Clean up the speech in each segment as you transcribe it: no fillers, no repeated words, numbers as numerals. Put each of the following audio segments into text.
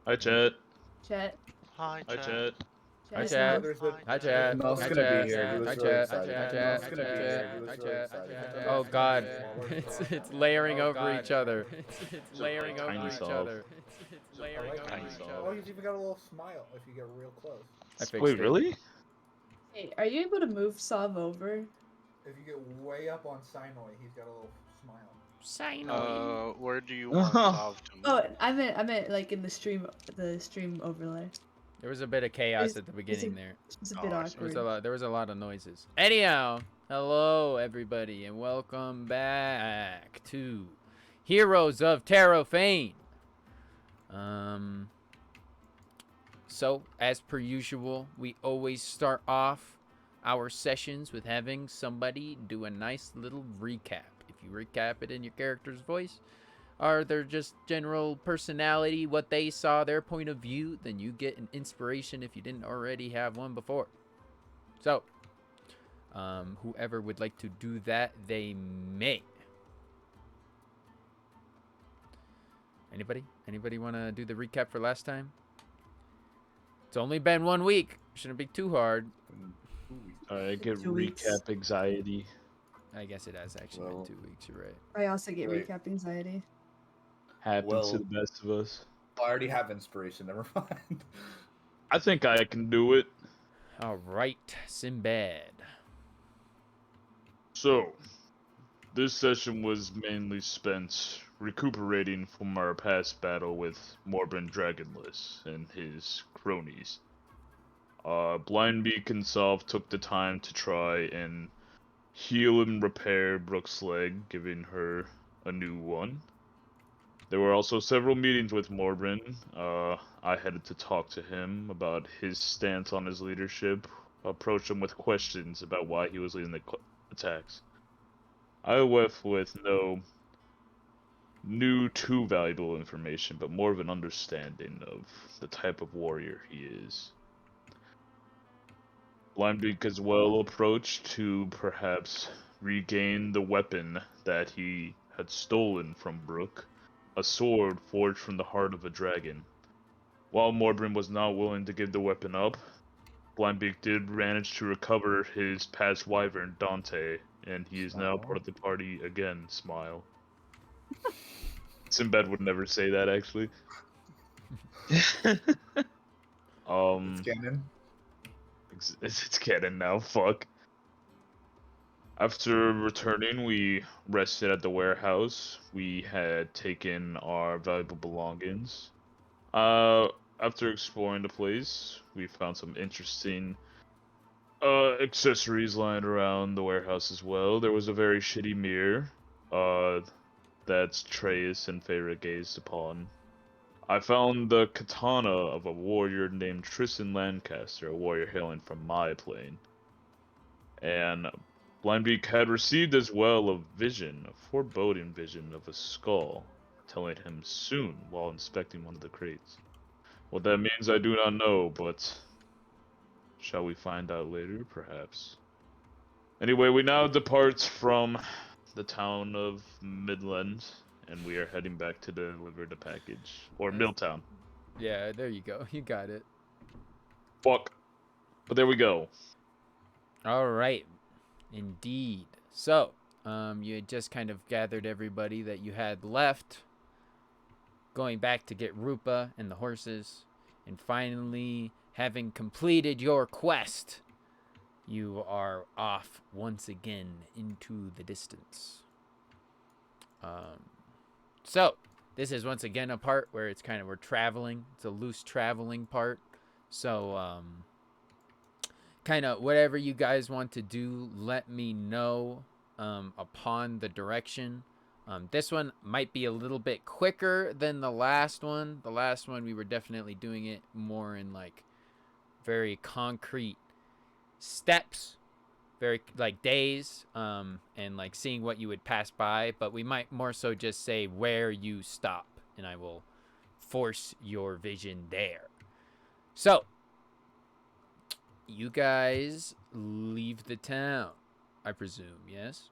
Hi, Chet. Chet. Hi, Hi, Chet. Chet. Hi, Chet. Chet. No. Hi, Chet. Mel's Hi, gonna be Chet. here. He was Hi, really Chet. excited. Hi, Mel's Chet. gonna be here. He Hi, was really Chet. excited. Oh God, it's layering over each other. It's layering over each other. It's layering over each Oh, other. he's even got a little smile if you get real close. I fixed Wait, it. really? Hey, are you able to move Sav over? If you get way up on Sinoi, he's got a little smile. Where do you want Sav to move? Oh, I meant like in the stream overlay. There was a bit of chaos at the beginning there. It's a bit awkward. There was a lot of noises. Anyhow, hello everybody, and welcome back to Heroes of Terofane. So as per usual, we always start off our sessions with having somebody do a nice little recap. If you recap it in your character's voice, or their just general personality, what they saw, their point of view, then you get an inspiration if you didn't already have one before. So, whoever would like to do that, they may. Anybody want to do the recap for last time? It's only been 1 week. Shouldn't be too hard. I get 2 weeks. recap anxiety. I guess it has actually been 2 weeks. You're right. I also get Wait. recap anxiety. Happens to the best of us. I already have inspiration. Never mind. I think I can do it. All right, Sinbad. So, this session was mainly spent recuperating from our past battle with Morbin Dragonless and his cronies. Blindbeak and Solve took the time to try and heal and repair Brooke's leg, giving her a new one. There were also several meetings with Morbin. I had to talk to him about his stance on his leadership, approach him with questions about why he was leading the attacks. I left with no new too valuable information, but more of an understanding of the type of warrior he is. Blindbeak as well approached to perhaps regain the weapon that he had stolen from Brooke, a sword forged from the heart of a dragon. While Morbin was not willing to give the weapon up, Blindbeak did manage to recover his past wyvern, Dante, and he is now part of the party again. Smile. Sinbad would never say that, actually. It's canon. It's canon now, fuck. After returning, we rested at the warehouse. We had taken our valuable belongings. After exploring the place, we found some interesting accessories lying around the warehouse as well. There was a very shitty mirror that Treyas and Feyre gazed upon. I found the katana of a warrior named Tristan Lancaster, a warrior hailing from my plane. And Blindbeak had received as well a vision, a foreboding vision of a skull, telling him soon while inspecting one of the crates. What that means I do not know, but shall we find out later, perhaps? Anyway, we now depart from the town of Midland, and we are heading back to deliver the package. Or Milltown. Yeah, there you go. You got it. Fuck. But there we go. All right. Indeed. So, you had just kind of gathered everybody that you had left, going back to get Rupa and the horses, and finally, having completed your quest, you are off once again into the distance. So, this is once again a part where it's kind of, we're traveling. It's a loose traveling part. So, kind of whatever you guys want to do, let me know upon the direction. This one might be a little bit quicker than the last one. The last one, we were definitely doing it more in like very concrete steps, very like days, and like seeing what you would pass by. But we might more so just say where you stop, and I will force your vision there. So, you guys leave the town, I presume, yes?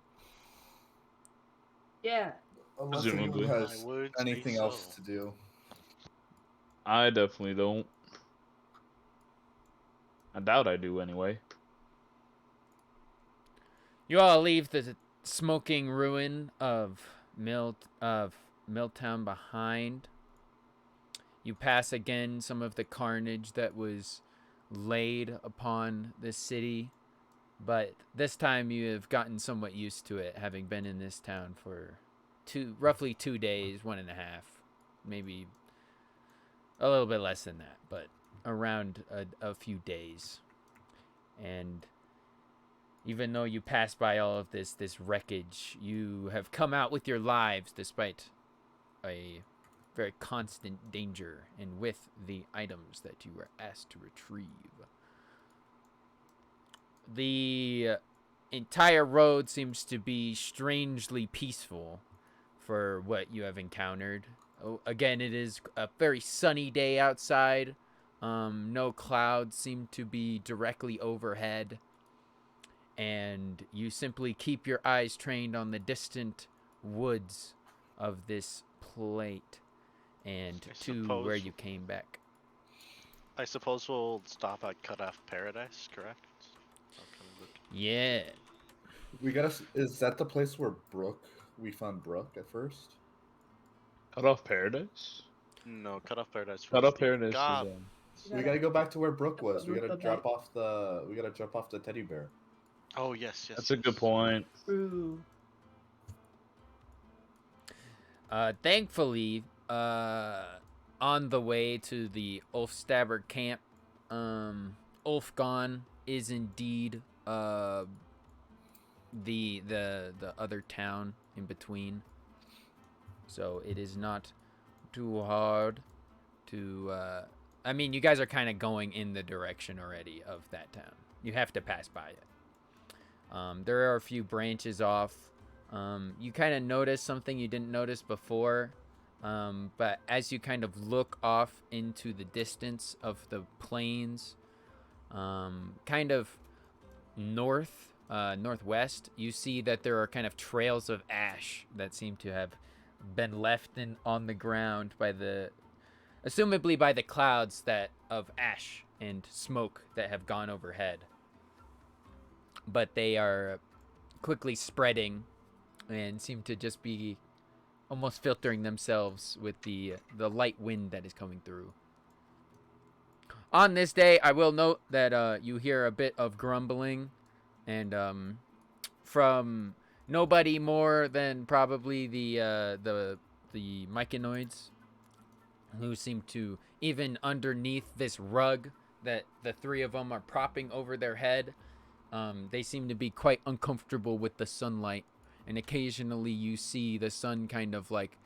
Yeah. Unless Presumably. anyone has I would say anything else so. to do. I definitely don't. I doubt I do anyway. You all leave the smoking ruin of Milltown behind. You pass again some of the carnage that was laid upon the city, but this time you have gotten somewhat used to it, having been in this town for roughly 2 days, 1.5, maybe a little bit less than that, but around a few days. And even though you pass by all of this wreckage, you have come out with your lives despite a very constant danger and with the items that you were asked to retrieve. The entire road seems to be strangely peaceful for what you have encountered. Oh, again, it is a very sunny day outside. No clouds seem to be directly overhead. And you simply keep your eyes trained on the distant woods of this plate and to where you came back. I suppose we'll stop at Cut Off Paradise, correct? Yeah. We gotta. Is that the place where we found Brooke at first? Cut Off Paradise? No, Cut Off Paradise. Cut was Off the Paradise god. We gotta go back to where Brooke was. We Brooke gotta go drop off the. We gotta drop off the teddy bear. Oh yes, yes. That's a good point. Ooh. Thankfully, on the way to the Ulfstabber camp, Ulfgon is indeed the other town in between. So it is not too hard to. I mean, you guys are kind of going in the direction already of that town. You have to pass by it. There are a few branches off. You kind of notice something you didn't notice before. But as you kind of look off into the distance of the plains, kind of northwest, you see that there are kind of trails of ash that seem to have been left on the ground by assumably by the clouds of ash and smoke that have gone overhead. But they are quickly spreading and seem to just be almost filtering themselves with the light wind that is coming through. On this day, I will note that you hear a bit of grumbling, and from nobody more than probably the myconoids, who seem to, even underneath this rug that the three of them are propping over their head, they seem to be quite uncomfortable with the sunlight. And occasionally you see the sun kind of like,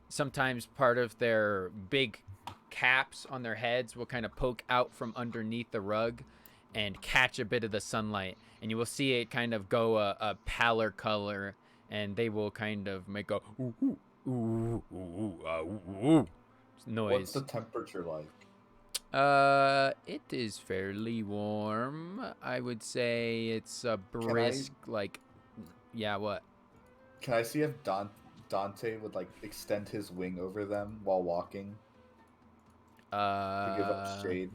sometimes part of their big caps on their heads will kind of poke out from underneath the rug and catch a bit of the sunlight. And you will see it kind of go a paler color, and they will kind of make a ooh, ooh, ooh, ooh, ooh, ooh noise. What's the temperature like? It is fairly warm. I would say it's a brisk, yeah, what? Can I see if Dante would like extend his wing over them while walking to give up shade?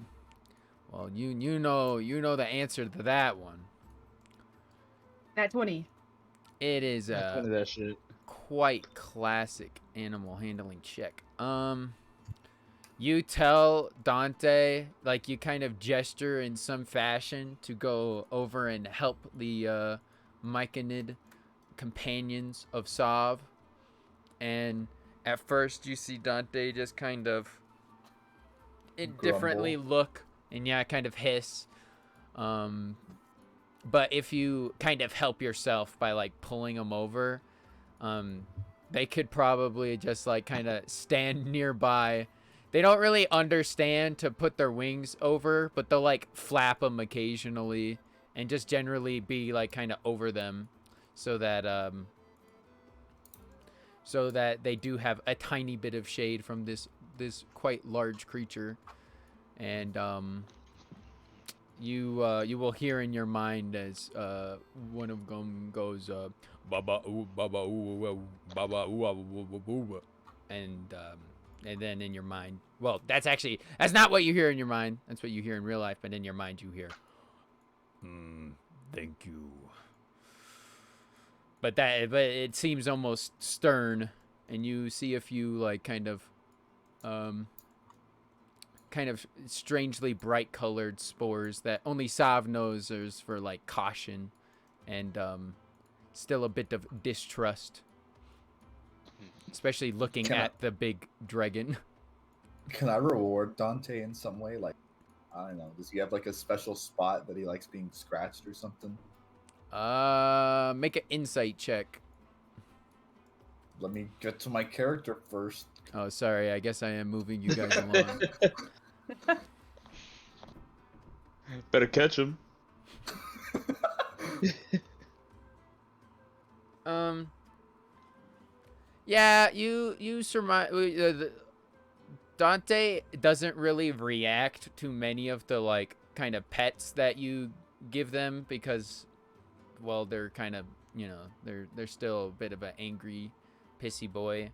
Well, you know the answer to that one. Nat 20. It is That shit. quite classic animal handling check. You tell Dante, like, you kind of gesture in some fashion to go over and help the Myconid companions of Sav. And at first you see Dante just kind of indifferently look and kind of hiss. But if you kind of help yourself by like pulling them over, they could probably just like kind of stand nearby. They don't really understand to put their wings over, but they'll like flap them occasionally and just generally be like kind of over them, so that they do have a tiny bit of shade from this quite large creature. And you will hear in your mind as one of them goes baba ooh baba ooh baba ooh, and And then in your mind, well, that's not what you hear in your mind. That's what you hear in real life. But in your mind, you hear, thank you. But it seems almost stern, and you see a few like kind of strangely bright colored spores that only Sav knows is for like caution, and still a bit of distrust. Especially looking at the big dragon. Can I reward Dante in some way? Like, I don't know. Does he have like a special spot that he likes being scratched or something? Make an insight check. Let me get to my character first. Oh, sorry. I guess I am moving you guys along. Better catch him. Yeah, you surmise. Dante doesn't really react to many of the like kind of pets that you give them because, well, they're kind of, you know, they're still a bit of an angry, pissy boy.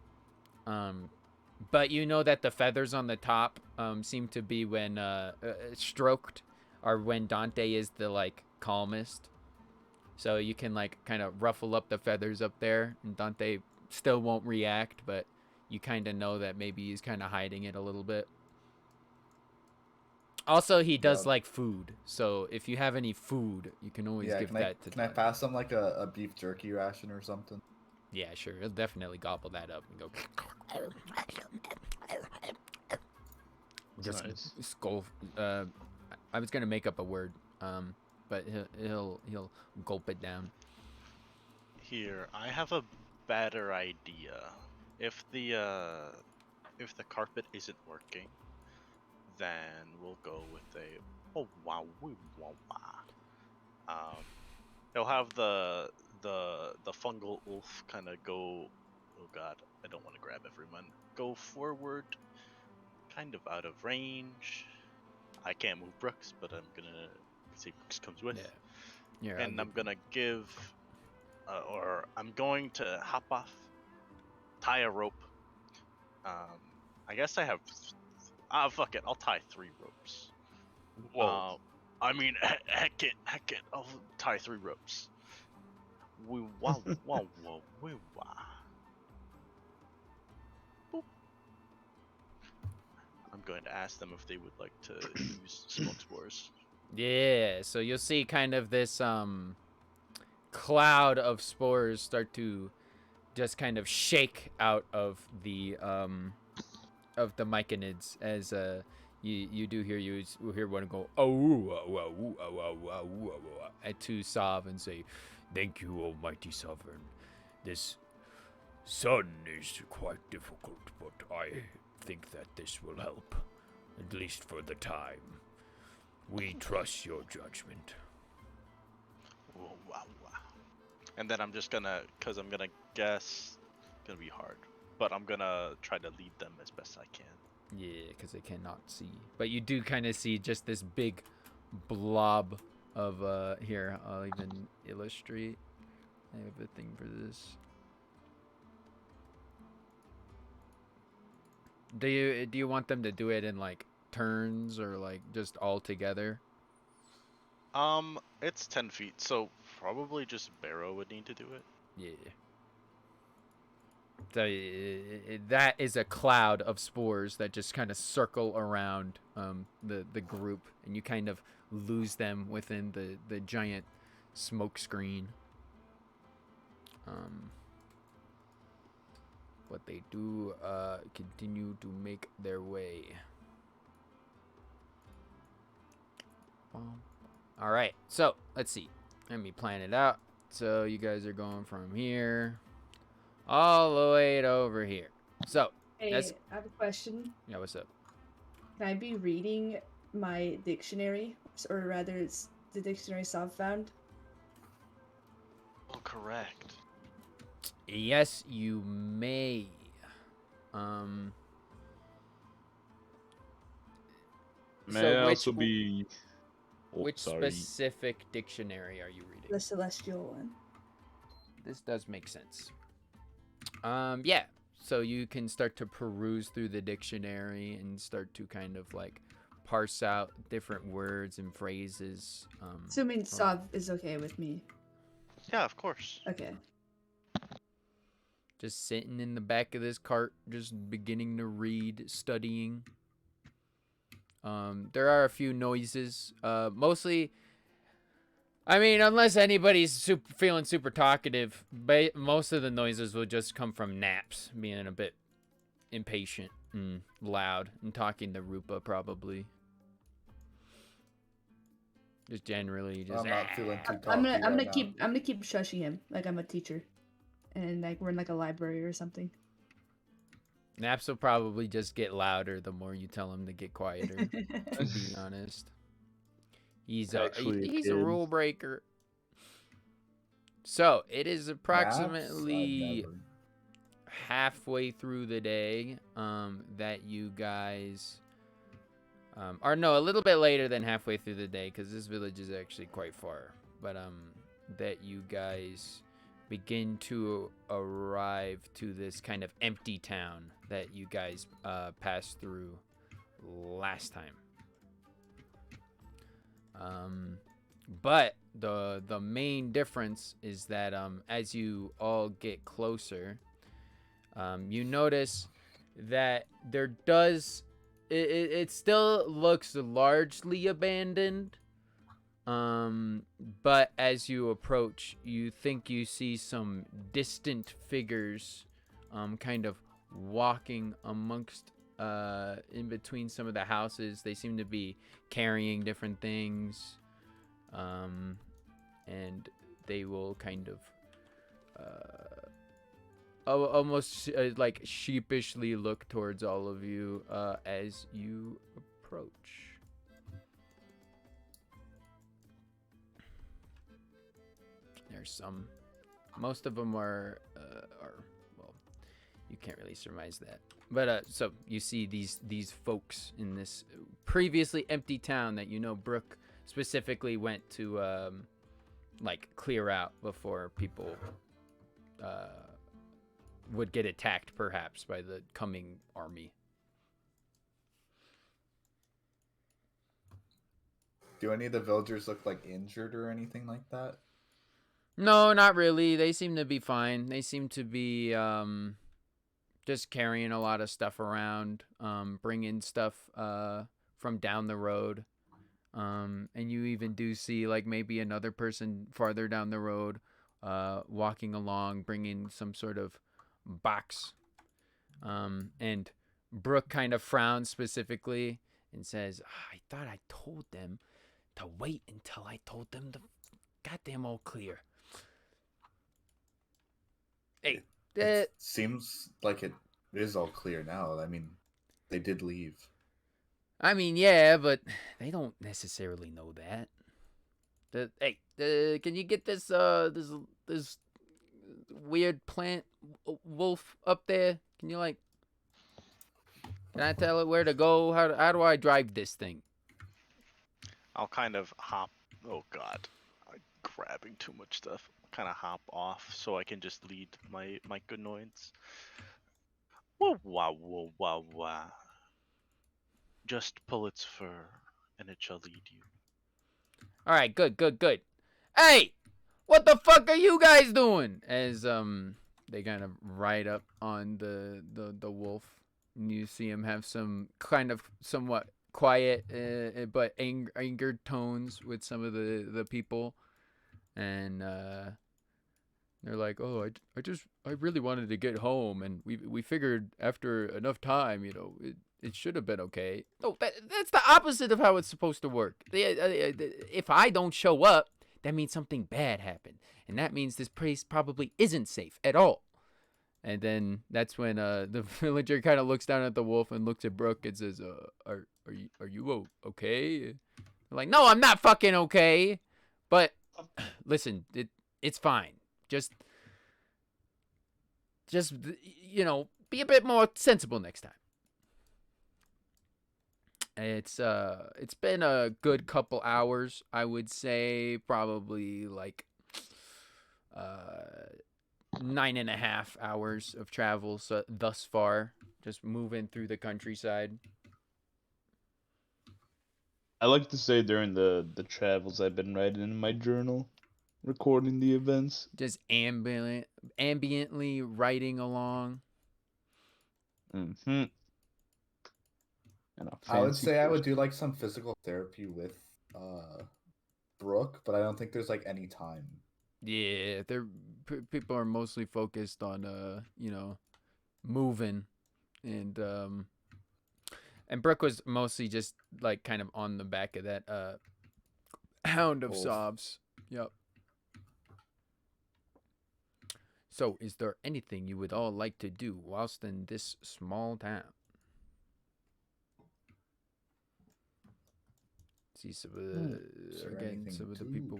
But you know that the feathers on the top seem to be when stroked, or when Dante is the like calmest. So you can like kind of ruffle up the feathers up there, and Dante still won't react, but you kind of know that maybe he's kind of hiding it a little bit. Also, he does like food, so if you have any food, you can always give that to Dante. Can I pass him like a beef jerky ration or something? Yeah, sure. He'll definitely gobble that up and go. Just nice. skull. I was gonna make up a word, but he'll gulp it down. Here, I have a better idea. If the carpet isn't working, then we'll go with he'll have the fungal wolf kind of go. Oh god, I don't want to grab everyone. Go forward, kind of out of range. I can't move Brooks, but I'm gonna see Brooks comes with. Yeah. And I'm gonna give, or I'm going to hop off, tie a rope. I guess I have. Fuck it, I'll tie 3 ropes. Whoa. I mean, heck it, I'll tie 3 ropes. We wow. Boop. I'm going to ask them if they would like to use smoke spores. Yeah, so you'll see kind of this cloud of spores start to just kind of shake out of the myconids as you do hear one go to Sav and say, "Thank you, Almighty Sovereign. This sun is quite difficult, but I think that this will help, at least for the time. We trust your judgment." Wow. And then I'm just gonna, cause I'm gonna guess, it's gonna be hard, but I'm gonna try to lead them as best I can. Yeah, because they cannot see. But you do kind of see just this big blob of, here, I'll even illustrate. I have a thing for this. Do you want them to do it in, like, turns or, like, just all together? It's 10 feet, so probably just Barrow would need to do it. Yeah. So that is a cloud of spores that just kind of circle around the group, and you kind of lose them within the giant smoke screen. But they do continue to make their way. All right, so let's see. Let me plan it out. So you guys are going from here all the way to over here. So, Hey, I have a question. Yeah, what's up? Can I be reading my dictionary, or rather, it's the dictionary Sav found? Oh, correct. Yes, you may. May also be. Oh, which sorry. specific dictionary are you reading? The celestial one. This does make sense. Yeah. so you can start to peruse through the dictionary and start to kind of like parse out different words and phrases. Assuming Sav is okay with me. Yeah, of course. Okay. Just sitting in the back of this cart, just beginning to read, studying. There are a few noises. Mostly, I mean, unless anybody's feeling super talkative, most of the noises will just come from naps, being a bit impatient and loud, and talking to Rupa probably. Just generally, just. I'm not feeling too I'm talky gonna right keep shushing him like I'm a teacher, and like we're in like a library or something. Naps will probably just get louder the more you tell him to get quieter. To be honest, he's a rule breaker. So it is approximately halfway through the day that you guys, or no, a little bit later than halfway through the day, because this village is actually quite far. But that you guys begin to arrive to this kind of empty town that you guys passed through last time. But the main difference is that as you all get closer, you notice that there does it still looks largely abandoned. But as you approach, you think you see some distant figures kind of walking amongst in between some of the houses. They seem to be carrying different things, and they will kind of almost like sheepishly look towards all of you as you approach. There's some, most of them are well, you can't really surmise that. But so you see these folks in this previously empty town that you know Brooke specifically went to like clear out before people would get attacked perhaps by the coming army. Do any of the villagers look like injured or anything like that? No, not really. They seem to be fine. They seem to be just carrying a lot of stuff around, bringing stuff from down the road. And you even do see like maybe another person farther down the road walking along, bringing some sort of box. And Brooke kind of frowns specifically and says, I thought I told them to wait until I told them the goddamn all clear. Hey, it seems like it is all clear now. I mean, they did leave. I mean, yeah, but they don't necessarily know that. Hey, can you get this this weird plant wolf up there? Can you like? Can I tell it where to go? How do I drive this thing? I'll kind of hop. Oh God, I'm grabbing too much stuff. Kind of hop off so I can just lead my good annoyance. Whoa, wow, whoa, wow, wow. Just pull its fur, and it shall lead you. All right, good. Hey, what the fuck are you guys doing? As they kind of ride up on the wolf, and you see him have some kind of somewhat quiet but angered tones with some of the people, and they're like, oh, I really wanted to get home, and we figured after enough time, you know, it should have been okay. No, that's the opposite of how it's supposed to work. If I don't show up, that means something bad happened, and that means this place probably isn't safe at all. And then that's when the villager kind of looks down at the wolf and looks at Brooke and says, are you okay? They're like, no, I'm not fucking okay. But listen, it's fine. Just you know, be a bit more sensible next time. It's been a good couple hours, I would say, probably like 9.5 hours of travel so thus far, just moving through the countryside. I like to say during the travels I've been writing in my journal, recording the events. Just ambiently writing along. Mm-hmm. I would say I would do like some physical therapy with Brooke, but I don't think there's like any time. Yeah, people are mostly focused on moving, and Brooke was mostly just like kind of on the back of that Hound of Sobs. Yep. So, is there anything you would all like to do whilst in this small town? See some of the some of the people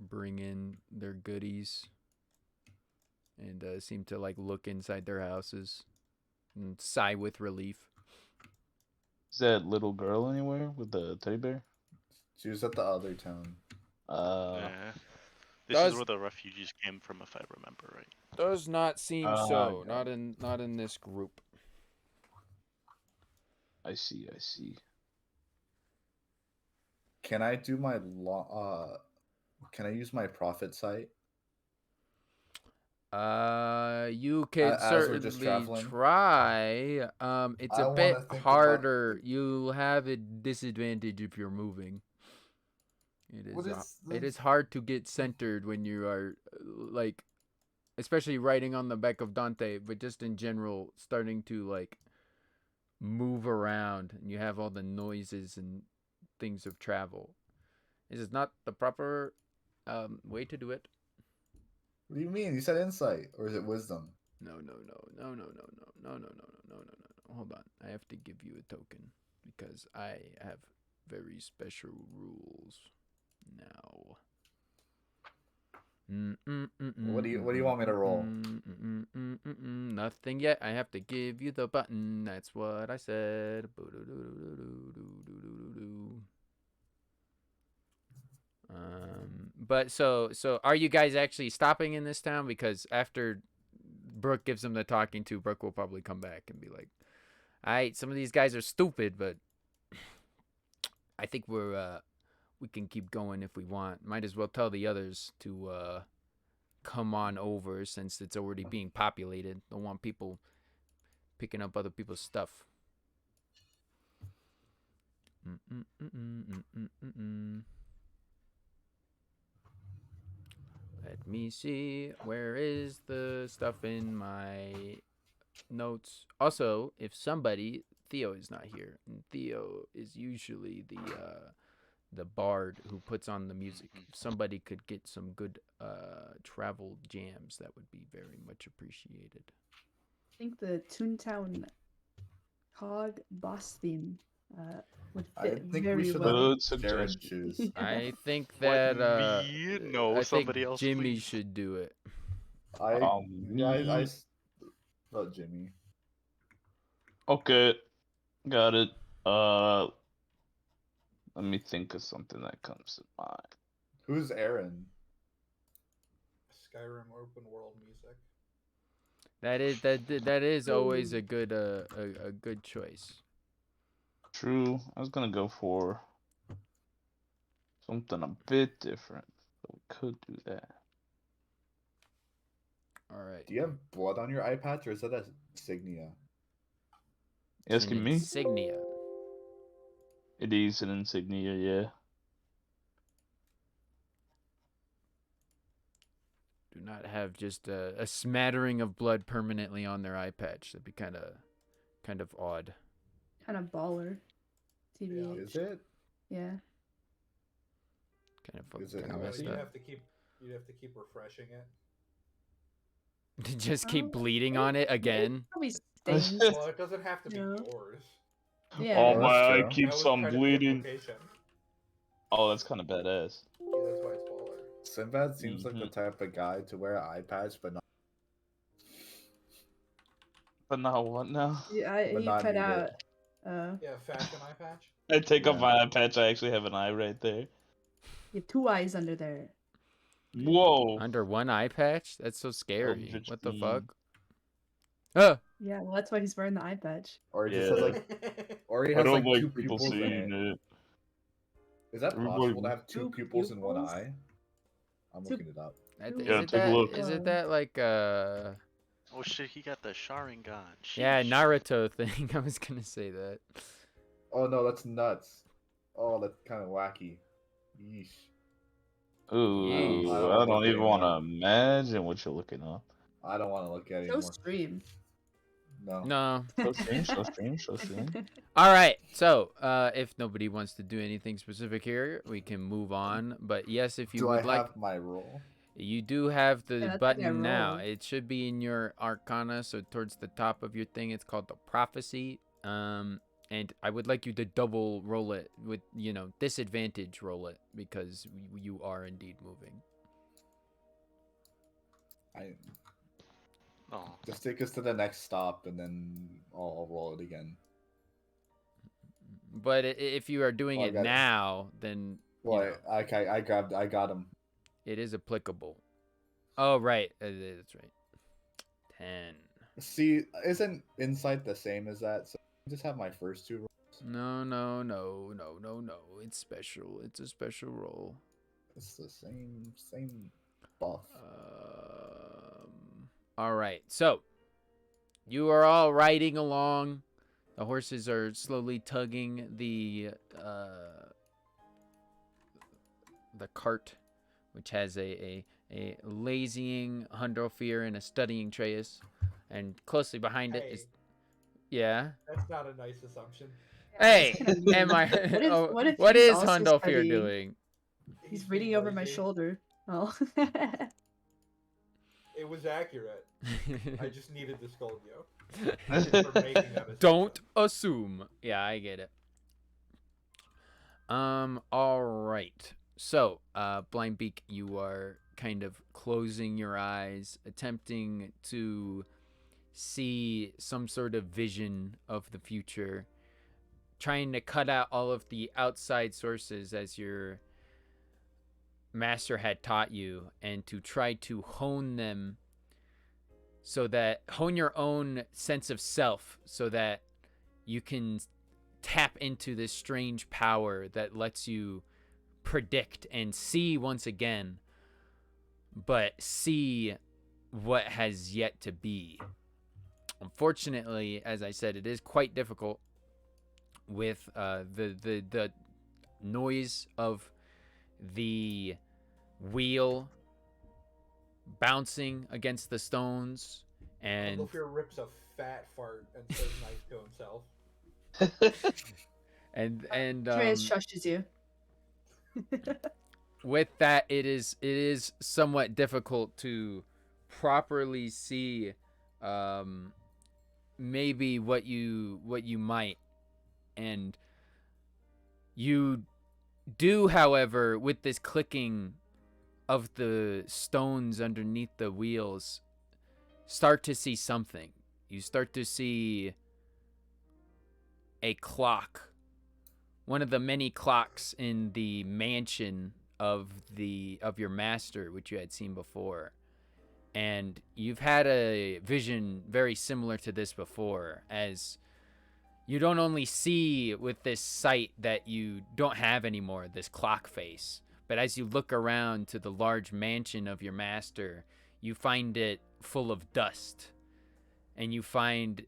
bring in their goodies and seem to like look inside their houses and sigh with relief. Is that little girl anywhere with the teddy bear? She was at the other town. Yeah. This is where the refugees came from, if I remember right. Does not seem so. Not in this group. I see. Can I do my can I use my profit site? You could certainly try. It's a bit harder. You'll have a disadvantage if you're moving. It is hard to get centered when you are like, especially writing on the back of Dante, but just in general, starting to like move around and you have all the noises and things of travel. This is not the proper way to do it. What do you mean? You said insight, or is it wisdom? No. Hold on. I have to give you a token because I have very special rules now. What do you want me to roll? Nothing yet. I have to give you the button. That's what I said. But so are you guys actually stopping in this town? Because after Brooke gives them the talking to, Brooke will probably come back and be like, all right, some of these guys are stupid, but I think we can keep going if we want. Might as well tell the others to come on over since it's already being populated. Don't want people picking up other people's stuff. Let me see. Where is the stuff in my notes? Also, if somebody, Theo is not here, and Theo is usually the bard who puts on the music. If somebody could get some good travel jams, that would be very much appreciated. I think the Toontown Cog boss theme would fit very well. Suggestion. I think that No, I somebody think else. Jimmy please. should do it. I thought Jimmy. Okay, got it. Let me think of something that comes to mind. Who's Aaron? Skyrim open world music. That is always a good choice. True. I was gonna go for something a bit different, but we could do that. All right. Do you have blood on your eye patch, or is that a insignia? Asking me? Insignia. It is an insignia, yeah. Do not have just a smattering of blood permanently on their eye patch. That'd be kind of odd. Kind of baller. TBH. Yeah, is it? Yeah. Kind of messed You'd up. have to keep refreshing it. Just keep bleeding on it again. Probably stains. Well, it doesn't have to be yours. Yeah. Oh, my eye true. keeps on bleeding. Yeah, Oh, that's kind of badass. that's why it's baller. Sinbad seems like the type of guy to wear an eye patch, but not. But now what now? Yeah, he cut out. Yeah, fashion eye patch. I take off my eye patch, I actually have an eye right there. You have two eyes under there. Whoa. Under one eye patch? That's so scary. Eldritch What the Beam. fuck? Yeah, well, that's why he's wearing the eye patch. Or he just Yeah. has like, or he I has don't like like two people pupils in seeing it. it. Is that Everybody- possible to have two Two pupils in one pupils? eye? I'm Two- looking it up. Yeah, take a look. Is it that like Oh shit, he got the Sharingan. yeah, Sheesh. Naruto thing. I was gonna say that. Oh no, that's nuts. Oh, that's kind of wacky. Yeesh. Ooh, Yeesh. I don't even want to anymore. imagine what you're looking up. I don't want to look at it Show anymore. stream. No. No. So stream, so stream, so stream. All right. So, if nobody wants to do anything specific here, we can move on. But yes, if you Do would I like, have my role? you do have the Yeah, that's button like a now. roll. It should be in your Arcana, so towards the top of your thing, it's called the Prophecy. And I would like you to double roll it with, disadvantage roll it because you are indeed moving. Oh. Just take us to the next stop, and then I'll roll it again. But if you are doing Oh, I it got it. now, then Well, I got him. it is applicable. Oh, right. That's right. 10. See, isn't insight the same as that? So I just have my first two rolls. No. It's special. It's a special roll. It's the same buff. All right. So you are all riding along. The horses are slowly tugging the cart, which has a lazying Hundrofear and a studying Treyas, and closely behind it is, yeah. That's not a nice assumption. Hey, kinda am I? What if What he's is also Hundrofear studying? doing? He's reading over my lazy. shoulder. Oh. It was accurate. I just needed to scold you. For making that assumption. Don't assume. Yeah, I get it. All right. So, Blind Beak, you are kind of closing your eyes, attempting to see some sort of vision of the future, trying to cut out all of the outside sources as your master had taught you, and to try to hone them so that hone your own sense of self so that you can tap into this strange power that lets you predict and see once again, but see what has yet to be. Unfortunately, as I said, it is quite difficult with the noise of the wheel bouncing against the stones, and Fear rips a fat fart and says nice to himself. and Andreas shushes you. with that, it is somewhat difficult to properly see maybe what you might, and you do, however, with this clicking of the stones underneath the wheels, start to see something. You start to see a clock, one of the many clocks in the mansion of your master, which you had seen before. And you've had a vision very similar to this before, as you don't only see with this sight that you don't have anymore, this clock face, but as you look around to the large mansion of your master, you find it full of dust. And you find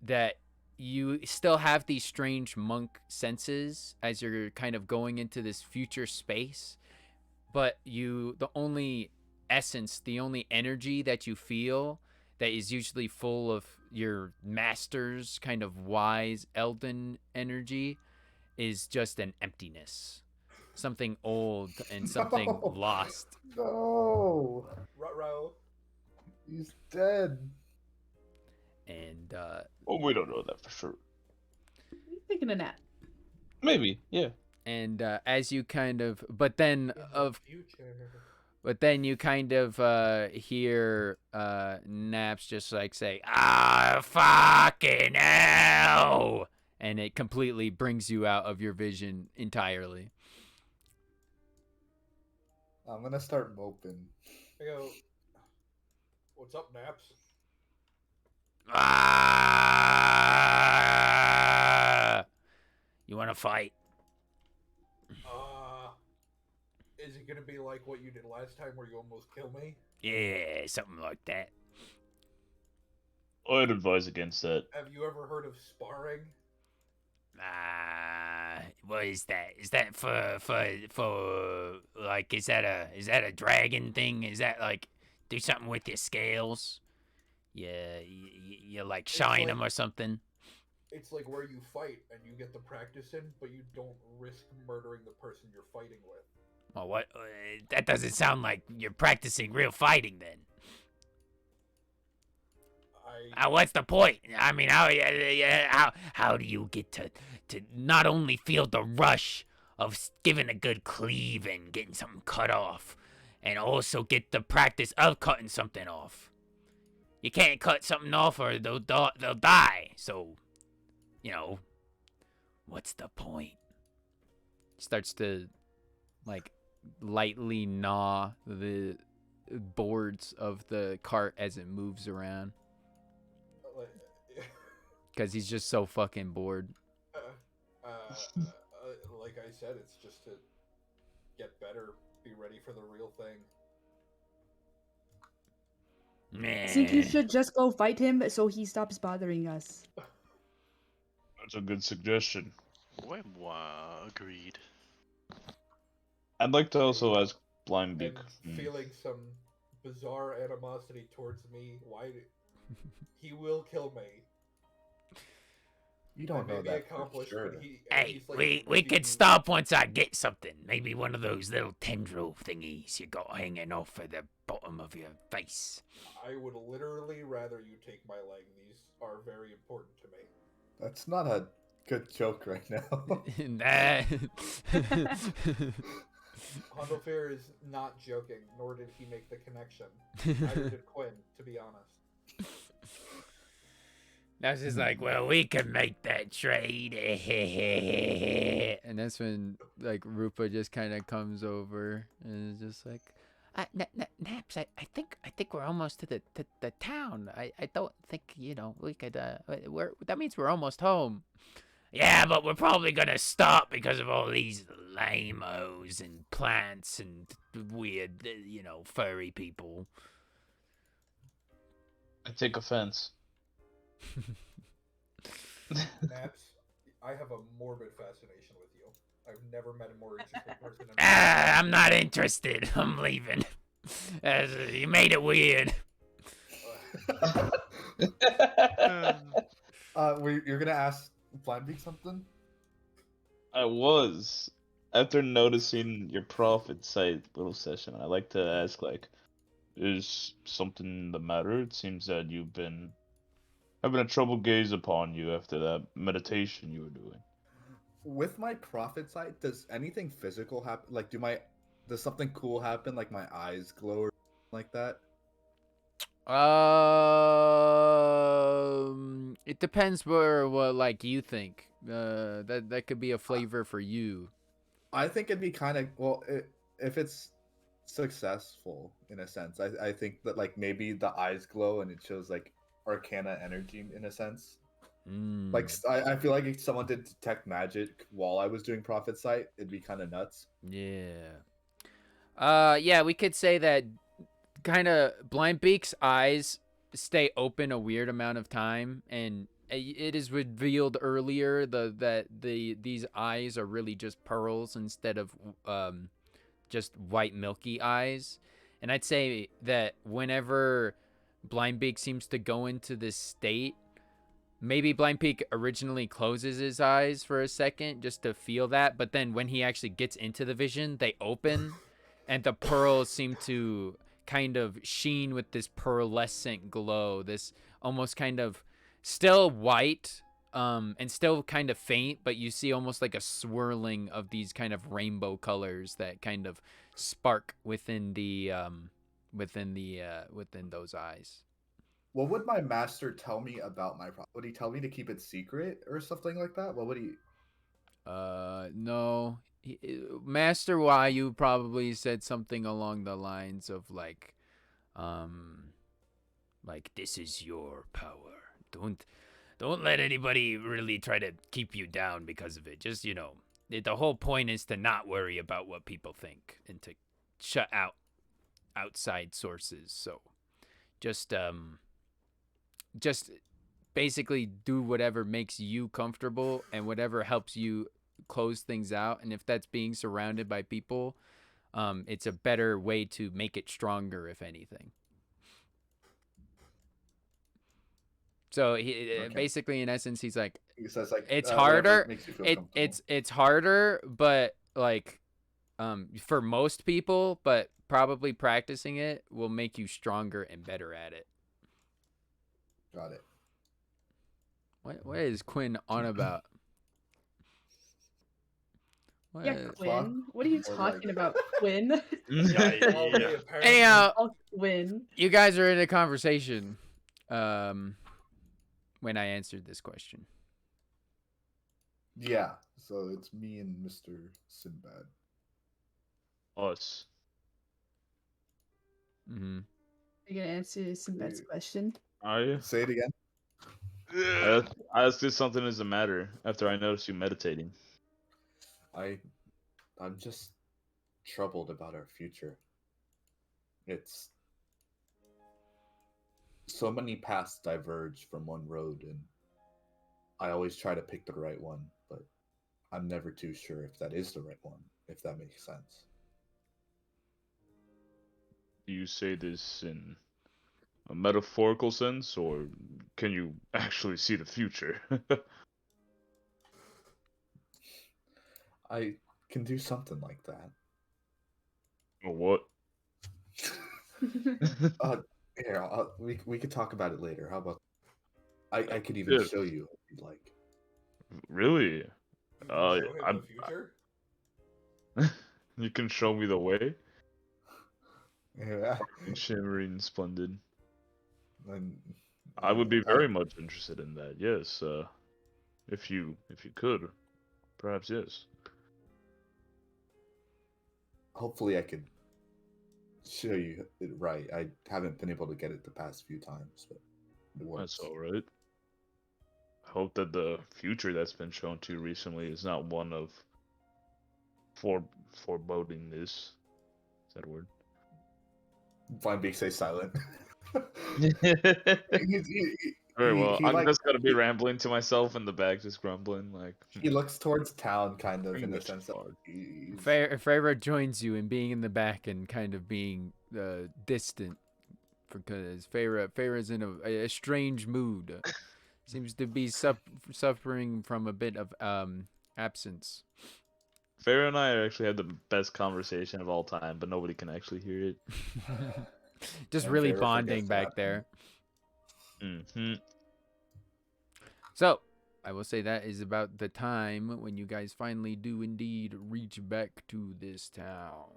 that you still have these strange monk senses as you're kind of going into this future space, but the only essence, the only energy that you feel that is usually full of your master's kind of wise Elden energy is just an emptiness. Something old and something No. lost. No, Ruh-roh. he's dead. And Well, we don't know that for sure. He's taking a nap. Maybe, yeah. and as you kind of, but then Future. you kind of hear Naps just like say, "Ah, fucking hell," and it completely brings you out of your vision entirely. I'm gonna start moping. I go, what's up, Naps? You want to fight? Is it gonna be like what you did last time where you almost killed me? Yeah, something like that. I'd advise against that. Have you ever heard of sparring? What is that? Is that for like is that a dragon thing? Is that like do something with your scales? Yeah, you like shine them or something. It's like where you fight and you get the practice in, but you don't risk murdering the person you're fighting with. Well, what? That doesn't sound like you're practicing real fighting then. What's the point? I mean, how do you get to not only feel the rush of giving a good cleave and getting something cut off, and also get the practice of cutting something off? You can't cut something off or they'll die. So, what's the point? Starts to like lightly gnaw the boards of the cart as it moves around. Because he's just so fucking bored. Like I said, it's just to get better, be ready for the real thing. I think you should just go fight him so he stops bothering us. That's a good suggestion. Agreed. I'd like to also ask Blindbeak. Feeling some bizarre animosity towards me. Why? He will kill me. You don't know that for sure. Hey, we could stop once I get something. Maybe one of those little tendril thingies you got hanging off of the bottom of your face. I would literally rather you take my leg. These are very important to me. That's not a good joke right now. Hondelfair is not joking, nor did he make the connection. Neither did Quinn, to be honest. Now it's just like, well, we can make that trade. And that's when, like, Rupa just kind of comes over and is just like, Naps, I think we're almost to the town. I don't think, we could, that means we're almost home. Yeah, but we're probably gonna stop because of all these lame-os and plants and weird, furry people. I take offense. Naps, I have a morbid fascination with you. I've never met a more interesting person. I'm not interested. I'm leaving. You made it weird. You're gonna ask Blindbeak something? I was. After noticing your prophet site little session, I like to ask, like, is something the matter? It seems that you've been having a trouble gaze upon you after that meditation you were doing. With my prophet sight, does anything physical happen? Like, does something cool happen? Like my eyes glow or like that? It depends what like you think. That could be a flavor for you. I think it'd be kind of if it's successful in a sense. I think that like maybe the eyes glow and it shows like arcana energy in a sense. Like I feel like if someone did detect magic while I was doing prophet sight, it'd be kind of nuts. Yeah. Yeah, we could say that kind of Blindbeak's eyes stay open a weird amount of time, and it is revealed earlier that these eyes are really just pearls instead of just white milky eyes. And I'd say that whenever Blindbeak seems to go into this state, maybe Blindbeak originally closes his eyes for a second just to feel that, but then when he actually gets into the vision, they open, and the pearls seem to kind of sheen with this pearlescent glow, this almost kind of still white, and still kind of faint, but you see almost like a swirling of these kind of rainbow colors that kind of spark within those eyes. What would my master tell me about my prophet? Would he tell me to keep it secret or something like that? What would he? No. Master Wayu probably said something along the lines of like this is your power. Don't let anybody really try to keep you down because of it. Just, the whole point is to not worry about what people think and to shut out outside sources. So just basically do whatever makes you comfortable and whatever helps you close things out. And if that's being surrounded by people, it's a better way to make it stronger, if anything. So basically, in essence, he's like, He says like it's harder. makes you feel It's harder, but like, for most people, but probably practicing it will make you stronger and better at it. Got it. What is Quinn on about? What Yeah, Quinn. What are you talking about, Quinn? Anyhow, Quinn. you guys are in a conversation. When I answered this question. Yeah, so it's me and Mr. Sinbad. Us. Mm-hmm. Are you gonna answer Sinbad's question? Are you? Say it again. I asked if something is the matter after I noticed you meditating. I'm just troubled about our future. It's so many paths diverge from one road, and I always try to pick the right one, but I'm never too sure if that is the right one, if that makes sense. Do you say this in a metaphorical sense, or can you actually see the future? I can do something like that. Or what? Here, we could talk about it later. How about I could even show you if you'd like. Really? Show him the future? You can show me the way? Yeah. Shimmering splendid. And, I would be very much interested in that, yes. If you could. Perhaps yes. Hopefully I could show you it right. I haven't been able to get it the past few times, but it works. That's alright. I hope that the future that's been shown to you recently is not one of forebodingness. Is that a word? Fine, Beak, stay silent. Very well. I'm just gonna be rambling to myself in the back, just grumbling like. He looks towards town, kind of, in the sense that Feyre joins you in being in the back and kind of being distant, because Feyre's in a strange mood. Seems to be suffering from a bit of absence. Feyre and I actually had the best conversation of all time, but nobody can actually hear it. Just and really Feyre bonding back there. Mm-hmm. So, I will say that is about the time when you guys finally do indeed reach back to this town.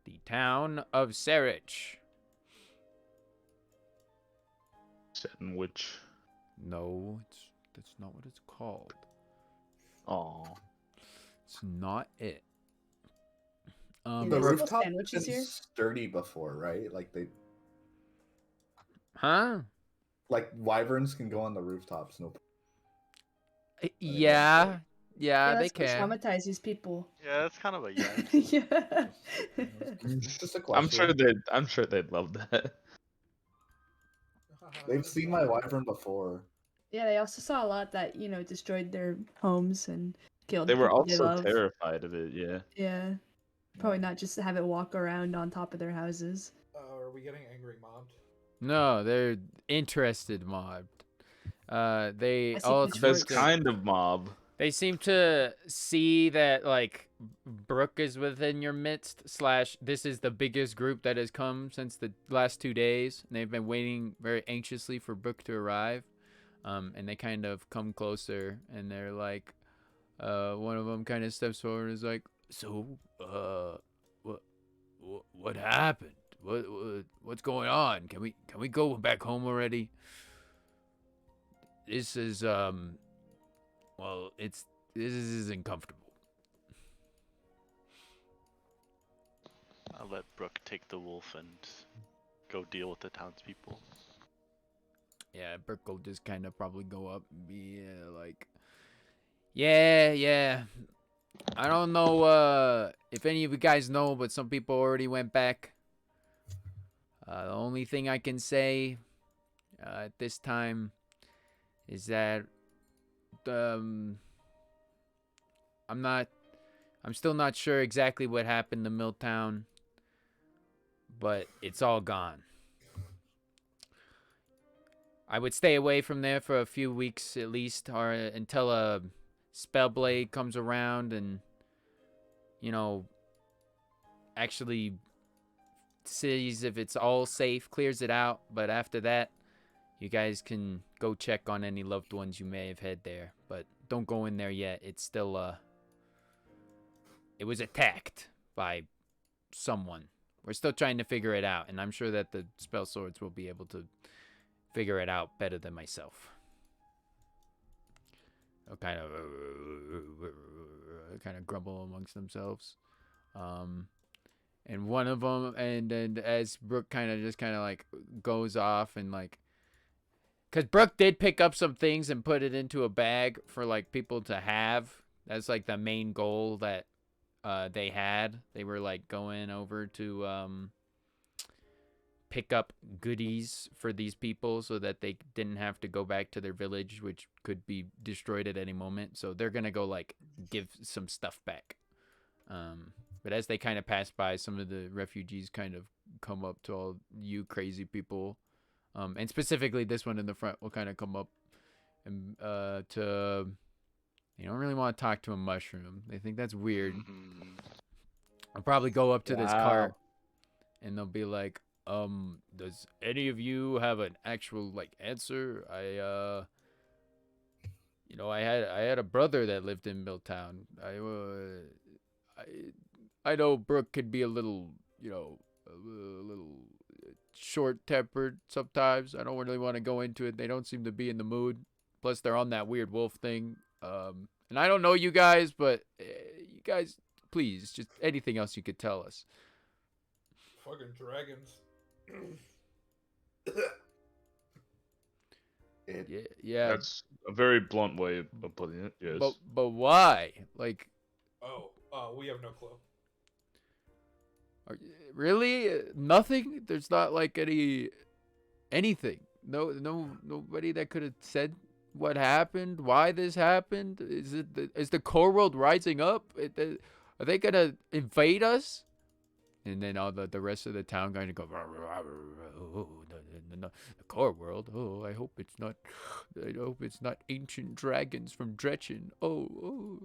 The town of Serich. Set in which? No, that's not what it's called. Oh, it's not it. The rooftop has been sturdy before, right? Like they. Huh? Like wyverns can go on the rooftops, no. Yeah, they can. Traumatize these people. Yeah, that's kind of a yeah. Yeah. Just a question. I'm sure they'd love that. They've seen my wyvern before. Yeah, they also saw a lot that destroyed their homes and killed. They were people also terrified of it. Yeah. Yeah. Probably not just have it walk around on top of their houses. Are we getting angry mobbed? No, they're interested mobbed. They all this kind of mob. They seem to see that like Brooke is within your midst. / this is the biggest group that has come since the last 2 days. And they've been waiting very anxiously for Brooke to arrive. And they kind of come closer, and they're like, one of them kind of steps forward and is like, so, what happened? What's going on? Can we go back home already? This is Well, this isn't comfortable. I'll let Brooke take the wolf and go deal with the townspeople. Yeah, Brooke will just kind of probably go up and be like, yeah. I don't know if any of you guys know, but some people already went back. The only thing I can say at this time is that I'm still not sure exactly what happened to Milltown, but it's all gone. I would stay away from there for a few weeks at least, or until a Spellblade comes around and, actually sees if it's all safe, clears it out. But after that, you guys can go check on any loved ones you may have had there. But don't go in there yet. It's still, it was attacked by someone. We're still trying to figure it out, and I'm sure that the spell swords will be able to figure it out better than myself. They'll kind of grumble amongst themselves. And one of them, and as Brooke kind of like goes off and like, because Brooke did pick up some things and put it into a bag for like people to have. That's like the main goal that they had. They were like going over to pick up goodies for these people so that they didn't have to go back to their village, which could be destroyed at any moment. So they're gonna go like give some stuff back. But as they kind of pass by, some of the refugees kind of come up to all you crazy people, and specifically this one in the front will kind of come up and to. You don't really want to talk to a mushroom. They think that's weird. I'll probably go up to this cart, and they'll be like, does any of you have an actual like answer? I had a brother that lived in Milltown. I know Brooke could be a little, a little short-tempered sometimes. I don't really want to go into it. They don't seem to be in the mood. Plus, they're on that weird wolf thing. And I don't know you guys, but you guys, please, just anything else you could tell us. Fucking dragons. Yeah. That's a very blunt way of putting it. Yes. But why? Like. We have no clue. Really? Nothing? There's not like anything. Nobody that could have said what happened, why this happened. Is the core world rising up? Are they gonna invade us? And then all the rest of the town going to go, oh, the core world. Oh, I hope it's not ancient dragons from Dretchen. Oh.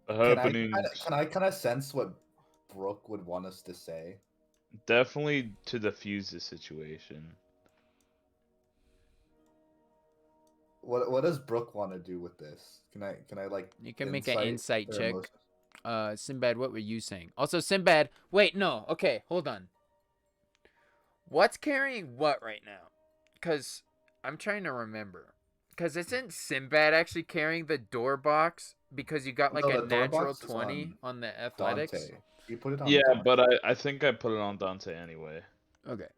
Can I kind of sense what Brooke would want us to say? Definitely to defuse the situation. What does Brooke want to do with this? Can I like? You can make an insight check. Emotions? Sinbad, what were you saying? Also, Sinbad, wait, no. Okay, hold on. What's carrying what right now? Because I'm trying to remember. Because isn't Sinbad actually carrying the door box? Because you got like a natural 20 on the athletics. Dante. You put it on. Yeah, Dante. but I think I put it on Dante anyway. Okay.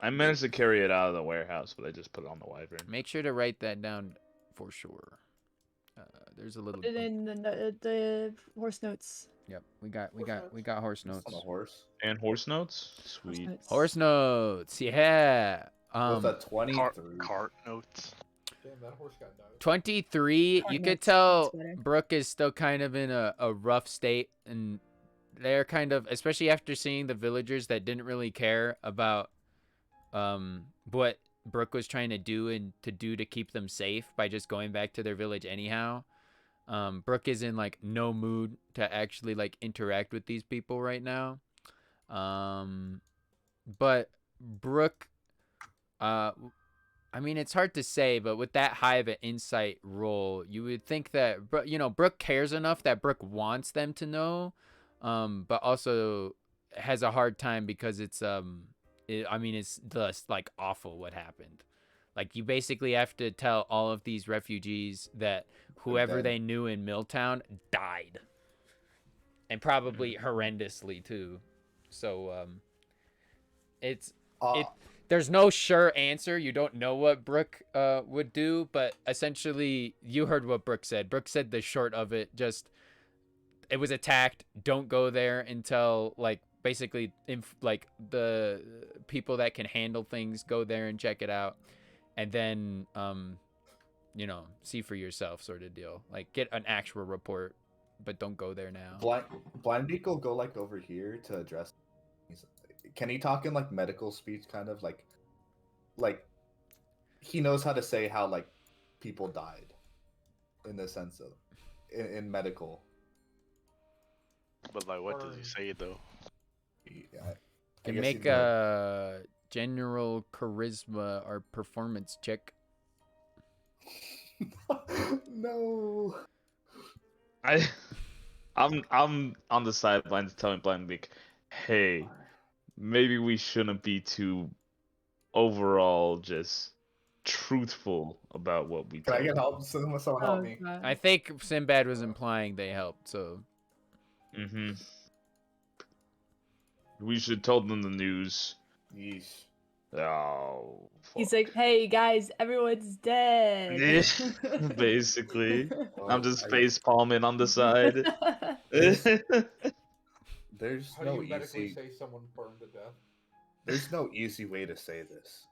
I managed to carry it out of the warehouse, but I just put it on the wyvern. Make sure to write that down for sure. There's a little. Put it in the horse notes. Yep, we got horse notes. On a horse. And horse notes? Sweet. Horse notes, yeah. With a 23. Cart notes. Damn, that horse got died. 23. Cart You notes, could tell that's better. Brooke is still kind of in a rough state, and they're kind of, especially after seeing the villagers that didn't really care about what Brooke was trying to do to keep them safe by just going back to their village anyhow. Brooke is in like no mood to actually like interact with these people right now. But Brooke, I mean, it's hard to say, but with that high of an insight roll, you would think that, Brooke cares enough that Brooke wants them to know, but also has a hard time because it's just like awful what happened. Like, you basically have to tell all of these refugees that whoever they knew in Milltown died. And probably horrendously, too. So, there's no sure answer. You don't know what Brooke would do, but essentially, you heard what Brooke said. Brooke said the short of it, just, it was attacked. Don't go there until, like, basically, like, the people that can handle things go there and check it out. And then, you know, see for yourself sort of deal. Like, get an actual report, but don't go there now. Blind Beak will go, like, over here to address. Can he talk in, like, medical speech, kind of? Like, he knows how to say how, like, people died. In the sense of, in medical. But, like, what does he say, though? Yeah, Can make a general charisma or performance check. No. I'm on the sidelines telling Blind Beak, hey, maybe we shouldn't be too overall just truthful about what we Can tell I get them. help? Someone help me. God. I think Sinbad was implying they helped, so. We should tell them the news. Yeesh. Oh, fuck. He's like, hey guys, everyone's dead. Basically. Well, I'm just face palming on the side. There's How no do you medically easy. say someone burned to death? There's no easy way to say this.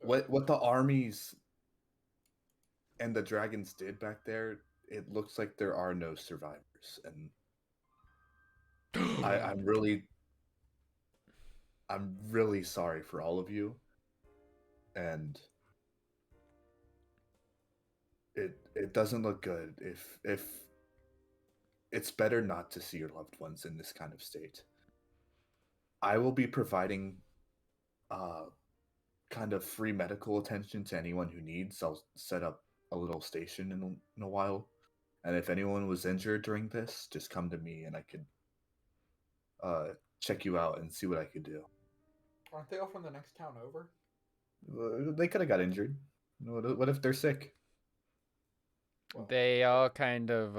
What the armies and the dragons did back there, it looks like there are no survivors, and I'm really sorry for all of you, and it doesn't look good. If it's better not to see your loved ones in this kind of state. I will be providing kind of free medical attention to anyone who needs. I'll set up a little station in a while, and if anyone was injured during this, just come to me and I could check you out and see what I could do. Aren't they all from the next town over? They could have got injured. What if they're sick? Well, They all kind of,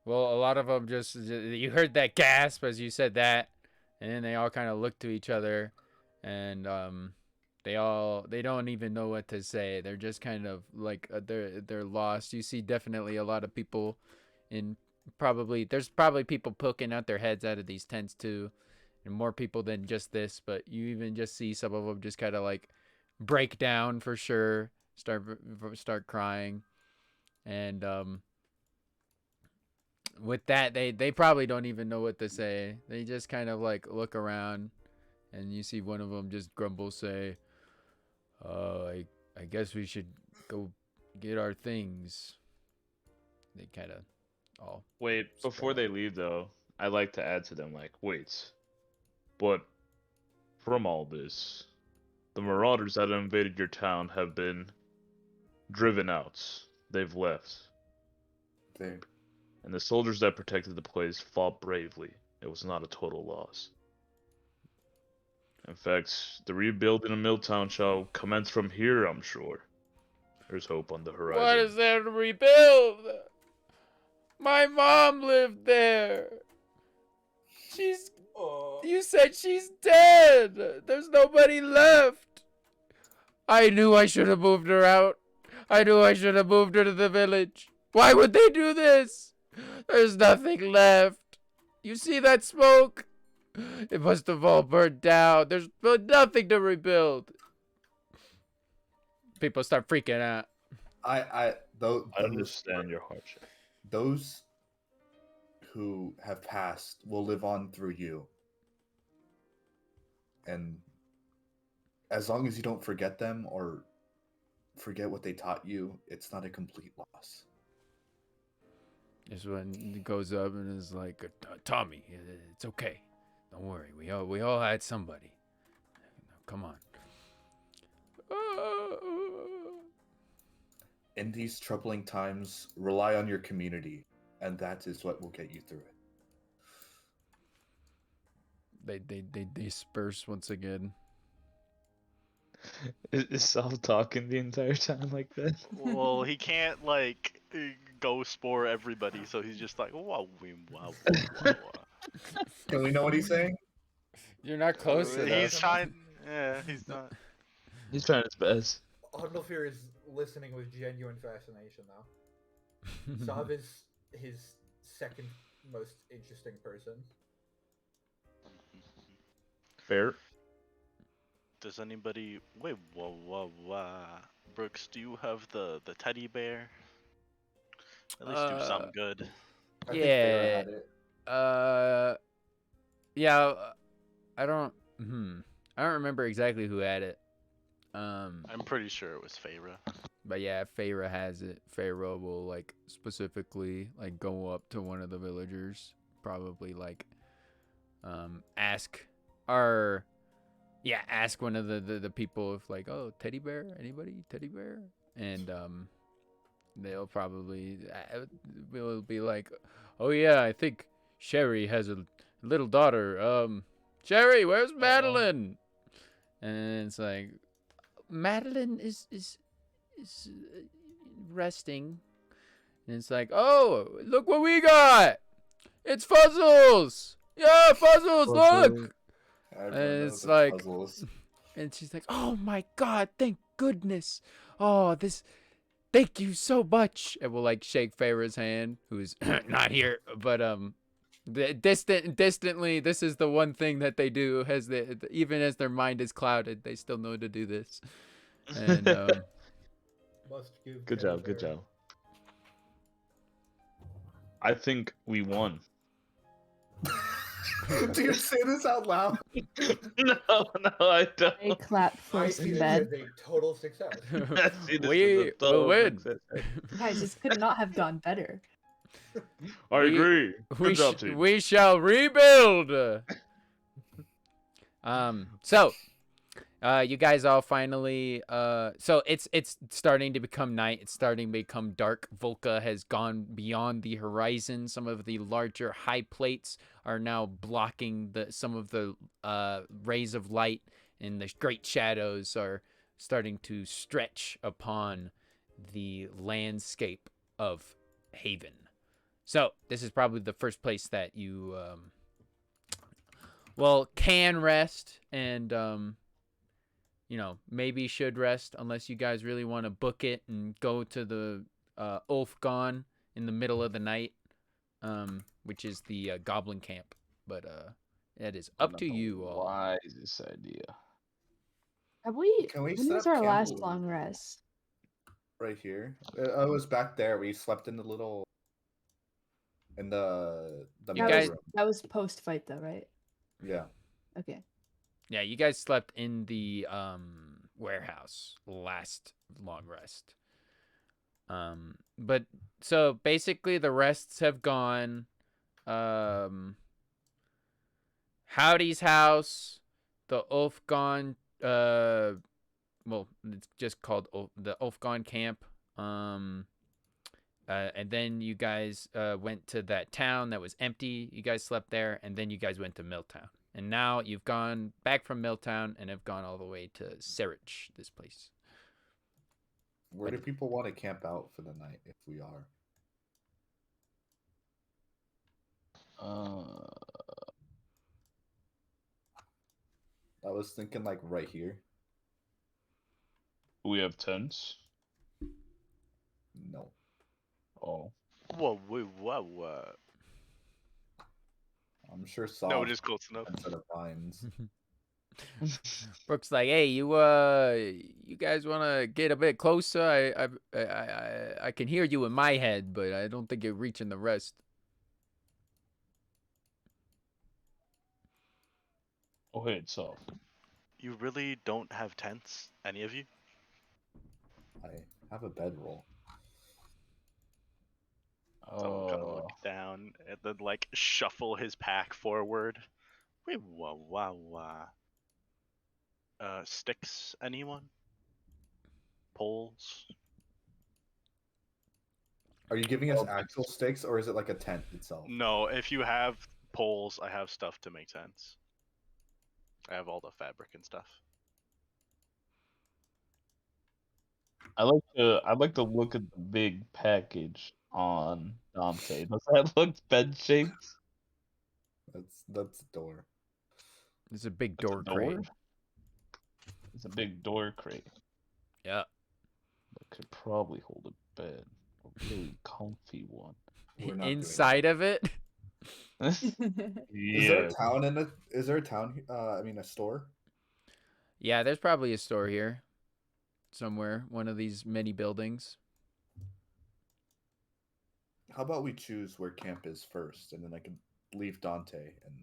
well, a lot of them just, you heard that gasp as you said that, and then they all kind of looked to each other, and they don't even know what to say. They're just kind of like, they're lost. You see definitely a lot of people there's probably people poking out their heads out of these tents too, and more people than just this, but you even just see some of them just kind of like break down for sure, start crying. And with that, they probably don't even know what to say. They just kind of like look around, and you see one of them just grumble, say, I guess we should go get our things. They kind of all Wait, before they leave though, I'd like to add to them, like, wait, but from all this, the marauders that invaded your town have been driven out. They've left. And the soldiers that protected the place fought bravely. It was not a total loss. In fact, the rebuilding of Milltown shall commence from here, I'm sure. There's hope on the horizon. What is there to rebuild? My mom lived there. You said she's dead. There's nobody left. I knew I should have moved her out. I knew I should have moved her to the village. Why would they do this? There's nothing left. You see that smoke? It must have all burned down. There's nothing to rebuild. People start freaking out. I understand your hardship. Those who have passed will live on through you. And as long as you don't forget them or forget what they taught you, it's not a complete loss. This one goes up and is like, Tommy, it's okay. Don't worry. We all had somebody. Come on. In these troubling times, rely on your community, and that is what will get you through it. They disperse once again. Is Sal talking the entire time like that? Well, he can't like go spore everybody, so he's just like wow, wow, wow. Can we know what he's saying? You're not close enough. He's trying. Yeah, he's not. He's trying his best. Hundlefear is listening with genuine fascination now. Sav is his second most interesting person. Fair. Does anybody wait? Whoa. Brooks, do you have the teddy bear? At least do something good. I think Farrah Yeah. had it. Yeah. I don't. I don't remember exactly who had it. I'm pretty sure it was Feyre. But yeah, Feyre has it. Feyre will like specifically like go up to one of the villagers, probably like ask ask one of the people if like, oh, teddy bear, anybody, teddy bear, and they'll probably will be like, oh yeah, I think Sherry has a little daughter. Sherry, where's Madeline? And it's like, Madeline is resting. And it's like, oh, look what we got! It's Fuzzles! Yeah, Fuzzles, look! Everyone And knows it's the like, puzzles. and she's like, oh my god, thank goodness. Oh, thank you so much. And we'll like shake Farah's hand, who's not here, but distantly, this is the one thing that they do, even as their mind is clouded, they still know to do this. And Must give Good teddy job, good bear. job. I think we won. Do you say this out loud? No, I don't. I clap I first see in this bed. as a total success. I see this we as a total will win. success. Guys, this could not have gone better. I We- agree. Good job, team. We shall rebuild. So you guys all finally so it's starting to become night. It's starting to become dark. Volca has gone beyond the horizon. Some of the larger high plates are now blocking some of the rays of light, and the great shadows are starting to stretch upon the landscape of Haven. So this is probably the first place that you can rest, and maybe should rest, unless you guys really want to book it and go to the Ulfgon in the middle of the night, which is the goblin camp. But it is up to you all. Wisest idea. Have we? Can we When set was up our last camp? long rest? Right here. I was back there. We slept in the little in the You middle guys- room. That was post fight though, right? Yeah. Okay. Yeah, you guys slept in the warehouse last long rest. But so basically the rests have gone. Howdy's house, the Ulfgon, well, it's just called the Ulfgon camp. And then you guys went to that town that was empty. You guys slept there, and then you guys went to Milltown. And now you've gone back from Milltown and have gone all the way to Serich, this place. Where do people want to camp out for the night if we are? I was thinking like right here. We have tents. No. Oh. Whoa. I'm sure Saw No, it is close enough. instead of vines. Brooke's like, hey, you guys want to get a bit closer? I can hear you in my head, but I don't think you're reaching the rest. Oh, hey, it's off. You really don't have tents, any of you? I have a bedroll. Someone kind of look down and then like shuffle his pack forward. Wait, wow. Sticks, anyone? Poles? Are you giving us actual sticks or is it like a tent itself? No, if you have poles, I have stuff to make tents. I have all the fabric and stuff. I like to look at the big package on Dante. Does that look bed shaped? That's the door. It's a big It's a door crate. door. It's a big door crate. Yeah. That could probably hold a bed, a really comfy one. We're not doing Inside of it. Is there a town in it? Is there a town? I mean, a store. Yeah, there's probably a store here, somewhere. One of these many buildings. How about we choose where camp is first, and then I can leave Dante and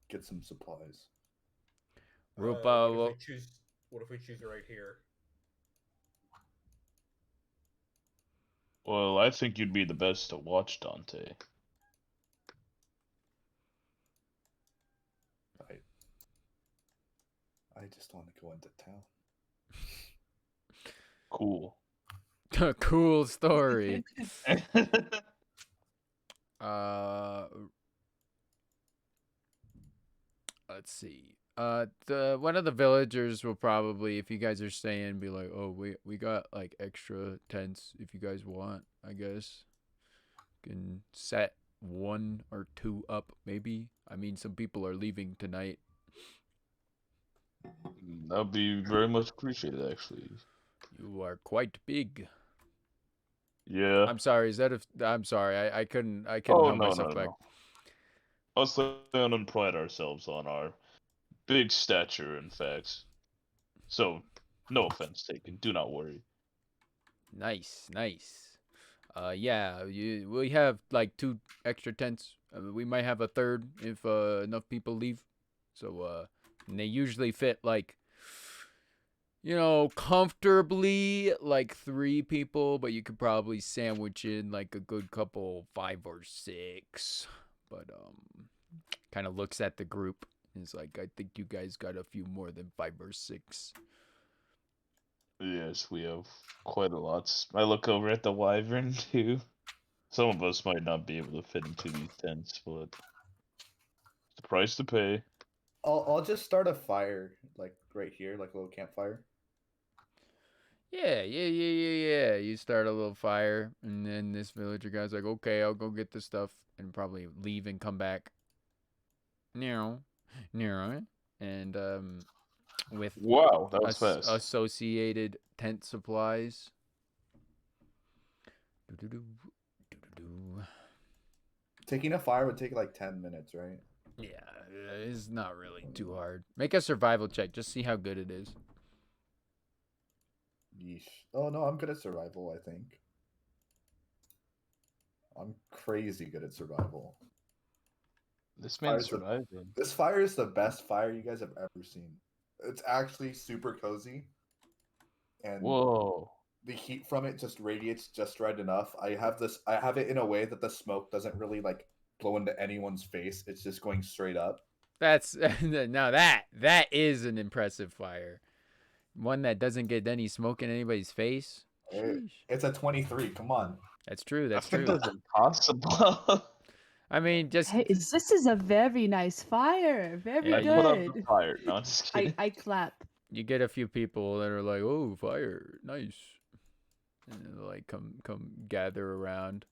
get some supplies. Rupa, what if we choose right here? Well, I think you'd be the best to watch Dante. I just want to go into town. Cool. Cool story. Let's see. One of the villagers will probably, if you guys are staying, be like, "Oh, we got like extra tents if you guys want. I guess can set 1 or 2 up, maybe. I mean, some people are leaving tonight. That'd be very much appreciated, actually. You are quite big. Yeah. I'm sorry. Is that a? I'm sorry. I couldn't. I couldn't Oh help no, myself no, back. no. Us Leonin pride ourselves on our big stature, in fact. So, no offense taken. Do not worry. Nice, nice. Yeah, we have like 2 extra tents. We might have a third if enough people leave. So and they usually fit like, comfortably like 3 people, but you could probably sandwich in like a good couple 5 or 6. But kind of looks at the group and is like, I think you guys got a few more than 5 or 6. Yes, we have quite a lot. I look over at the wyvern too. Some of us might not be able to fit into these tents, but it's the price to pay. I'll just start a fire like right here, like a little campfire. Yeah. You start a little fire, and then this villager guy's like, okay, I'll go get the stuff, and probably leave and come back. And with Wow, that was fast. associated tent supplies. Taking a fire would take like 10 minutes, right? Yeah, it's not really too hard. Make a survival check. Just see how good it is. Yeesh. Oh no, I'm good at survival, I think. I'm crazy good at survival. This man's surviving. This fire is the best fire you guys have ever seen. It's actually super cozy. And whoa, the heat from it just radiates just right enough. I have it in a way that the smoke doesn't really like blow into anyone's face. It's just going straight up. That's now that is an impressive fire. One that doesn't get any smoke in anybody's face. It's a 23. Come on. That's true. That's I think true. that's impossible. I mean, just Hey, this is a very nice fire. Very Yeah, I you- put out the good. fire. No, I'm just kidding. I clap. you get a few people that are like, "Oh, fire, nice," and they'll, like come gather around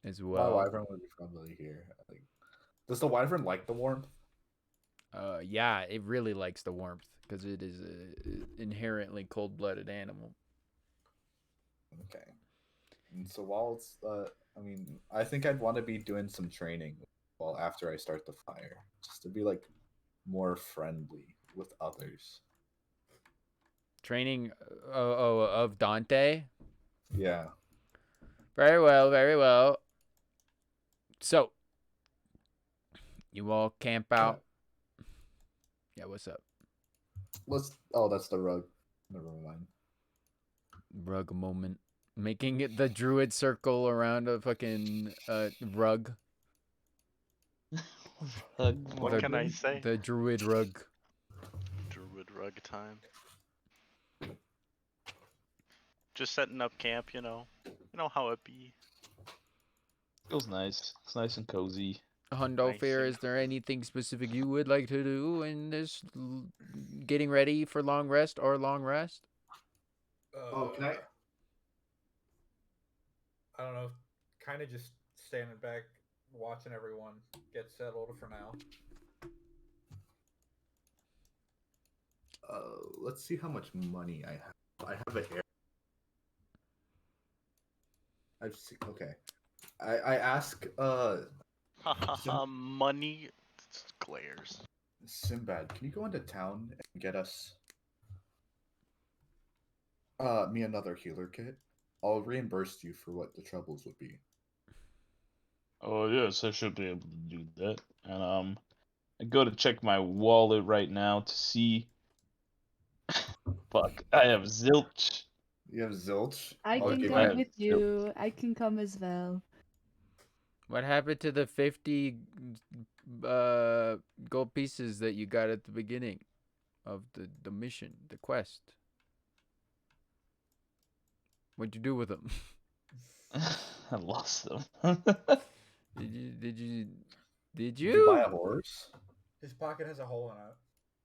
as My well. wyvern would be friendly here. Like, does the wyvern like the warmth? Yeah, it really likes the warmth because it is a inherently cold-blooded animal. Okay. And so while it's, I think I'd want to be doing some training after I start the fire, just to be like more friendly with others. Training of Dante. Yeah. Very well, very well. So, you all camp out. Yeah, what's up? Oh, that's the rug. Never mind. Rug moment. Making it the druid circle around a fucking rug. What can I say? The druid rug. Druid rug time. Just setting up camp, you know. You know how it be. Feels nice. It's nice and cozy. Hundolfir, Nice. is there anything specific you would like to do in this getting ready for long rest or long rest? Can I? I don't know. Kind of just standing back, watching everyone get settled for now. Let's see how much money I have. I have a hair. I've seen. Okay. I ask. Money glares. Sinbad, can you go into town and get us me another healer kit? I'll reimburse you for what the troubles would be. Oh yes, I should be able to do that. And I go to check my wallet right now to see. Fuck, I have zilch. You have zilch? I I'll can give come you- with you. I can come as well. What happened to the 50 gold pieces that you got at the beginning of the mission, the quest? What'd you do with them? I lost them. Did you Did you buy a horse? His pocket has a hole in it.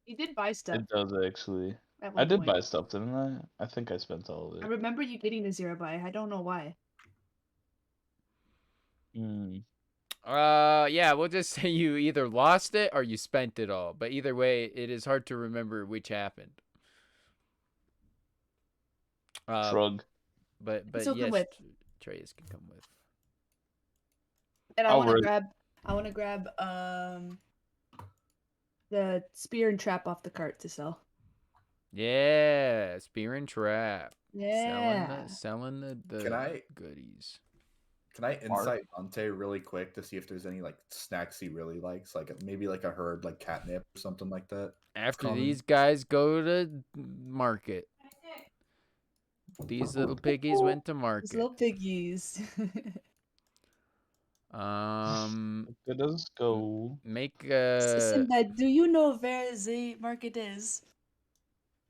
You did buy stuff It does actually. at I one did point. buy stuff, didn't I? I think I spent all of I it. remember you getting the 0 buy. I don't know why. Hmm. Yeah, we'll just say you either lost it or you spent it all. But either way, it is hard to remember which happened. Shrug. But So come yes, with. Treyas can come with. And I I'll want to re- grab. I want to grab the spear and trap off the cart to sell. Yeah, spear and trap. Yeah. Selling the Can I- goodies. Can I insight Dante really quick to see if there's any like snacks he really likes, like maybe like a herd like catnip or something like that? After common. these guys go to market. These little piggies went to These market. little piggies. Let us go. Make Sinbad, do you know where the market is?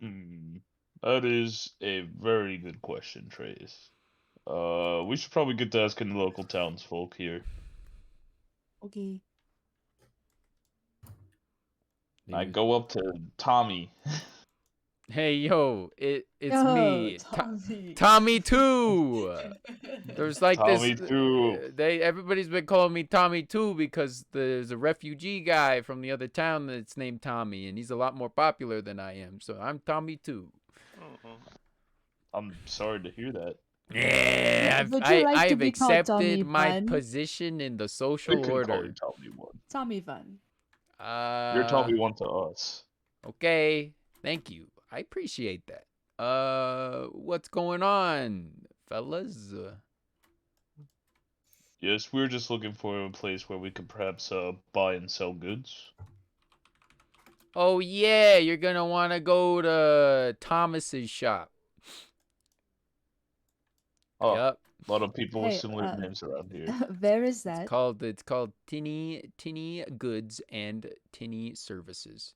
That is a very good question, Trace. We should probably get to asking the local townsfolk here. Okay. I go up to Tommy. Hey yo, it's Yo, me, Tommy. Tommy too. There's like Tommy this. too. Everybody's been calling me Tommy too because there's a refugee guy from the other town that's named Tommy, and he's a lot more popular than I am. So I'm Tommy too. I'm sorry to hear that. Yeah, Would you like to I've be called Tommy accepted my Bun? position in the We social can call order. you Tommy One. Tommy Van. You're Tommy One to us. Okay, thank you. I appreciate that. What's going on, fellas? Yes, we're just looking for a place where we could perhaps buy and sell goods. Oh yeah, you're gonna want to go to Thomas's shop. Oh, Yep. a lot of people with Hey, similar names around here. Where is that? It's called Tinny Goods and Tinny Services.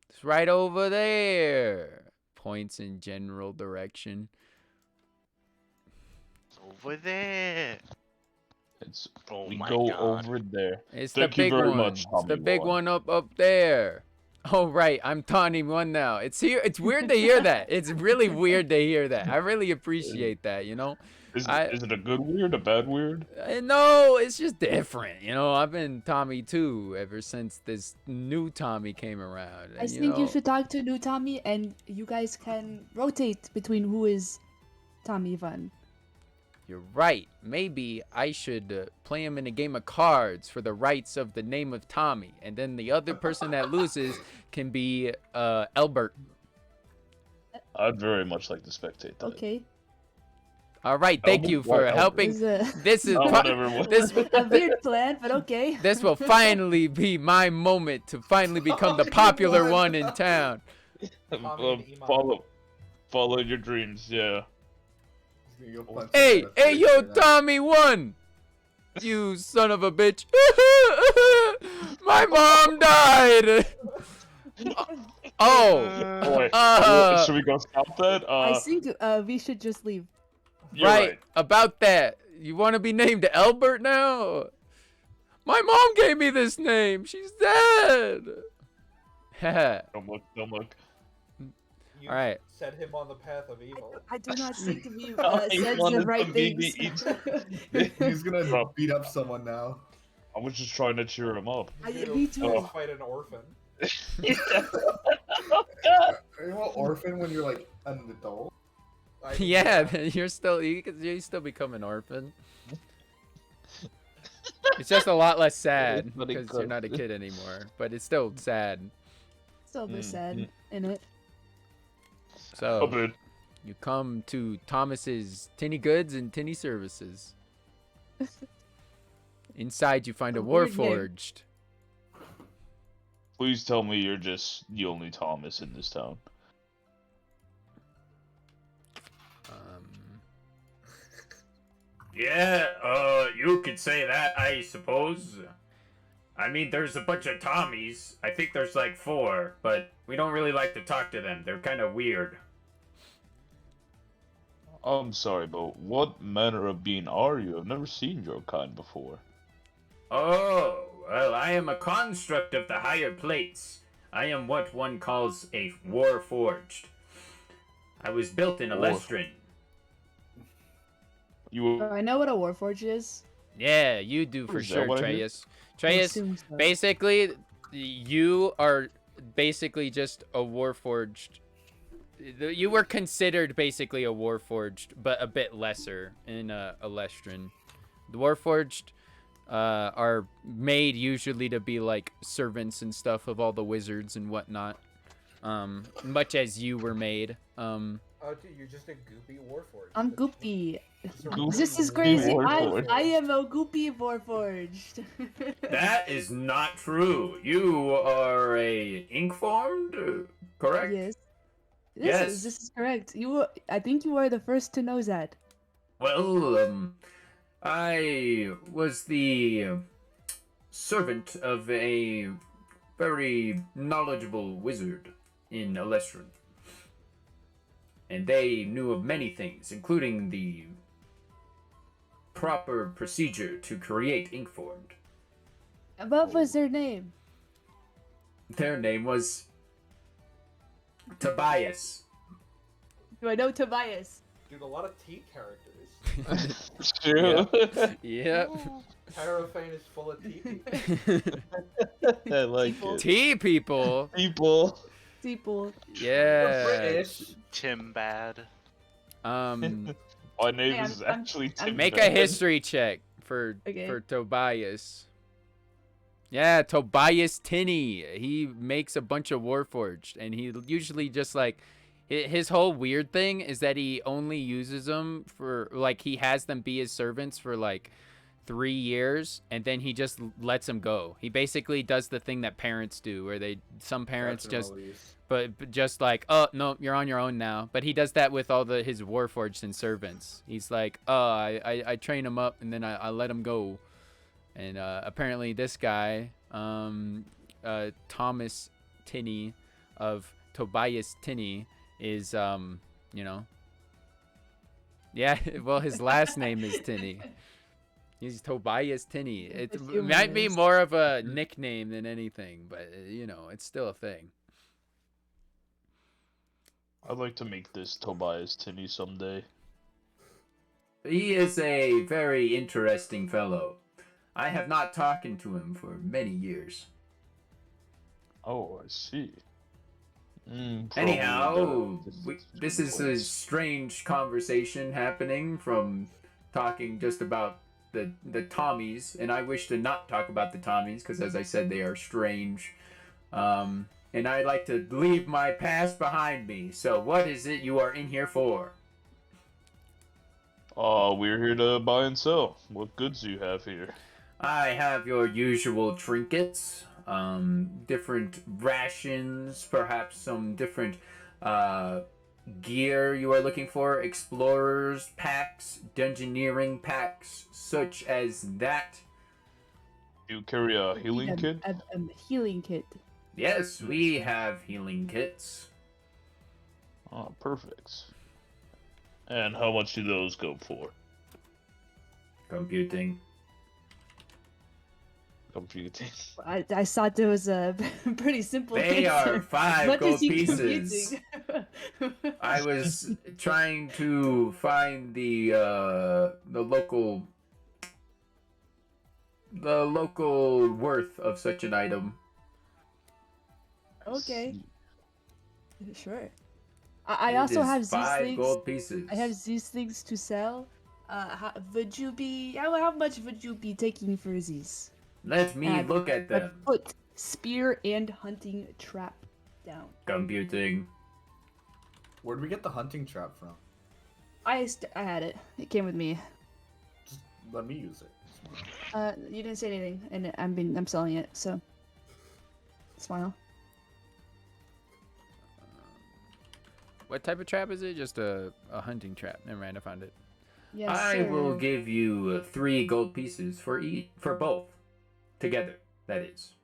It's right over there. Points in general direction. It's over there. It's Oh we my go god. over there. It's Thank the you big very one. much, It's Tommy the big One. one up there. Oh right, I'm Tawny One now. It's here. It's weird to hear that. It's really weird to hear that. I really appreciate that. You know. Is it a good weird, a bad weird? No, it's just different. You know, I've been Tommy too ever since this new Tommy came around. I And, think you should talk to new Tommy, and you guys can rotate between who is Tommy Van. You're right. Maybe I should play him in a game of cards for the rights of the name of Tommy, and then the other person that loses can be Albert. I'd very much like to spectate that. Okay. All right, thank you for helping. This is whatever. A weird plan, but okay. This will finally be my moment to finally become the popular one in town. Follow your dreams, yeah. Hey, yo, Tommy One! You son of a bitch. My mom died! Boy, should we go stop that? I think we should just leave. Right, about that. You want to be named Albert now? My mom gave me this name. She's dead. Don't look. You All right. set him on the path of evil. I do not seek to be He said wanted the right to be things. He's gonna Bro. beat up someone now. I was just trying to cheer him up. Me too. Oh. Fight an orphan. Are you an orphan when you're like an adult? Yeah, you still become an orphan. It's just a lot less sad Pretty because you're not a good. kid anymore, but it's still sad. Still a bit sad in it. A So bit. you come to Thomas's Tinny Goods and Tinny Services. Inside you find a Weird name. Warforged. Please tell me you're just the only Thomas in this town. Yeah, you could say that, I suppose. I mean, there's a bunch of Tommies. I think there's like 4, but we don't really like to talk to them. They're kind of weird. I'm sorry, but what manner of being are you? I've never seen your kind before. Oh, well, I am a construct of the higher plates. I am what one calls a Warforged. I was built in Alestrin. You I know what a Warforged is. Yeah, you do for Is that sure, what I hear? Treyas. I Treyas, assume so. basically, you are basically just a Warforged. You were considered basically a Warforged, but a bit lesser in Alestrin. The Warforged are made usually to be like servants and stuff of all the wizards and whatnot. Much as you were made. Oh, dude, you're just a goopy Warforged. I'm goopy. Goopy This is crazy. Warforged. I am a goopy Warforged. That is not true. You are a ink-formed, correct? Yes. Yes. This is correct. I think you are the first to know that. Well, I was the servant of a very knowledgeable wizard in Alestrin. And they knew of many things, including the proper procedure to create Inkformed. What was their name? Their name was Tobias. Do I know Tobias? Dude, a lot of T characters. True. Yep. Terofane is full of T people. I like People. it. Tea people. People. People. Yeah. British. Tim Bad. My name Hey, is I'm- actually I'm- Tim. Make a Bad. history check for Okay. Tobias. Yeah, Tobias Tinney. He makes a bunch of Warforged, and he usually just like his whole weird thing is that he only uses them for like he has them be his servants for like 3 years, and then he just lets them go. He basically does the thing that parents do, where some parents That's just an release. but just like, oh no, you're on your own now. But he does that with all his Warforged and servants. He's like, oh, I train him up and then I let him go. And apparently this guy, Thomas Tinney of Tobias Tinney, is yeah, well his last name is Tinney. He's Tobias Tinney. It The might be humorist. more of a nickname than anything, but it's still a thing. I'd like to make this Tobias Tinney someday. He is a very interesting fellow. I have not talked to him for many years. Oh, I see. Probably Anyhow, the this is a strange conversation happening from talking just about the Tommies, and I wish to not talk about the Tommies because, as I said, they are strange. And I'd like to leave my past behind me. So, what is it you are in here for? We're here to buy and sell. What goods do you have here? I have your usual trinkets, different rations, perhaps some different gear you are looking for, explorers packs, dungeoneering packs, such as that. Do you carry a healing kit? A healing kit. Yes, we have healing kits. Oh, perfect. And how much do those go for? Computing. Computing. I thought there was a pretty simple They answer. are 5 What gold is he pieces. computing? I was trying to find the local worth of such an item. Okay. Sure. I It also is have these 5 things. gold pieces. I have these things to sell. Would you be? How much would you be taking for these? Let me look at I them. put spear and hunting trap down. Computing. Where'd we get the hunting trap from? I had it. It came with me. Just let me use it. You didn't say anything, and I'm selling it. So, smile. What type of trap is it? Just a hunting trap. Never mind, I found it. Yes, I sir. will give you 3 gold pieces for both. Together, that is.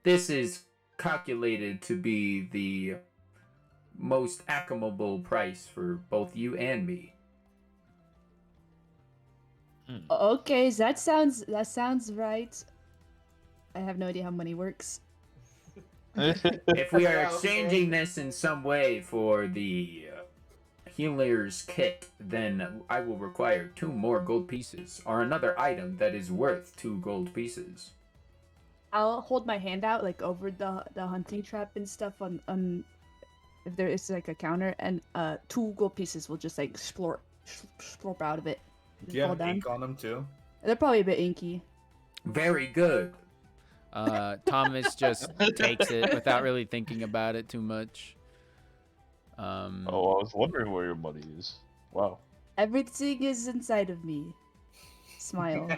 This is calculated to be the most accommodative price for both you and me. Okay, that sounds right. I have no idea how money works. If we are Yeah, exchanging okay. this in some way for the healer's kit, then I will require 2 more gold pieces, or another item that is worth 2 gold pieces. I'll hold my hand out like over the hunting trap and stuff on if there is like a counter, and 2 gold pieces will just like splorp out of it. Do you Fall have down. ink on them too? They're probably a bit inky. Very good. Thomas just takes it without really thinking about it too much. Oh, I was wondering where your money is. Wow. Everything is inside of me. Smile.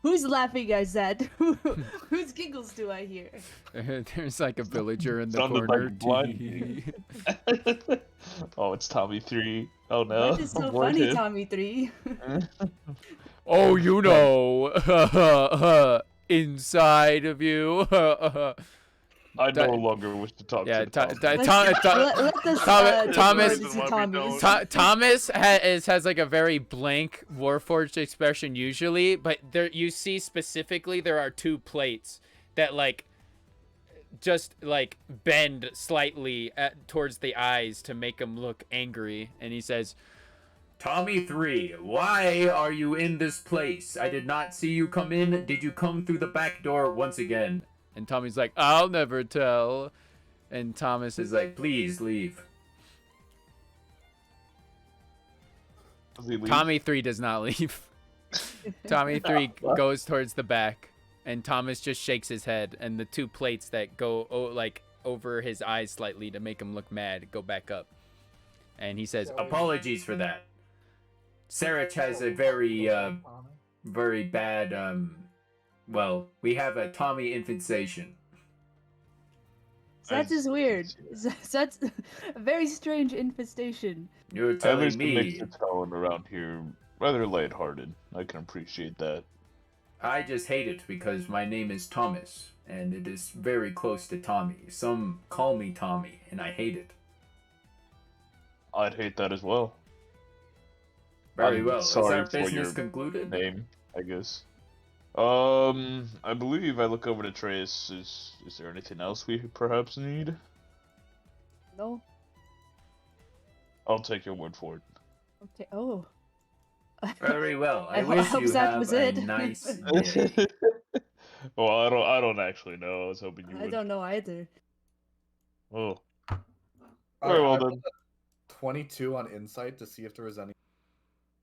Who's laughing at that? Whose giggles do I hear? There's like a villager in the Sounded corner. like blind. Oh, it's Tommy 3. Oh no. What is so Avoid funny, him. Tommy 3? Oh, you know, inside of you. I no longer wish to talk Yeah, to the Thomas. Thomas. Thomas has like a very blank Warforged expression usually, but there you see specifically there are 2 plates that like just like bend slightly towards the eyes to make him look angry, and he says, Tommy 3, why are you in this place? I did not see you come in. Did you come through the back door once again? and Tommy's like, I'll never tell, and Thomas is like, Please leave. Does he leave? Tommy 3 does not leave. Tommy 3 goes towards the back, and Thomas just shakes his head, and the 2 plates that go like over his eyes slightly to make him look mad go back up. And he says, Apologies for that. Sarich has a very bad, well, we have a Tommy infestation. That is weird. That's a very strange infestation. You're At telling least it makes me. the tone around here rather lighthearted. I can appreciate that. I just hate it because my name is Thomas, and it is very close to Tommy. Some call me Tommy, and I hate it. I'd hate that as well. Very I'm well. Is sorry our for business your concluded? Name, I guess. I believe I look over to Trace. Is there anything else we perhaps need? No. I'll take your word for it. Okay. Oh. Very well. I I wish hope you that have was a it. nice day. Well, I don't actually know. I was hoping you would. I don't know either. Oh. Alright, Very well I then. rolled a 22 on insight to see if there was any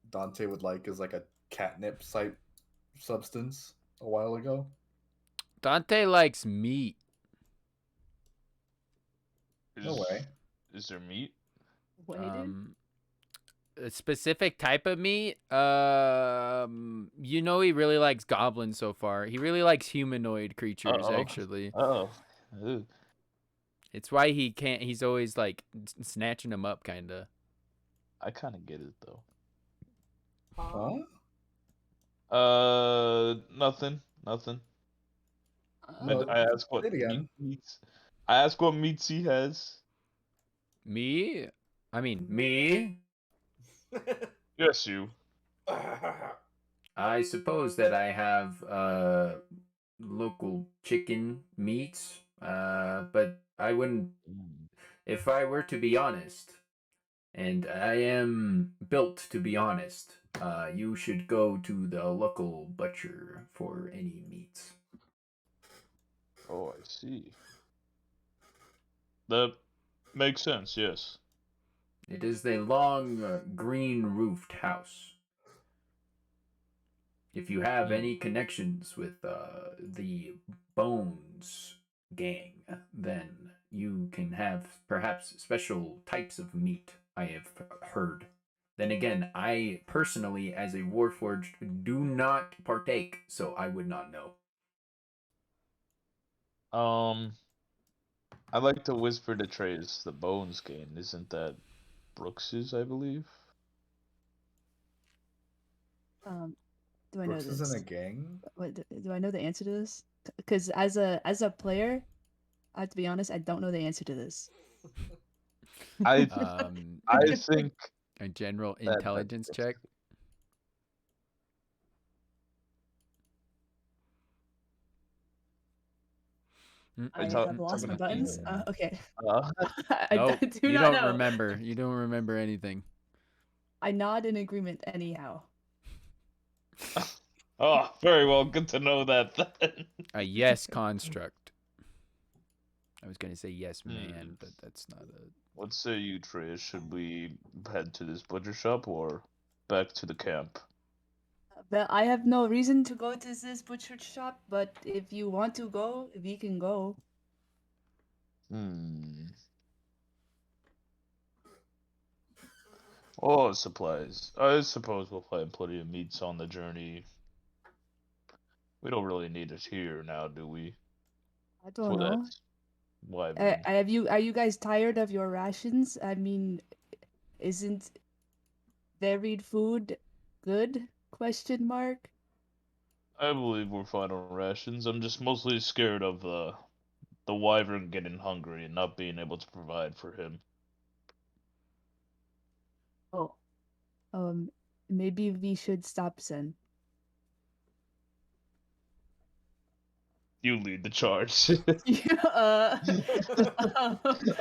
Dante would like as like a catnip type substance a while ago. Dante likes meat. No way. Is there meat? Waited. A specific type of meat. You know, he really likes goblins so far. He really likes humanoid creatures, Uh-oh. actually. Oh. Ew. It's why he can't. He's always like snatching them up, kinda. I kind of get it though. Huh? Nothing. Oh. I ask what Say it again. meats. I ask what meats he has. Me? I mean, Me? Yes, you. I suppose that I have local chicken meats, But I wouldn't. If I were to be honest, and I am built to be honest, you should go to the local butcher for any meats. Oh, I see. That makes sense, yes. It is a long, green roofed house. If you have any connections with the Bones gang, then you can have perhaps special types of meat, I have heard. Then again, I personally, as a Warforged, do not partake, so I would not know. I like to whisper to Trace the Bones game. Isn't that Brooks's, I believe? Do I know Brooks is this? in a gang. What, do I know the answer to this? Because as a player, I have to be honest, I don't know the answer to this. I I A think general that intelligence check. I talk- have lost my talking to buttons. Ian. Okay. Uh, Nope, I do you not don't know. remember. You don't remember anything. I nod in agreement anyhow. oh, very well. Good to know that then. A yes construct. I was gonna say yes Hmm. man, but that's not a. What say you, Trace? Should we head to this butcher shop or back to the camp? But I have no reason to go to this butcher shop, but if you want to go, we can go. Oh, supplies. I suppose we'll find plenty of meats on the journey. We don't really need it here now, do we? I don't For that know. wyvern. Are you guys tired of your rations? I mean, isn't varied food good? Question mark. I believe we're fine on rations. I'm just mostly scared of the wyvern getting hungry and not being able to provide for him. Oh, maybe we should stop then. You lead the charge. uh,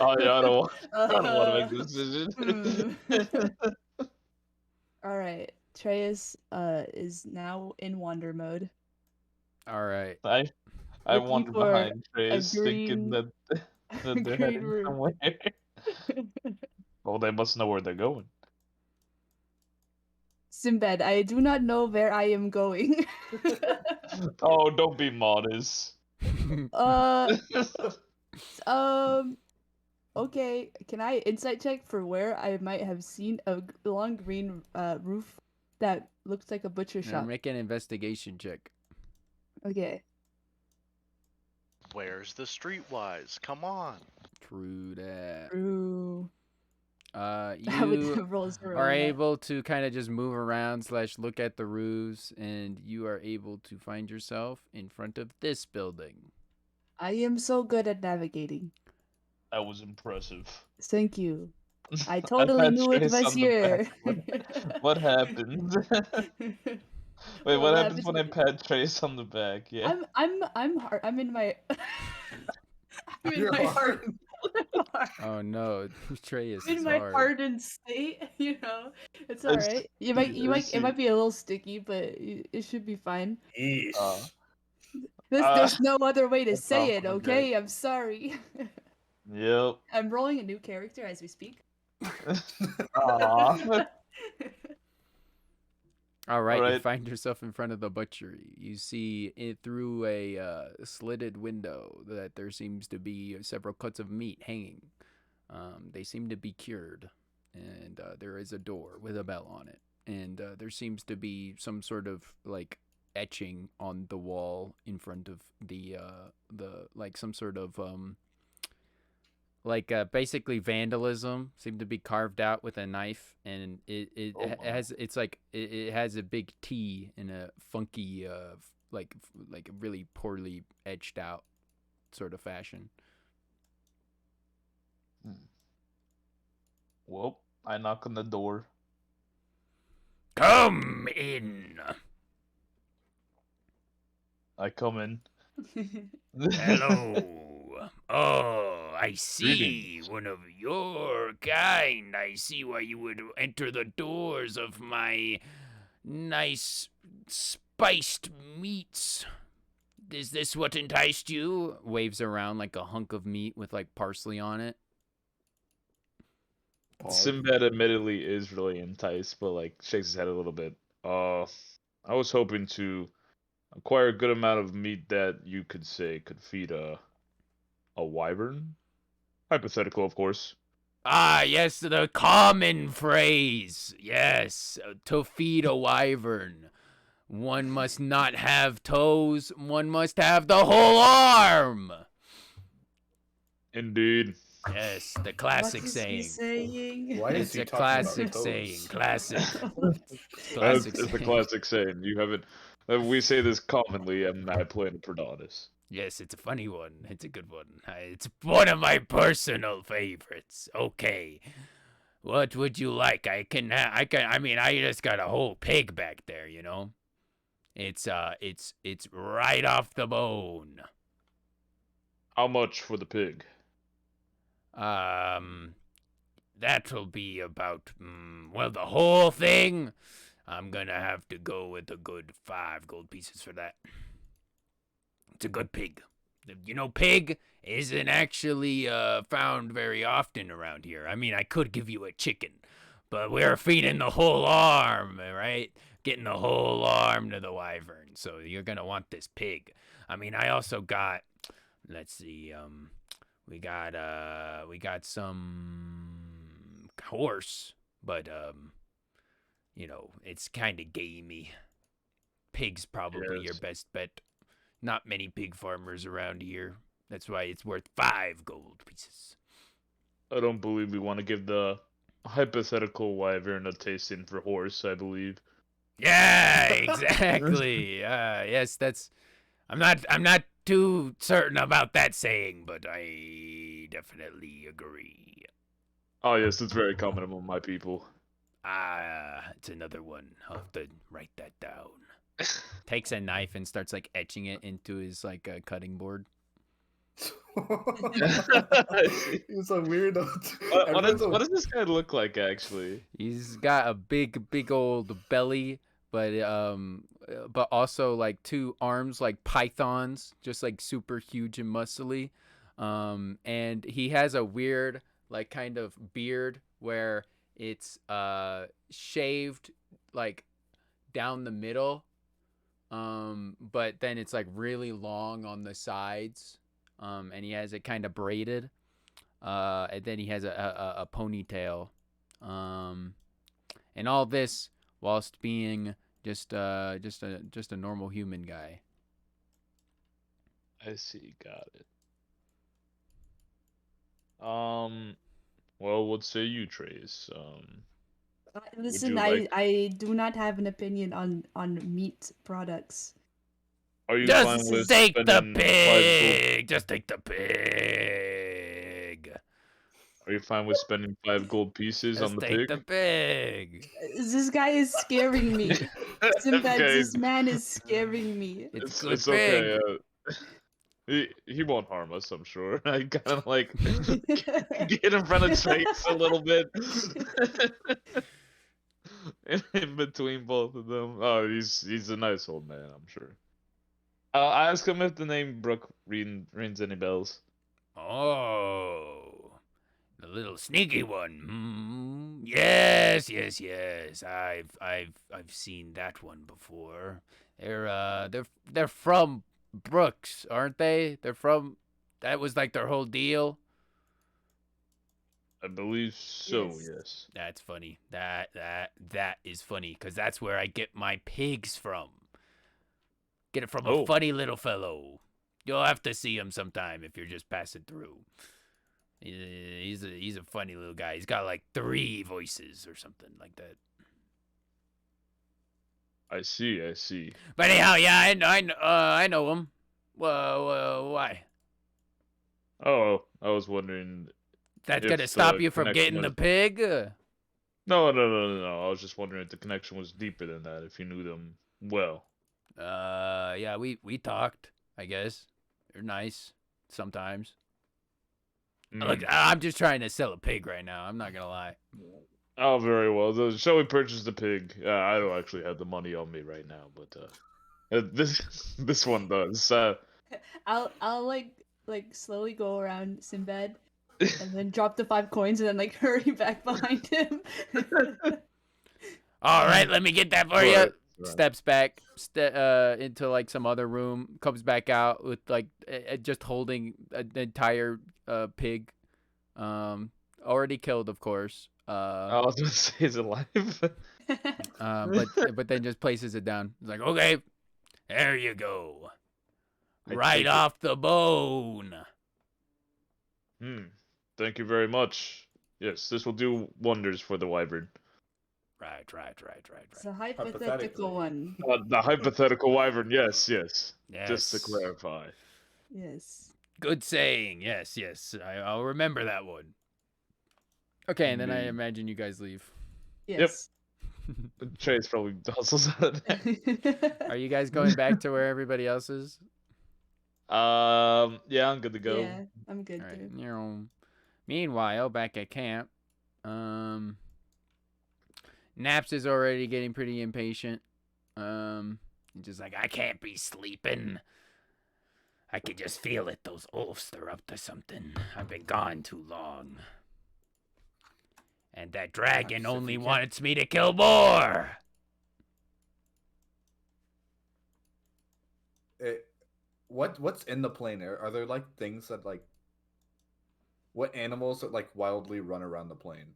I don't want to make this decision. All right, Treyas is now in wander mode, All right. I looking wander for behind a Trace, thinking green, that they're green heading room. somewhere. Well, they must know where they're going. Sinbad, I do not know where I am going. Oh, don't be modest. uh, um, okay. Can I insight check for where I might have seen a long green roof that looks like a butcher Now shop? make an investigation check. Okay. Where's the streetwise? Come on. True that. Ooh. That You would roll 0 are on that. able to kind of just move around / look at the roofs, and you are able to find yourself in front of this building. I am so good at navigating. That was impressive. Thank you. I I totally pat knew it Trace was on the here. back. What happened? Wait, Well, what that happens was when I like- pat Trace on the back? Yeah. I'm in my I'm in You're my hard. Oh no, Atreus in is my hard. hardened state, you know. It's I all right. You might see. it might be a little sticky, but it should be fine. Uh, There's no other way to that's say off it, on the back. okay? I'm sorry. Yep. I'm rolling a new character as we speak. Aw. All right, you Alright. find yourself in front of the butchery. You see it through a slitted window that there seems to be several cuts of meat hanging. They seem to be cured, and there is a door with a bell on it. And there seems to be some sort of like etching on the wall in front of the like some sort of basically vandalism seemed to be carved out with a knife, and it Oh, wow. has it's like it has a big T in a funky like really poorly etched out sort of fashion. Well, I knock on the door. Come in. I come in. Hello. Oh, I see. Greetings. One of your kind. I see why you would enter the doors of my nice spiced meats. Is this what enticed you? Waves around like a hunk of meat with like parsley on it. Sinbad admittedly is really enticed, but like shakes his head a little bit. I was hoping to acquire a good amount of meat that you could say could feed a wyvern. Hypothetical, of course. Ah, yes, the common phrase. Yes, to feed a wyvern. One must not have toes, one must have the whole arm. Indeed. Yes, the What classic is he saying. saying? Why is It's he a talking about classic toes? saying. Classic. It's Classic a saying. classic saying. You haven't. We say this commonly, and I plan to put on this. Yes, it's a funny one. It's a good one. It's one of my personal favorites. Okay. What would you like? I mean, I just got a whole pig back there, you know? It's right off the bone. How much for the pig? That'll be about, well, the whole thing. I'm gonna have to go with a good 5 gold pieces for that. It's a good pig. You know, pig isn't actually found very often around here. I mean, I could give you a chicken, but we're feeding the whole arm, right? Getting the whole arm to the wyvern. So you're gonna want this pig. I mean, I also got, let's see, we got some horse, but you know, it's kind of gamey. Pig's probably your Yes. best bet. Not many pig farmers around here. That's why it's worth 5 gold pieces. I don't believe we want to give the hypothetical wyvern a tasting for horse, I believe. Yeah, exactly. Yes, that's. I'm not too certain about that saying, but I definitely agree. Oh yes, it's very common among my people. It's another one. I'll have to write that down. Takes a knife and starts like etching it into his like cutting board. He's a weirdo. What does this guy look like, actually? He's got a big old belly, but also like 2 arms like pythons, just like super huge and muscly. And he has a weird like kind of beard where it's shaved like down the middle, but then it's like really long on the sides, and he has it kind of braided, and then he has a ponytail, and all this whilst being just a normal human guy. I see, got it. Well, what say you, Trace? Listen, you like- I do not have an opinion on meat products. Are you Just fine with take the spending 5 gold? pig. Just take the pig. Are you fine with spending 5 gold pieces on Just the take pig? the pig. This guy is scaring me. Sinbad, Okay, this man is scaring me. It's good it's pig. okay. He won't harm us, I'm sure. I kind of like get in front of Trace a little bit, in between both of them. Oh, he's a nice old man, I'm sure. I'll ask him if the name Brooke rings any bells. Oh, the little sneaky one. Yes. I've seen that one before. They're from Brooks, aren't they? They're from. That was like their whole deal. I believe so, Yes. yes. That's funny. That is funny because that's where I get my pigs from. Get it from a Oh. funny little fellow. You'll have to see him sometime if you're just passing through. He's a funny little guy. He's got like 3 voices or something like that. I see. But anyhow, yeah, I know him. Why? Oh, I was wondering. That's If gonna stop the you from connection getting the was- pig? No. I was just wondering if the connection was deeper than that, if you knew them well. Yeah, we talked, I guess. They're nice sometimes. Look, I'm just trying to sell a pig right now. I'm not gonna lie. Oh, very well. Shall we purchase the pig? I don't actually have the money on me right now, but this one does. I'll like slowly go around Sinbad and then drop the 5 coins and then like hurry back behind him. All right, let me get that for you. Right. Steps back into like some other room, comes back out with like just holding an entire pig, already killed, of course. I was gonna say he's alive. But then just places it down. It's like, okay, there you go, I right take it. off the bone. Thank you very much. Yes, this will do wonders for the wyvern. Right. It's a hypothetical Hypothetically. one. The hypothetical wyvern. Yes. Yes. Just to clarify. Yes. Good saying. Yes. I'll remember that one. Okay, and then I Indeed. imagine you guys leave. Yes. Chase probably hustles out of that. Are you guys going back to where everybody else is? Yeah, I'm good to go. Yeah, I'm good All too. right. Meanwhile, back at camp, Naps is already getting pretty impatient. He's just like, I can't be sleeping. I can just feel it. Those wolves, they're up to something. I've been gone too long. And that dragon Naps, if only you can't- wants me to kill more. What's in the plane? Are there like things that like what animals that like wildly run around the plane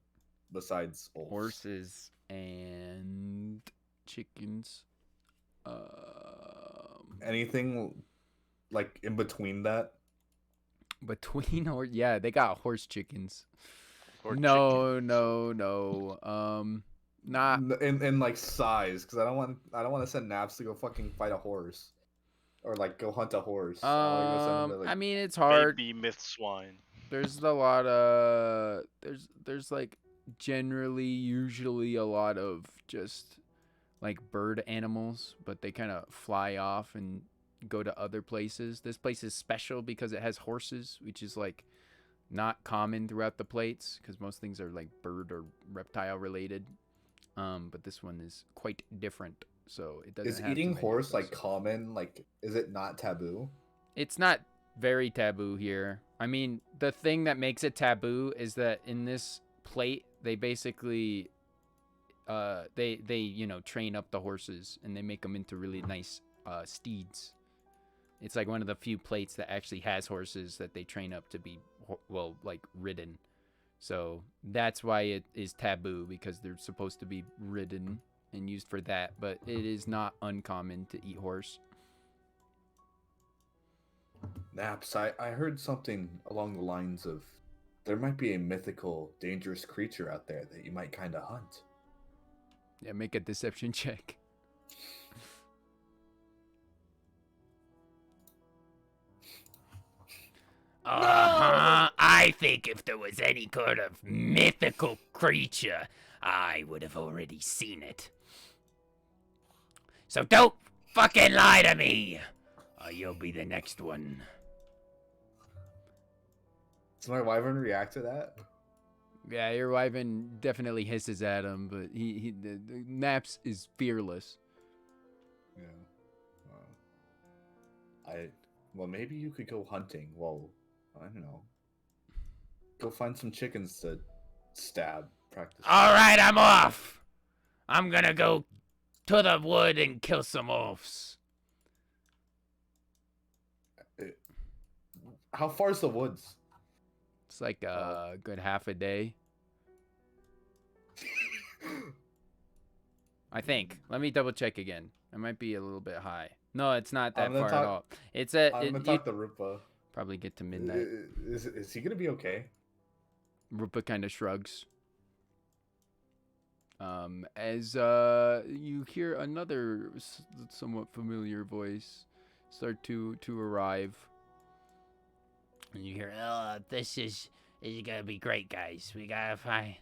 besides wolves? Horses and chickens. Anything like in between that? Between or yeah, they got horse chickens. Or No, chickens. no. Not. In like size, because I don't want to send Naps to go fucking fight a horse, or like go hunt a horse. I wanna go send him to, like, I mean, it's hard. Baby myth swine. There's a lot of there's like usually a lot of just like bird animals, but they kind of fly off and go to other places. This place is special because it has horses, which is like not common throughout the plates because most things are like bird or reptile related. But this one is quite different, so it doesn't. Is have too eating many of horse those. like common? Like, is it not taboo? It's not very taboo here. I mean, the thing that makes it taboo is that in this plate, they basically, they train up the horses and they make them into really nice steeds. It's like one of the few plates that actually has horses that they train up to be ridden. So that's why it is taboo, because they're supposed to be ridden and used for that. But it is not uncommon to eat horse. Naps, I heard something along the lines of there might be a mythical, dangerous creature out there that you might kind of hunt. Yeah, make a deception check. I think if there was any kind of mythical creature, I would have already seen it. So don't fucking lie to me, or you'll be the next one. Does my wyvern react to that? Yeah, your wyvern definitely hisses at him, but the Naps is fearless. Yeah. Well, maybe you could go hunting. Well, I don't know. Go find some chickens to stab. Practice. All right, I'm off. I'm gonna go to the wood and kill some wolves. How far's the woods? It's like a good half a day. I think. Let me double check again. It might be a little bit high. No, it's not that I'm gonna far at talk- all. It's at. I'm gonna talk to Rupa. Probably get to midnight. Is he gonna be okay? Rupa kind of shrugs. As you hear another somewhat familiar voice start to arrive. And you hear, "Oh, this is gonna be great, guys. We gotta find.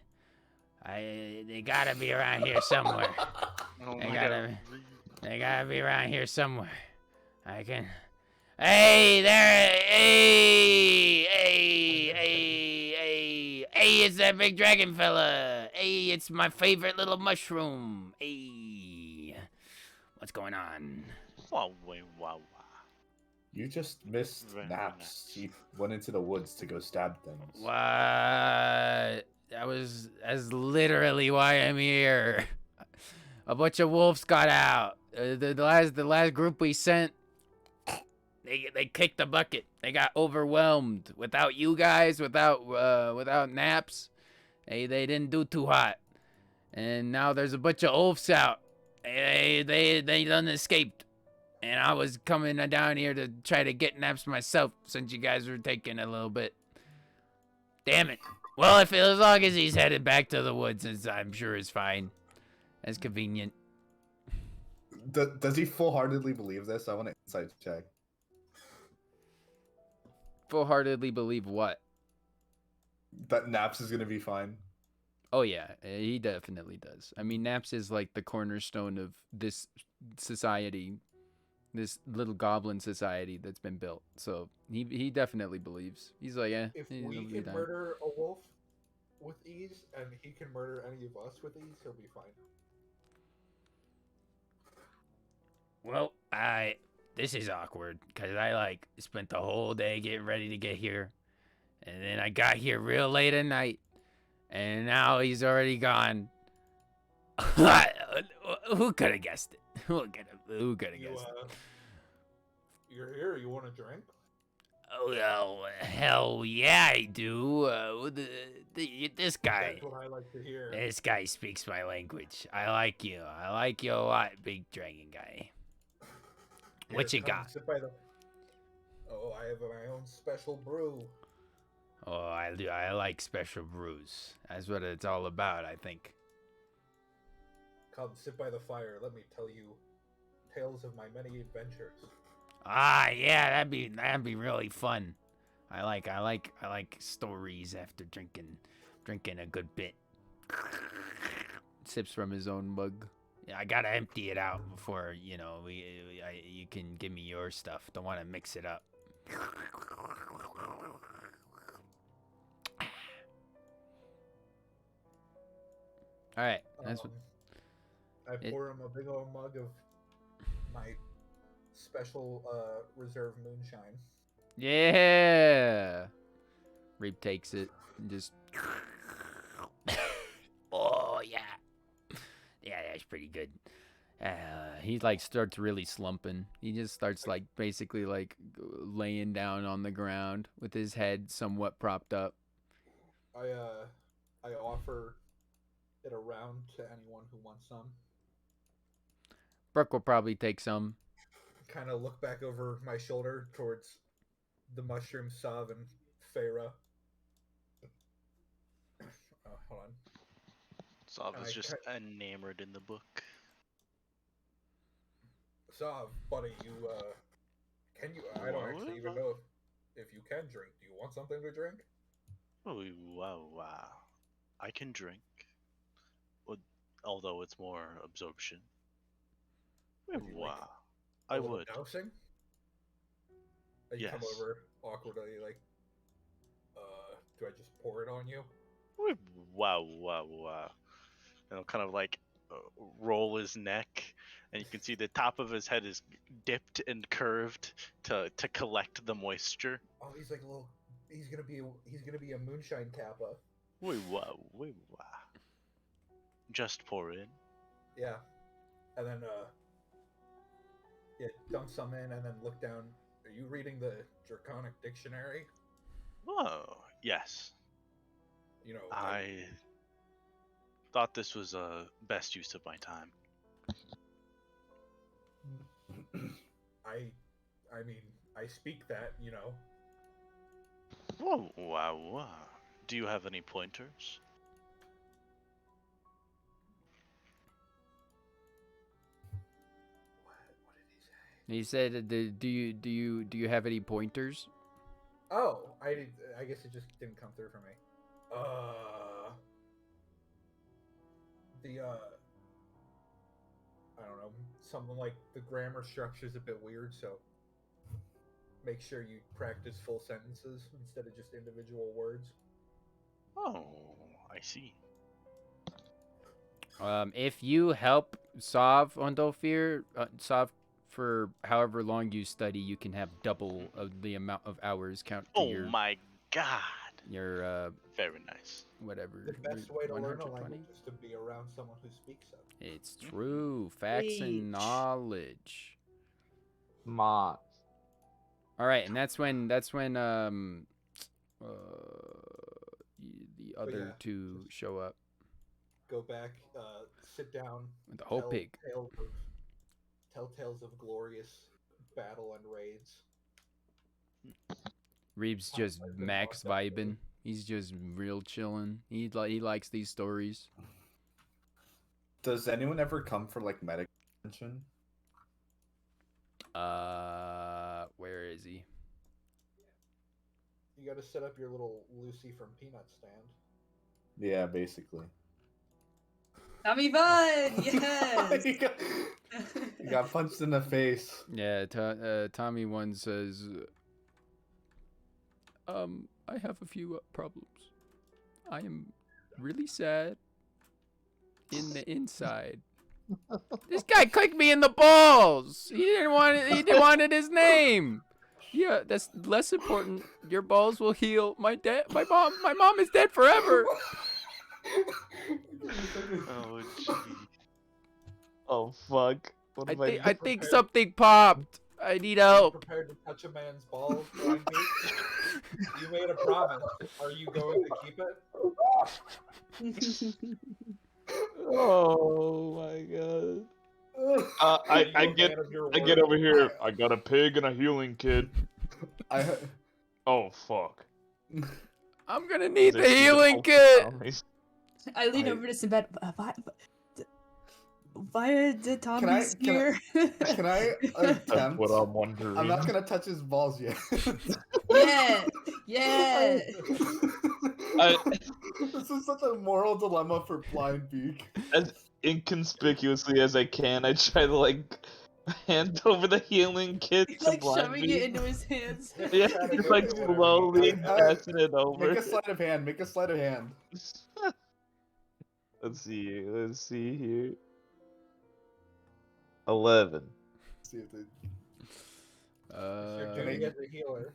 They gotta be around here somewhere. Oh They my gotta- god. They gotta be around here somewhere. I can. Hey there! Hey! Hey, it's that big dragon fella. Hey, it's my favorite little mushroom. Hey, what's going on? Wow, wow. You just missed Very Naps. nice. He went into the woods to go stab things. What? That's literally why I'm here. A bunch of wolves got out. The last group we sent, they kicked the bucket. They got overwhelmed. Without you guys, without Naps, they didn't do too hot. And now there's a bunch of wolves out. They done escaped. And I was coming down here to try to get Naps myself since you guys were taking a little bit. Damn it. Well, as long as he's headed back to the woods, I'm sure it's fine. That's convenient. Does he full-heartedly believe this? I want to insight check. Full-heartedly believe what? That Naps is gonna be fine. Oh yeah, he definitely does. I mean, Naps is like the cornerstone of this society, this little goblin society that's been built. So he definitely believes. He's like, yeah. If he'll we be can down. murder a wolf with ease, and he can murder any of us with ease, he'll be fine. Well, this is awkward because I spent the whole day getting ready to get here, and then I got here real late at night, and now he's already gone. Who could have guessed it? Who could have You, guessed it? you're here. You want a drink? Oh, well, hell yeah, I do. This guy. That's what I like to hear. This guy speaks my language. I like you. I like you a lot, big dragon guy. Here, What you come got? sit by the... Oh, I have my own special brew. Oh, I do. I like special brews. That's what it's all about, I think. Come sit by the fire. Let me tell you tales of my many adventures. Ah, yeah, that'd be really fun. I like stories after drinking a good bit. Sips from his own mug. Yeah, I gotta empty it out before you can give me your stuff. Don't want to mix it up. All right, that's what. I pour him a big old mug of my special reserve moonshine. Yeah. Reap takes it and just. Oh yeah. Yeah, that's pretty good. He starts really slumping. He just starts basically laying down on the ground with his head somewhat propped up. I offer it around to anyone who wants some. Brooke will probably take some. Kind of look back over my shoulder towards the mushroom, Sav, and Feyre. Hold on. Sav is just enamored in the book. Sav, buddy, can you? I don't actually even know if you can drink. Do you want something to drink? Oh, wow. I can drink. Although it's more absorption. Wow. I would. Dousing? And you come Yes. over awkwardly, do I just pour it on you? Wow. And I'll kind of roll his neck, and you can see the top of his head is dipped and curved to collect the moisture. Oh, he's like a little. He's gonna be a moonshine kappa. Wow. Just pour in. Yeah, and then dunk some in, and then look down. Are you reading the Draconic Dictionary? Oh, yes. You know, I thought this was a best use of my time. I mean, I speak that, you know. Whoa, wow. Do you have any pointers? What did he say? He said, "Do you have any pointers?" Oh, I guess it just didn't come through for me. I don't know, something like the grammar structure is a bit weird, so make sure you practice full sentences instead of just individual words. Oh, I see. If you help solve Ondolfir, solve for however long you study, you can have double of the amount of hours count to Oh my god. your Very nice. whatever. The best way to learn a 120? language is to be around someone who speaks it. It's true. Facts and Preach. knowledge. Ma. All right, and that's when the other yeah, two just- show up. Go back, sit down. With the whole tell pig. Tell tales of glorious battle and raids. Reeb's just I've been max locked up, vibing. He's just real chilling. He likes these stories. Does anyone ever come for like medical attention? Where is he? You gotta set up your little Lucy from Peanut stand. Yeah, basically. Tommy Vaughn, yes. you got punched in the face. Yeah, Tommy one says, I have a few problems. I am really sad in the inside. This guy clicked me in the balls. He didn't want it. He wanted his name. Yeah, that's less important. Your balls will heal. My mom is dead forever. Oh, gee. Oh fuck. What have I I done? think something popped. I need help. Prepared to touch a man's balls? Blind Pete? You made a promise. Are you going to keep it? Oh my god. Are you I a get man of your I get word? over here. I got a pig and a healing kit. I Oh fuck. I'm gonna need the This is healing awful kit. Tommy's. I lean I- over to Sinbad. Why did Tommy I- scare? can I That's attempt? what I'm wondering. I'm not gonna touch his balls yet. Yeah, yeah. This is such a moral dilemma for Blind Beak. As inconspicuously as I can, I try to like hand over the healing kit He's to like Blind shoving Beak. it into his hands. Yeah, just like slowly passing it over. Make a sleight of hand. Make a sleight of hand. Let's see. Let's see here. 11. See if they... You're gonna get the healer.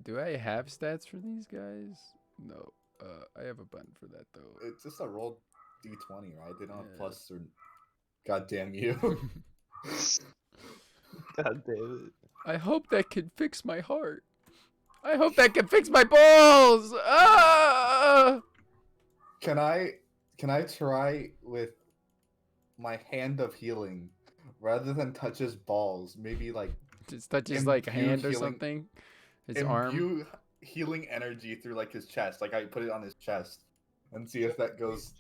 Do I have stats for these guys? No. I have a button for that though. It's just a roll d20, right? They don't have Yeah. plus or. God damn you. God damn it. I hope that can fix my heart. I hope that can fix my balls. Ah! Can I try with my hand of healing rather than touch his balls? Maybe like Just touch his like Imbue hand or healing- something. His arm. imbue healing energy through like his chest. Like I put it on his chest and see if that goes.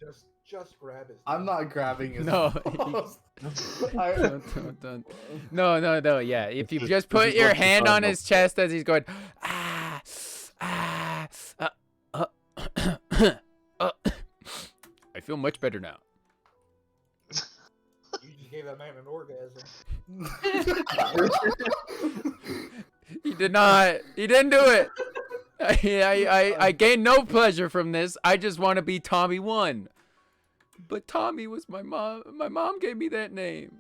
Just grab his. I'm not grabbing his No, balls. Don't. No. Yeah, if you This just is put your what the hand on time his chest as he's going, I feel much better now. You just gave that man an orgasm. He did not. He didn't do it. I gain no pleasure from this. I just want to be Tommy 1. But Tommy was my mom. My mom gave me that name.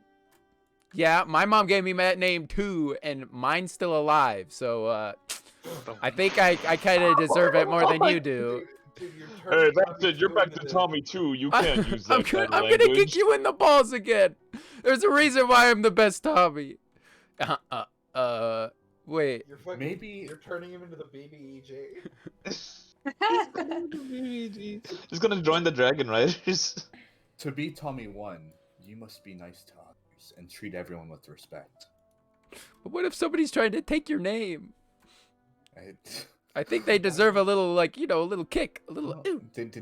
Yeah, my mom gave me that name too, and mine's still alive. So I think I kind of deserve it more than you do. Dude, you're Hey, turning that's Tommy it. You're two back into to the- Tommy too. You can't use that kind of I'm language. gonna kick you in the balls again. There's a reason why I'm the best Tommy. Wait. You're fucking, Maybe- you're turning him into the baby EJ. Just gonna join the Dragon Riders. To be Tommy 1, you must be nice to others and treat everyone with respect. But what if somebody's trying to take your name? I- I think they deserve a little, like, a little kick, a little. Well, Ew. did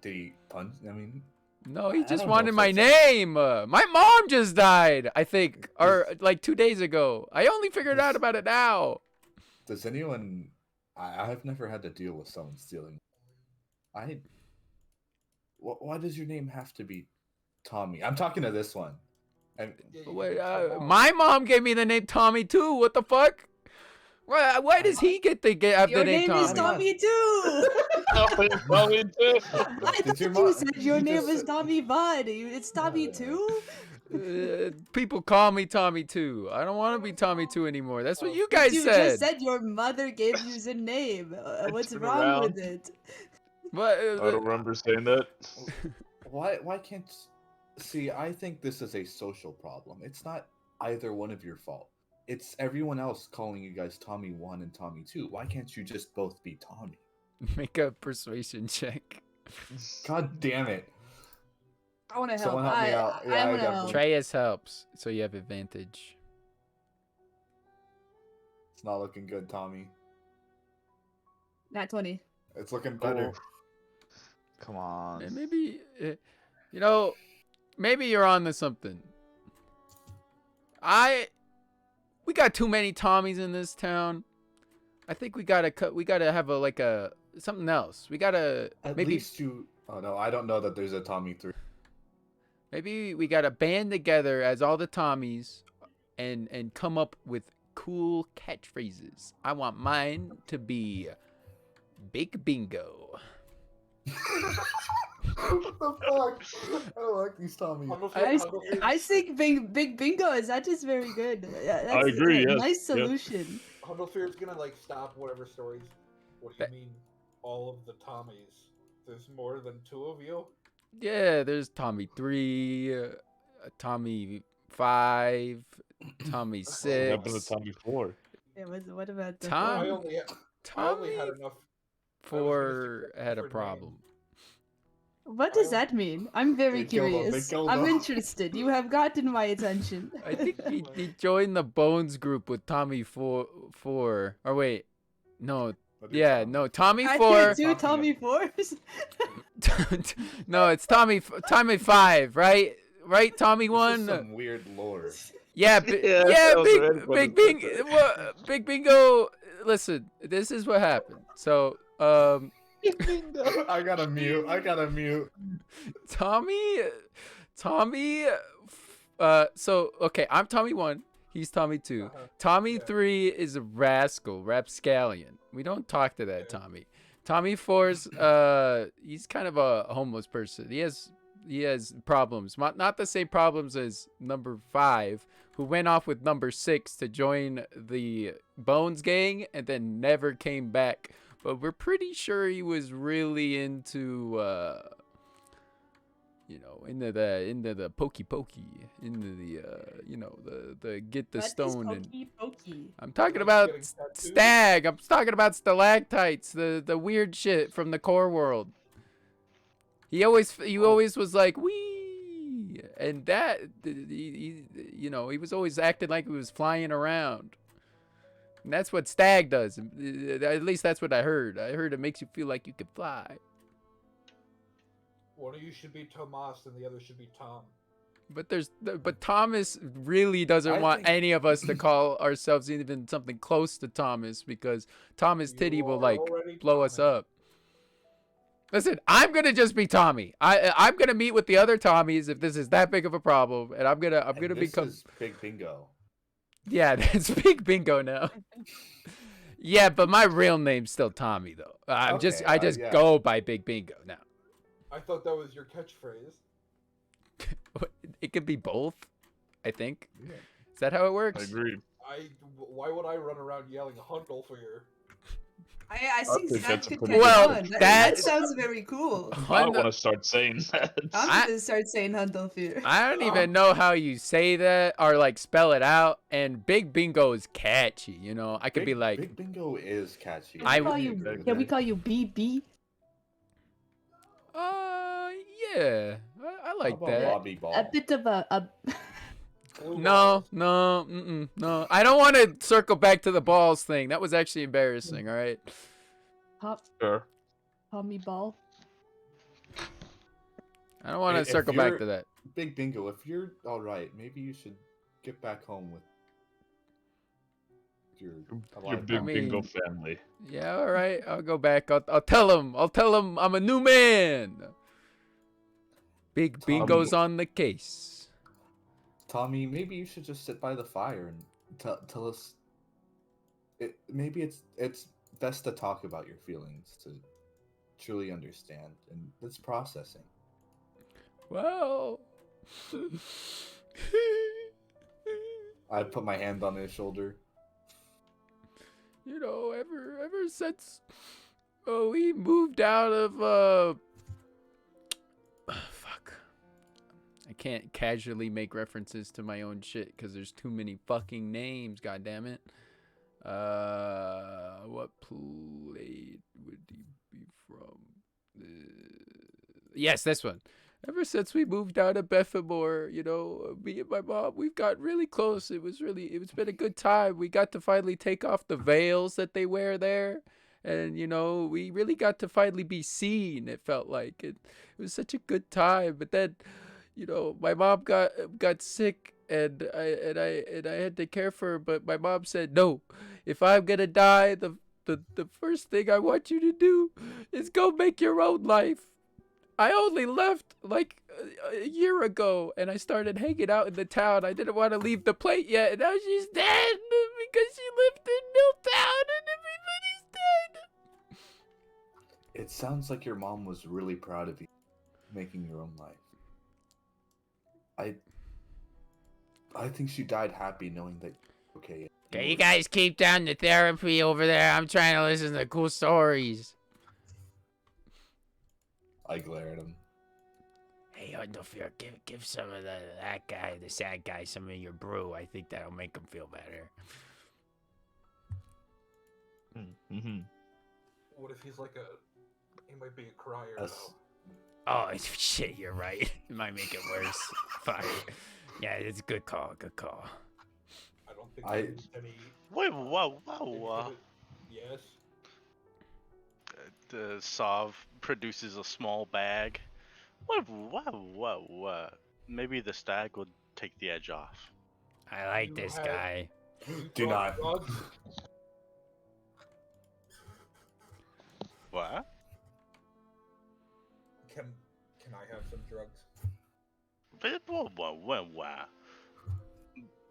he punch? I mean, No, he I just don't know wanted if my that's name. My mom just died, I think, or like 2 days ago. I only figured out about it now. does anyone? I've never had to deal with someone stealing. Why does your name have to be Tommy? I'm talking to this one. And Yeah, you Wait, can tell mom. my mom gave me the name Tommy too. What the fuck? Why does he get the have Your the name name is Tommy? Tommy too. Tommy too. I Did your thought you mom- said your you name just was said- Tommy Vaughn. It's Tommy Yeah. too. People call me Tommy too. I don't want to be Tommy too anymore. That's what you But guys you said. just said your mother gave you the name. What's been wrong around. with it? But I don't remember saying that. Why can't? See, I think this is a social problem. It's not either one of your fault. It's everyone else calling you guys Tommy 1 and Tommy 2. Why can't you just both be Tommy? make a persuasion check. God damn it. I want to help. Someone help me out. Yeah, I I want to got help. Treyas helps, so you have advantage. It's not looking good, Tommy. Nat 20. It's looking better. Oof. Come on. And maybe, maybe you're on to something. We got too many Tommies in this town. I think we gotta have something else. We gotta At maybe least you. Oh no, I don't know that there's a Tommy 3. maybe we gotta band together as all the Tommies, and come up with cool catchphrases. I want mine to be Big Bingo. What the fuck? I don't like these Tommies. I think Big Bingo is that just very good. That's agree, a yes, nice yes. solution. Hundlefear's gonna like stop whatever stories. What do you mean, all of the Tommies? There's more than 2 of you? Yeah, there's Tommy 3, Tommy 5, Tommy 6. What happened to Tommy 4? Yeah, what about the Tom- I four? only had Tommy enough. 4 had a different problem. What does that mean? I'm very They killed him, they curious. killed I'm him. interested. You have gotten my attention. I think he joined the Bones group with Tommy 4. Or wait, no, yeah, no, Tommy I 4. hear 2 Tommy 4s. No, it's Tommy 5, right? Right, Tommy This 1. is some weird lore. Yeah, Yeah, that was big right, big but big bingo. Listen, this is what happened. So, I gotta mute. Tommy, so okay, I'm Tommy 1. He's Tommy 2. Tommy 3 is a rascal, rapscallion. We don't talk to that Tommy. Tommy 4's he's kind of a homeless person. He has problems. Not the same problems as number 5, who went off with number 6 to join the Bones gang and then never came back. But we're pretty sure he was really into into the pokey, into the the get the What is stone and pokey? I'm talking Like about getting tattoos? stag. I'm talking about stalactites, the weird shit from the core world. He always was like wee, and that he was always acting like he was flying around. And that's what stag does. At least that's what I heard. I heard it makes you feel like you can fly. One of you should be Tomas and the other should be Tom. But Thomas really doesn't I want think- any of us to call ourselves even something close to Thomas, because Thomas Titty You will are like already blow us Tommy. up. Listen, I'm gonna just be Tommy. I'm gonna meet with the other Tommies if this is that big of a problem, and I'm gonna And this become. is Big Bingo. Yeah, that's Big Bingo now. Yeah, but my real name's still Tommy though. I Okay, just yeah. go by Big Bingo now. I thought that was your catchphrase. It could be both, I think. Yeah. Is that how it I works? agree. Why would I run around yelling Hundlefear? I think think that that's a could pretty catch Well, on. That that- sounds very cool. I want to start saying that. I'm gonna start saying Hundlefear. I don't even know how you say that or like spell it out. And Big Bingo is catchy, you know. I could be like, Big Bingo is catchy. Can we call you BB? yeah, I like How about that. Bobby Ball? A bit of a Blue No, balls. no. I don't want to circle back to the balls thing. That was actually embarrassing. All right. Sure. Tommy Ball. I don't want to If circle back you're- to that. Big Bingo, if you're all right, maybe you should get back home with your Your alive big I bingo mean- family. Yeah, all right. I'll go back. I'll tell him. I'm a new man. Big Tommy. Bingo's on the case. Tommy, maybe you should just sit by the fire and tell us maybe it's best to talk about your feelings to truly understand, and it's processing. Well, I put my hand on his shoulder. you know, ever since we moved out of fuck, I can't casually make references to my own shit because there's too many fucking names. God damn it. What plate would he be from? Yes, this one. Ever since we moved out of Bethamore, you know, me and my mom, we've got really close. It's been a good time. We got to finally take off the veils that they wear there. And, you know, we really got to finally be seen, it felt like. It was such a good time. But then, you know, my mom got sick and I had to care for her, but my mom said, "No, if I'm gonna die, the first thing I want you to do is go make your own life." I only left like a year ago, and I started hanging out in the town. I didn't want to leave the plate yet, and now she's dead because she lived in Milltown, and everybody's dead. It sounds like your mom was really proud of you making your own life. I think she died happy knowing that. Okay. Okay, you guys keep down the therapy over there. I'm trying to listen to cool stories. I glare at him. Hey, Underfear, give some of that guy, the sad guy, some of your brew. I think that'll make him feel better. Mm-hmm. What if he's like he might be a crier Yes. though. Oh, shit, you're right. It might make it worse. Fuck. Yeah, it's a good call, good call. I don't think I- there's any. Wait, whoa. Yes. The Sov produces a small bag. Whoa. Maybe the stag will take the edge off. I like You this have- guy. Do not. Drugs? What? Can I have some drugs? Whoa.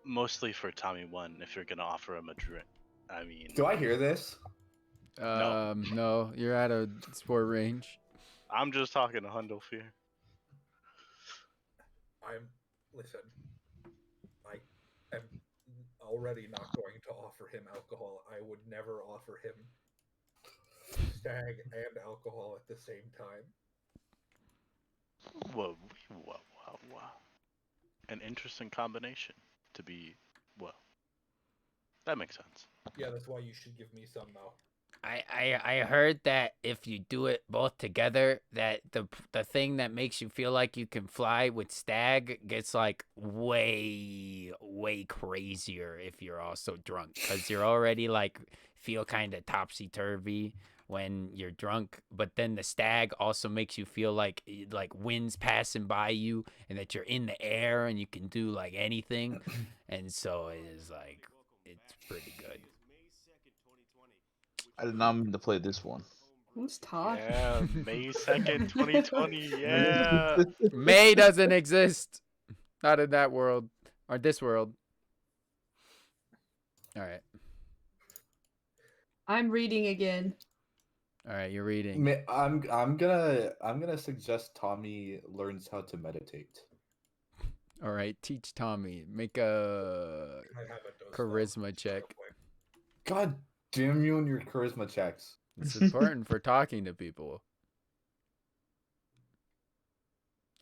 Mostly for Tommy 1, if you're gonna offer him a drink. I mean, Do I hear this? No, you're out of sport range. I'm just talking to Hundlefier. Listen. I am already not going to offer him alcohol. I would never offer him stag and alcohol at the same time. Whoa. An interesting combination to be, well, that makes sense. Yeah, that's why you should give me some though. I heard that if you do it both together, that the thing that makes you feel like you can fly with stag gets like way crazier if you're also drunk, because you're already like feel kind of topsy-turvy when you're drunk, but then the stag also makes you feel like wind's passing by you and that you're in the air and you can do like anything. And so it is like, it's pretty good. I did not mean to play this one. Who's talking? Yeah, May 2nd, 2020, yeah. May doesn't exist. Not in that world. Or this world. Alright. I'm reading again. Alright, you're reading. I'm gonna suggest Tommy learns how to meditate. Alright, teach Tommy. Make a Can I have a dose charisma though? check. God damn you and your charisma checks. It's important for talking to people.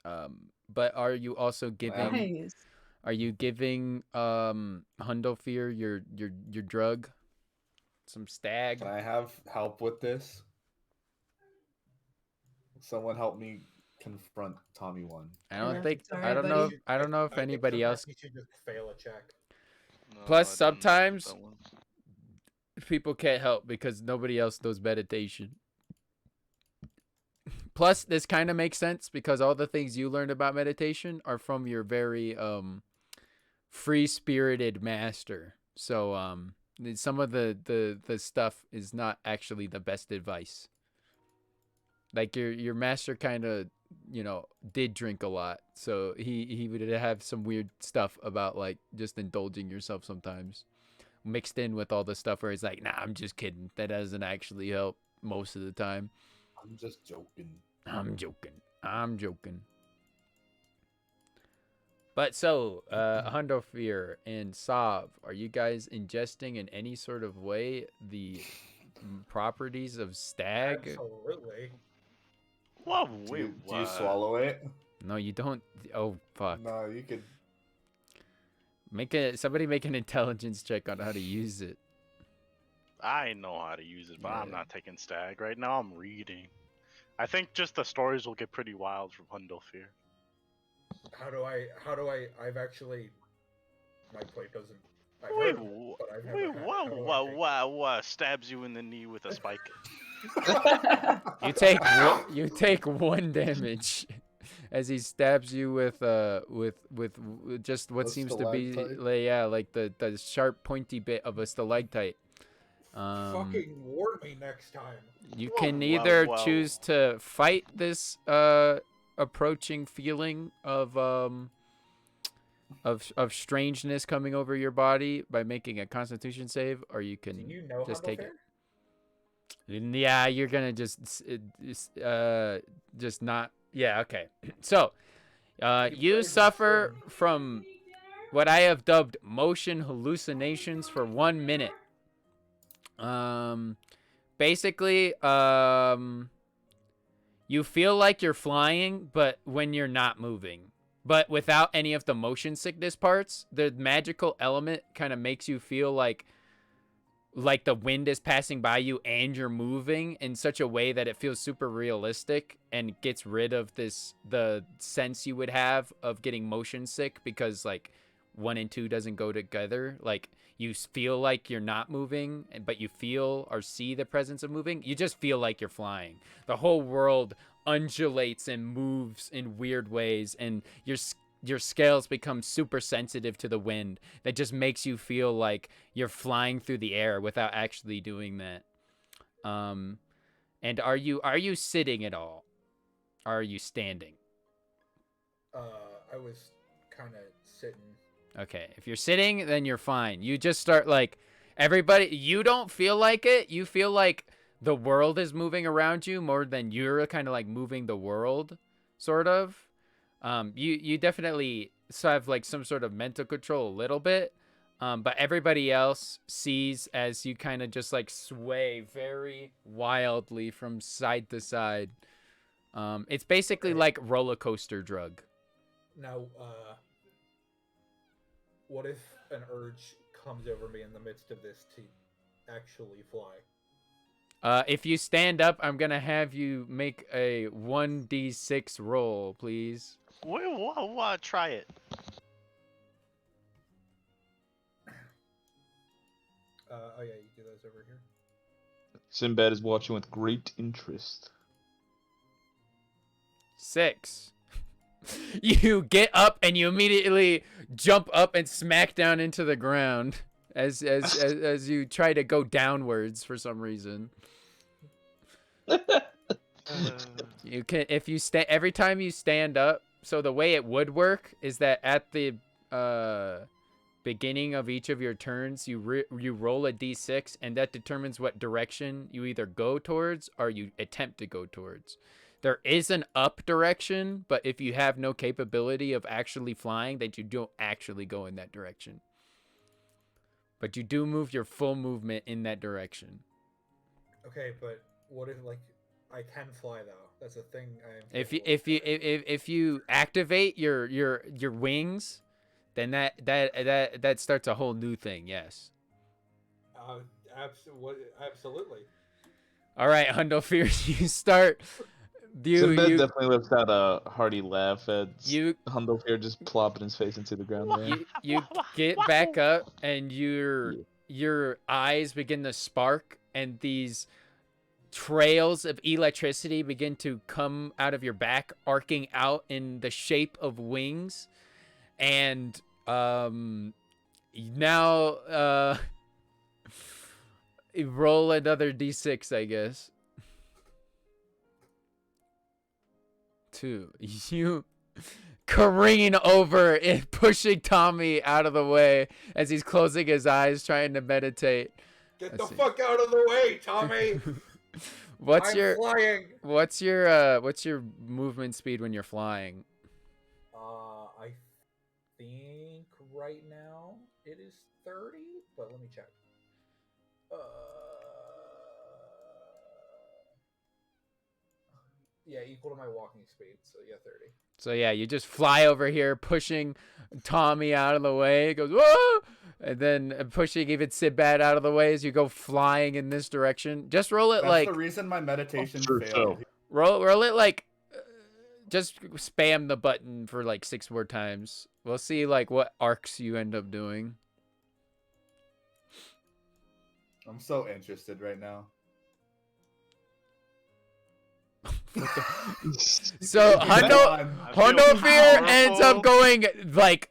But are you also giving Nice. are you giving Hundlefier your drug? Some stag? Can I have help with this? Someone help me confront Tommy 1. I don't Yeah, think sorry, I don't buddy. know I don't know if I think anybody sometimes else. you should just fail a check. No, Plus, I don't know sometimes- that one. People can't help because nobody else does meditation. Plus, this kind of makes sense because all the things you learned about meditation are from your very free-spirited master. So some of the stuff is not actually the best advice. Like your master kind of, you know, did drink a lot. So he would have some weird stuff about like just indulging yourself sometimes. mixed in with all the stuff where he's like, nah, I'm just kidding. That doesn't actually help most of the time. I'm just joking. I'm joking. But so, Hundofir and Sav, are you guys ingesting in any sort of way the properties of stag? Absolutely. Whoa, Do wait, you what? swallow it? No, you don't. Oh, fuck. No, you could. Somebody make an intelligence check on how to use it. I know how to use it, but I'm Yeah. not taking stag right now. I'm reading. I think just the stories will get pretty wild from Hundolfir. How do I? I've actually. My plate doesn't. I've Wait, heard, but I've never wait, had it. How do I take what? Stabs you in the knee with a spike. You take 1 damage as he stabs you with just what A seems to be stalactite? like the sharp pointy bit of a stalactite. Fucking warn me next time. You Whoa, can whoa, either whoa. choose to fight this approaching feeling of strangeness coming over your body by making a Constitution save, or you Do can you know just take it. Hundlefair? Yeah, you're gonna just not. Yeah, okay. So, you plays suffer certain- from what I have dubbed motion hallucinations for 1 minute. Basically, you feel like you're flying, but when you're not moving, but without any of the motion sickness parts. The magical element kind of makes you feel like the wind is passing by you and you're moving in such a way that it feels super realistic and gets rid of the sense you would have of getting motion sick, because like 1 and 2 doesn't go together. Like you feel like you're not moving, but you feel or see the presence of moving. You just feel like you're flying. The whole world undulates and moves in weird ways, and your scales become super sensitive to the wind. That just makes you feel like you're flying through the air without actually doing that. And are you sitting at all? Or are you standing? I was kind of sitting. Okay, if you're sitting, then you're fine. You just start like everybody. You don't feel like it. You feel like the world is moving around you more than you're kind of like moving the world, sort of. You definitely have like some sort of mental control a little bit, but everybody else sees as you kind of just like sway very wildly from side to side. It's basically like roller coaster drug. Now, what if an urge comes over me in the midst of this to actually fly? If you stand up, I'm gonna have you make a 1d6 roll, please. Wait, what? Try it. Oh yeah, you do those over here. Sinbad is watching with great interest. 6. You get up and you immediately jump up and smack down into the ground as you try to go downwards for some reason. You can every time you stand up. So the way it would work is that at the beginning of each of your turns, you roll a d6, and that determines what direction you either go towards or you attempt to go towards. There is an up direction, but if you have no capability of actually flying, then you don't actually go in that direction. But you do move your full movement in that direction. Okay, but what if like I can fly though? That's a thing. If you activate your wings, then that starts a whole new thing. Yes. Absolutely. All right, Hundofir, you start. Sinbad definitely lets out a hearty laugh at you Hundolfir just plopping his face into the ground there. you get back up, and your eyes begin to spark, and these trails of electricity begin to come out of your back, arcing out in the shape of wings. And now roll another d6, I guess. 2. You careen over and pushing Tommy out of the way as he's closing his eyes, trying to meditate. Get Let's the see. fuck out of the way, Tommy! What's I'm your flying. what's your movement speed when you're flying? I think right now it is 30, but let me check. Yeah, equal to my walking speed, so yeah, 30. So yeah, you just fly over here, pushing Tommy out of the way. It goes whoa, and then pushing even Sibad out of the way as you go flying in this direction. Just roll it That's like the reason my meditation Sure, failed. so. roll it like just spam the button for like 6 more times. We'll see like what arcs you end up doing. I'm so interested right now. So Hondo Fear ends up going like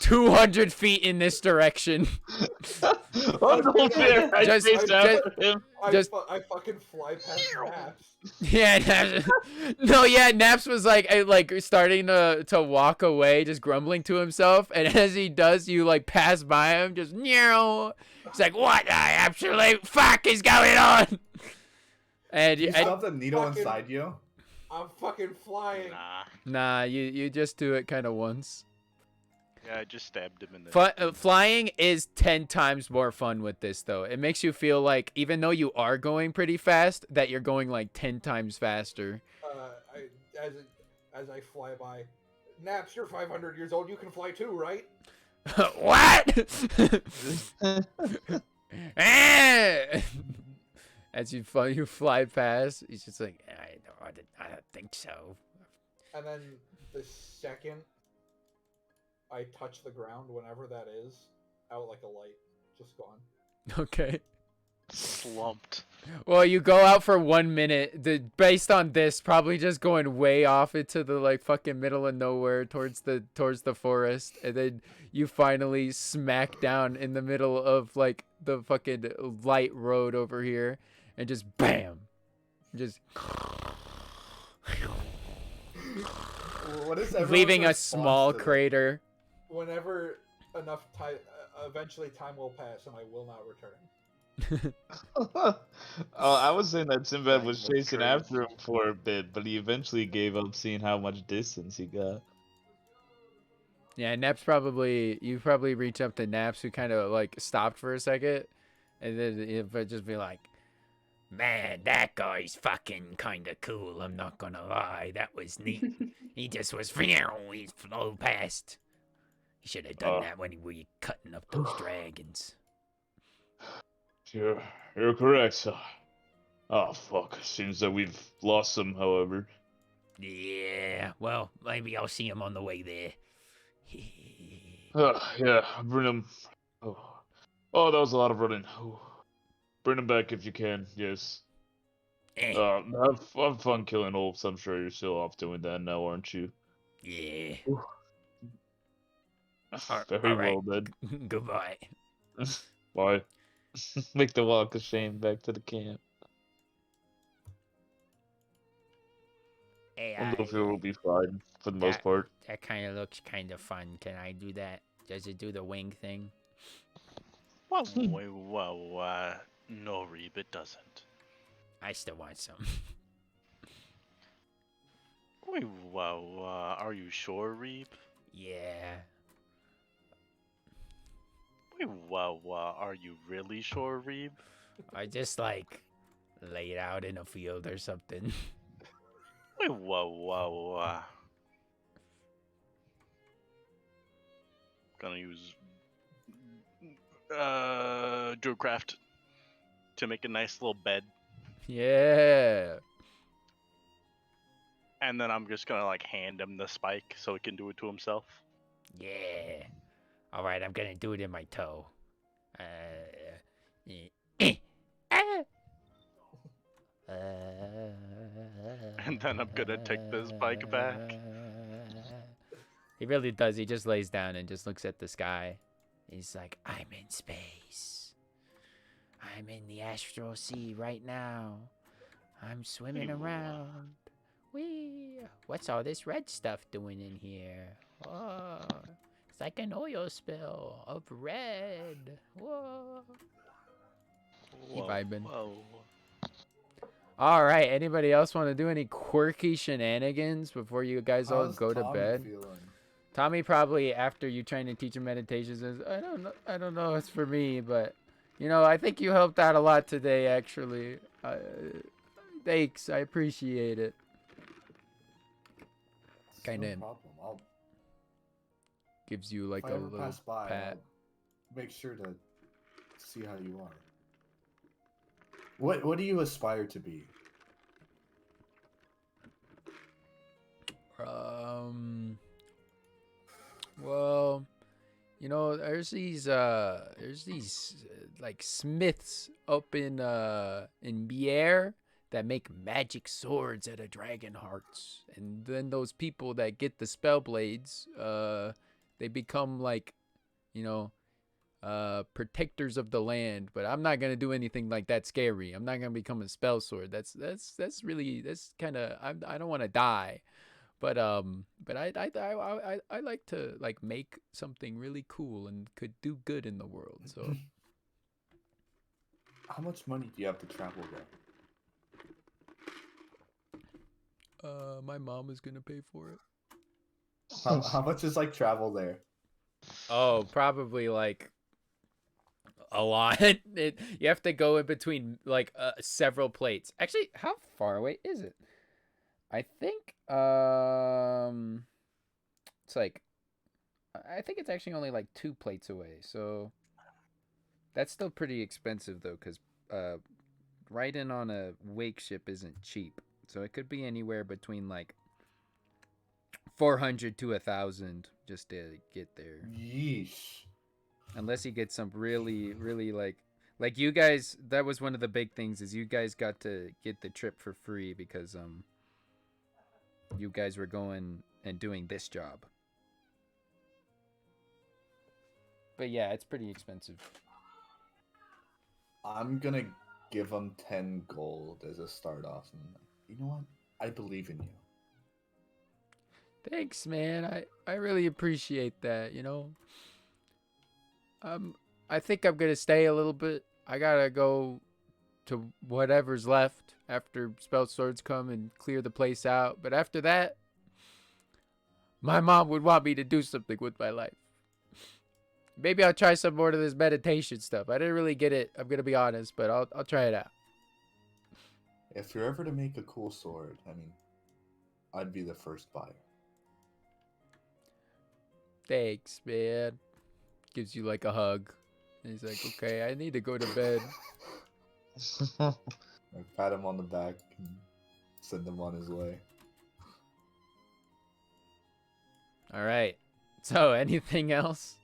200 feet in this direction. Fear, I Just- chased just- after him. I fucking fly past Naps. Yeah, Naps. No, yeah, Naps was like starting to walk away, just grumbling to himself, and as he does, you like pass by him, just meow. He's like, "What the absolute fuck is going on?" And You still have the needle fucking- inside you? I'm fucking flying. Nah. you just do it kind of once. Yeah, I just stabbed him in the. Flying is 10 times more fun with this, though. It makes you feel like, even though you are going pretty fast, that you're going like 10 times faster. As I fly by, Naps, you're 500 years old. You can fly too, right? What? As you fly past, he's just like, I don't think so. And then the second I touch the ground, whenever that is, out like a light, just gone. Okay. Slumped. Well, you go out for 1 minute. Based on this, probably just going way off into the like fucking middle of nowhere towards the forest, and then you finally smack down in the middle of like the fucking light road over here, and just bam, just What is everyone's leaving a response small to this? crater. Whenever enough time, eventually time will pass, and I will not return. I was saying that Sinbad was Like, chasing crazy. after him for a bit, but he eventually gave up seeing how much distance he got. Yeah, you probably reach up to Naps, who kind of like stopped for a second, and then it would just be like, "Man, that guy's fucking kind of cool. I'm not gonna lie, that was neat. He just was, he flew past. He should have done that when he were cutting up those dragons." You're correct, sir. Oh fuck! Seems that we've lost him. However, Yeah, well, maybe I'll see him on the way there. yeah, bring him. Oh, that was a lot of running. Bring him back if you can. Yes. Have fun killing wolves. I'm sure you're still off doing that now, aren't you? Yeah. Very all right. well then. Goodbye. Bye. Make the walk of shame back to the camp. Hey, Wonderful will be fine for the most part. That kind of looks kind of fun. Can I do that? Does it do the wing thing? Wow, no, Reeb, it doesn't. I still want some. Wait, wow, are you sure, Reeb? Yeah. Wait, wow, are you really sure, Reeb? I just like laid out in a field or something. Wait, wow. Gonna use Druidcraft to make a nice little bed, Yeah. and then I'm just gonna like hand him the spike so he can do it to himself. Yeah. All right, I'm gonna do it in my toe. And then I'm gonna take this spike back. He really does. He just lays down and just looks at the sky. He's like, I'm in space. I'm in the astral sea right now. I'm swimming around What's all this red stuff doing in here? Whoa. It's like an oil spill of red. Whoa. Keep vibing. Whoa. All right. Anybody else want to do any quirky shenanigans before you guys all How's go to Tommy bed? feeling? Tommy probably, after you trying to teach him meditation, says, I don't know, it's for me, but I think you helped out a lot today. Actually, thanks, I appreciate it. It's Kinda no problem. Gives you like If a I ever little pass by, pat. I'll make sure to see how you are. What do you aspire to be? Well, there's these like smiths up in Bière that make magic swords out of dragon hearts, and then those people that get the spell blades, they become like, protectors of the land. But I'm not gonna do anything like that scary. I'm not gonna become a spell sword. That's kind of, I don't want to die. But I like to like make something really cool and could do good in the world. So How much money do you have to travel there? my mom is gonna pay for it. How much is like travel there? Oh, probably like a lot. You have to go in between like several plates. Actually, how far away is it? I think it's like, I think it's actually only like 2 plates away. So that's still pretty expensive though, because riding on a wake ship isn't cheap. So it could be anywhere between like 400 to 1,000 just to get there. Yeesh. Unless you get some really, really like you guys. That was one of the big things, is you guys got to get the trip for free because you guys were going and doing this job. But yeah, it's pretty expensive. I'm gonna give them 10 gold as a start off. And you know what? I believe in you. Thanks, man. I really appreciate that, I think I'm gonna stay a little bit. I gotta go to whatever's left after spell swords come and clear the place out. But after that, my mom would want me to do something with my life. Maybe I'll try some more of this meditation stuff. I didn't really get it, I'm gonna be honest, but I'll try it out. If you're ever to make a cool sword, I mean, I'd be the first buyer. Thanks, man. Gives you like a hug. And he's like, okay, I need to go to bed. I pat him on the back and send him on his way. All right. So, anything else?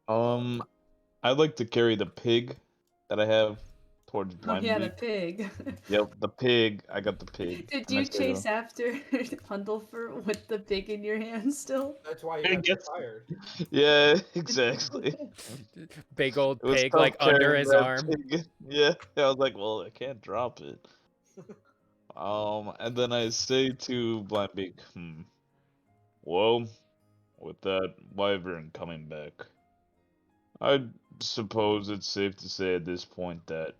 I'd like to carry the pig that I have towards Oh Blind yeah, the Beak. pig. Yep, the pig. I got the pig. Did And I you say, chase after Hundlefer with the pig in your hand still? That's why you Pig got gets- tired. Yeah, exactly. Big old It was pig tough like under carrying his that arm. pig. Yeah, I was like, well, I can't drop it. And then I say to Blind Beak, well, with that wyvern coming back, I suppose it's safe to say at this point that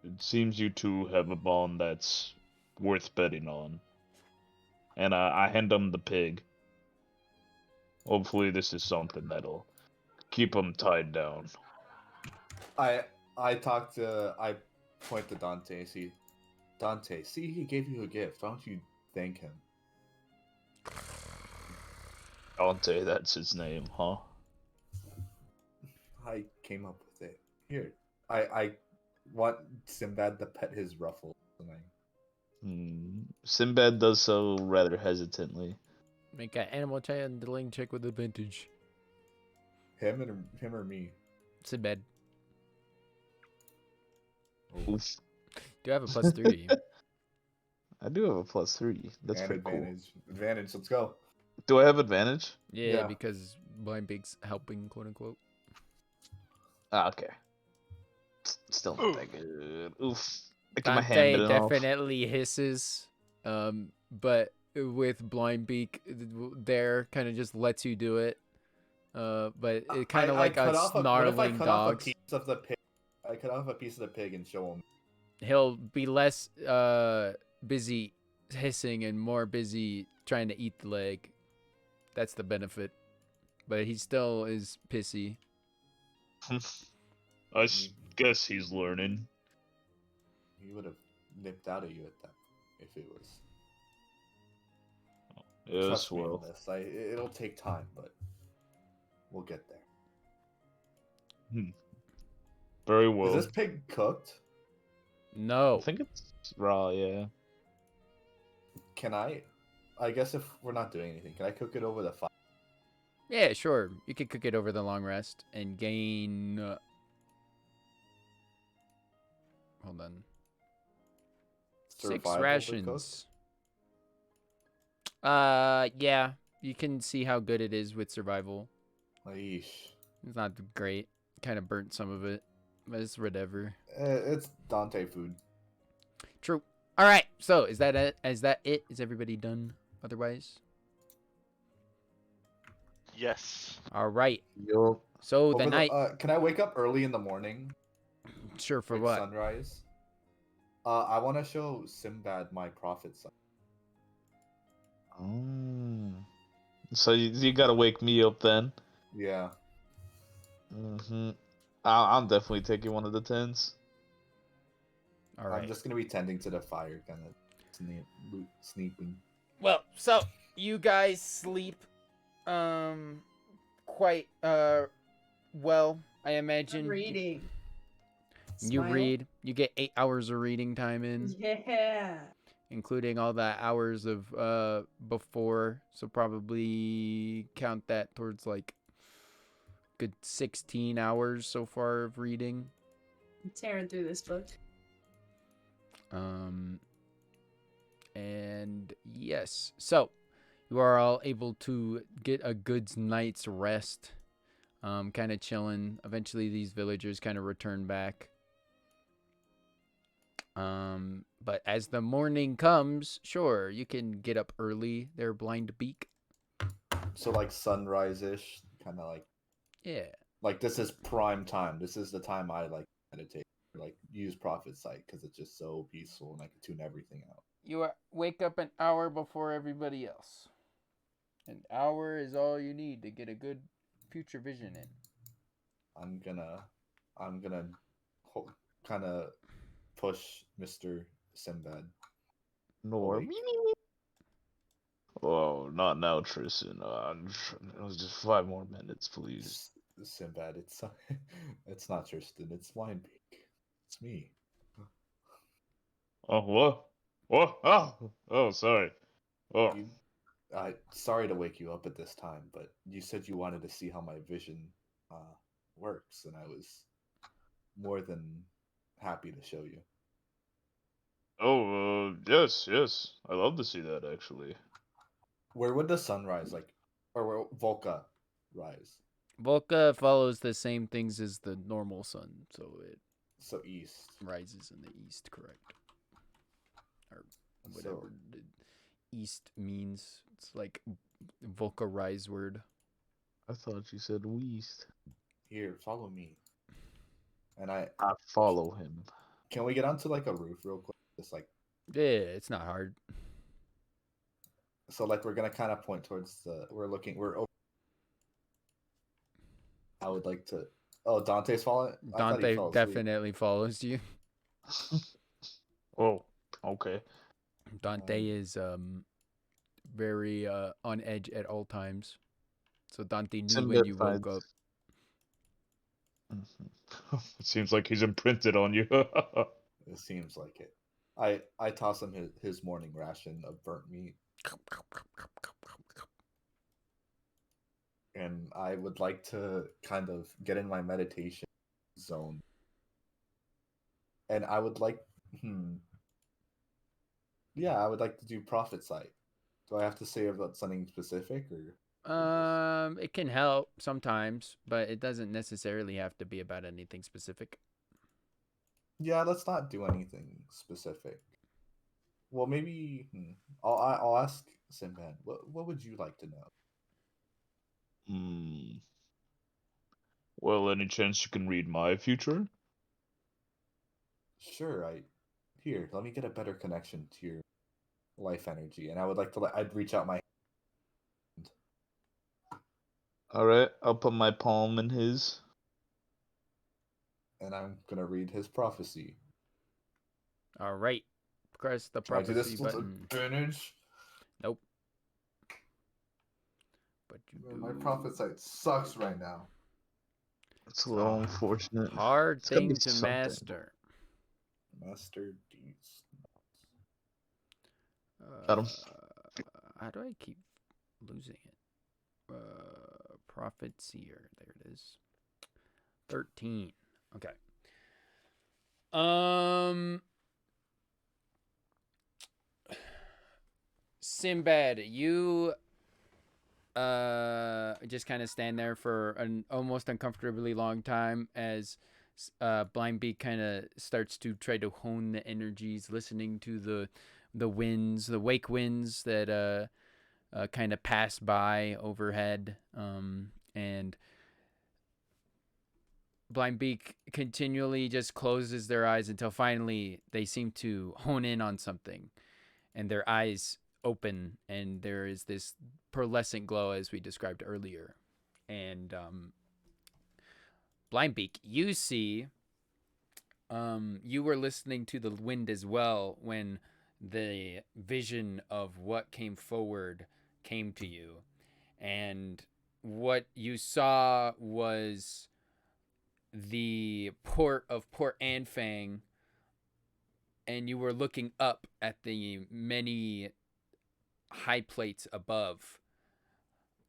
it seems you two have a bond that's worth betting on. And I hand him the pig. Hopefully this is something that'll keep him tied down. I point to Dante. Dante, see, he gave you a gift. Why don't you thank him? Dante, that's his name, huh? I came up with it. Here, I want Sinbad to pet his ruffle tonight. Sinbad does so rather hesitantly. Make an animal handling check with advantage. Him or me? Sinbad. Oof. Do you have a +3? I do have a +3. That's And pretty advantage. Advantage, let's go. cool. Do I have advantage? Yeah, Yeah. because Blind Beak's helping, quote unquote. Ah, okay. Still not that good. Oof. Making my hand Dante bit off. definitely hisses, but with blind beak there kind of just lets you do it. But it kind of like a what if I snarling cut off a dog's. piece of the pig? I cut off a piece of the pig and show him. He'll be less busy hissing and more busy trying to eat the leg. That's the benefit. But he still is pissy. Guess he's learning. He would have nipped out at you at that if it was. Yes, Trust me well. on this. It'll take time, but we'll get there. Very well. Is this pig cooked? No. I think it's raw, yeah. Can I? I guess if we're not doing anything, can I cook it over the fire? Yeah, sure. You could cook it over the long rest and gain. Hold on. 6 Survival to cook? rations. Yeah. You can see how good it is with survival. Yeesh. It's not great. Kind of burnt some of it, but it's whatever. It's Dante food. True. All right. So is that it? Is that it? Is everybody done? Otherwise. Yes. All right. Yup. So the night. Can I wake up early in the morning? Sure. For like what? Sunrise. I want to show Sinbad my prophet son. Oh. So you gotta wake me up then. Yeah. I'm definitely taking one of the tents. All right. I'm just gonna be tending to the fire, kind of sneaking. Well, so you guys sleep quite well, I imagine. Reading. You Smile. read. You get 8 hours of reading time in, Yeah. including all the hours of before, so probably count that towards like good 16 hours so far of reading. I'm tearing through this book. And yes, so you are all able to get a good night's rest, kind of chilling. Eventually these villagers kind of return back. But as the morning comes, sure, you can get up early there, Blind Beak. So like sunrise-ish, kind of like. Yeah. Like this is prime time. This is the time I like meditate, like use prophet sight because it's just so peaceful and I can tune everything out. You wake up an hour before everybody else. An hour is all you need to get a good future vision in. I'm gonna kind of push Mr. Sinbad. Nor. awake. Oh, not now, Tristan. It was just 5 more minutes, please. Sinbad, it's not Tristan, it's Winepeak. It's me. Oh, what? What? Oh, sorry. Oh, Sorry to wake you up at this time, but you said you wanted to see how my vision works, and I was more than happy to show you. oh, yes. I love to see that, actually. Where would the sun rise, or where Volca rise? Volca follows the same things as the normal sun, so it So east. rises in the east, correct? Or whatever So, the east means. It's like Volca rise word. I thought you said west. here, follow me. And I follow him. can we get onto like a roof real quick? Just like Yeah, it's not hard. so, like we're gonna kind of point towards we're over. I would like to. Oh, Dante's falling. I thought he Dante fell asleep. definitely follows you. Oh, okay. Dante is very on edge at all times. So Dante knew when you woke up. It seems like he's imprinted on you. It seems like it. I toss him his morning ration of burnt meat, and I would like to kind of get in my meditation zone. And I would like, yeah, I would like to do prophet sight. Do I have to say about something specific or? It can help sometimes, but it doesn't necessarily have to be about anything specific. Yeah, let's not do anything specific. Well, maybe I'll ask Sinbad. What would you like to know? Hmm. Well, any chance you can read my future? Sure, here. Let me get a better connection to your life energy, and I would like to. I'd reach out my hand. All right, I'll put my palm in his. And I'm gonna read his prophecy. All right. Press the Can I do prophecy this with button. advantage? Nope. But you do. My prophet site sucks right now. It's a little unfortunate. Hard It's gotta thing be to something. master. Master D's. Got him. How do I keep losing it? Prophet seer. There it is. 13. Okay. Sinbad, you just kind of stand there for an almost uncomfortably long time as Blindbeak kind of starts to try to hone the energies, listening to the winds, the wake winds that kind of pass by overhead, and Blindbeak continually just closes their eyes until finally they seem to hone in on something, and their eyes open, and there is this pearlescent glow as we described earlier. And Blindbeak, you see, you were listening to the wind as well when the vision of what came forward came to you, and what you saw was the port of Port Anfang, and you were looking up at the many high plates above.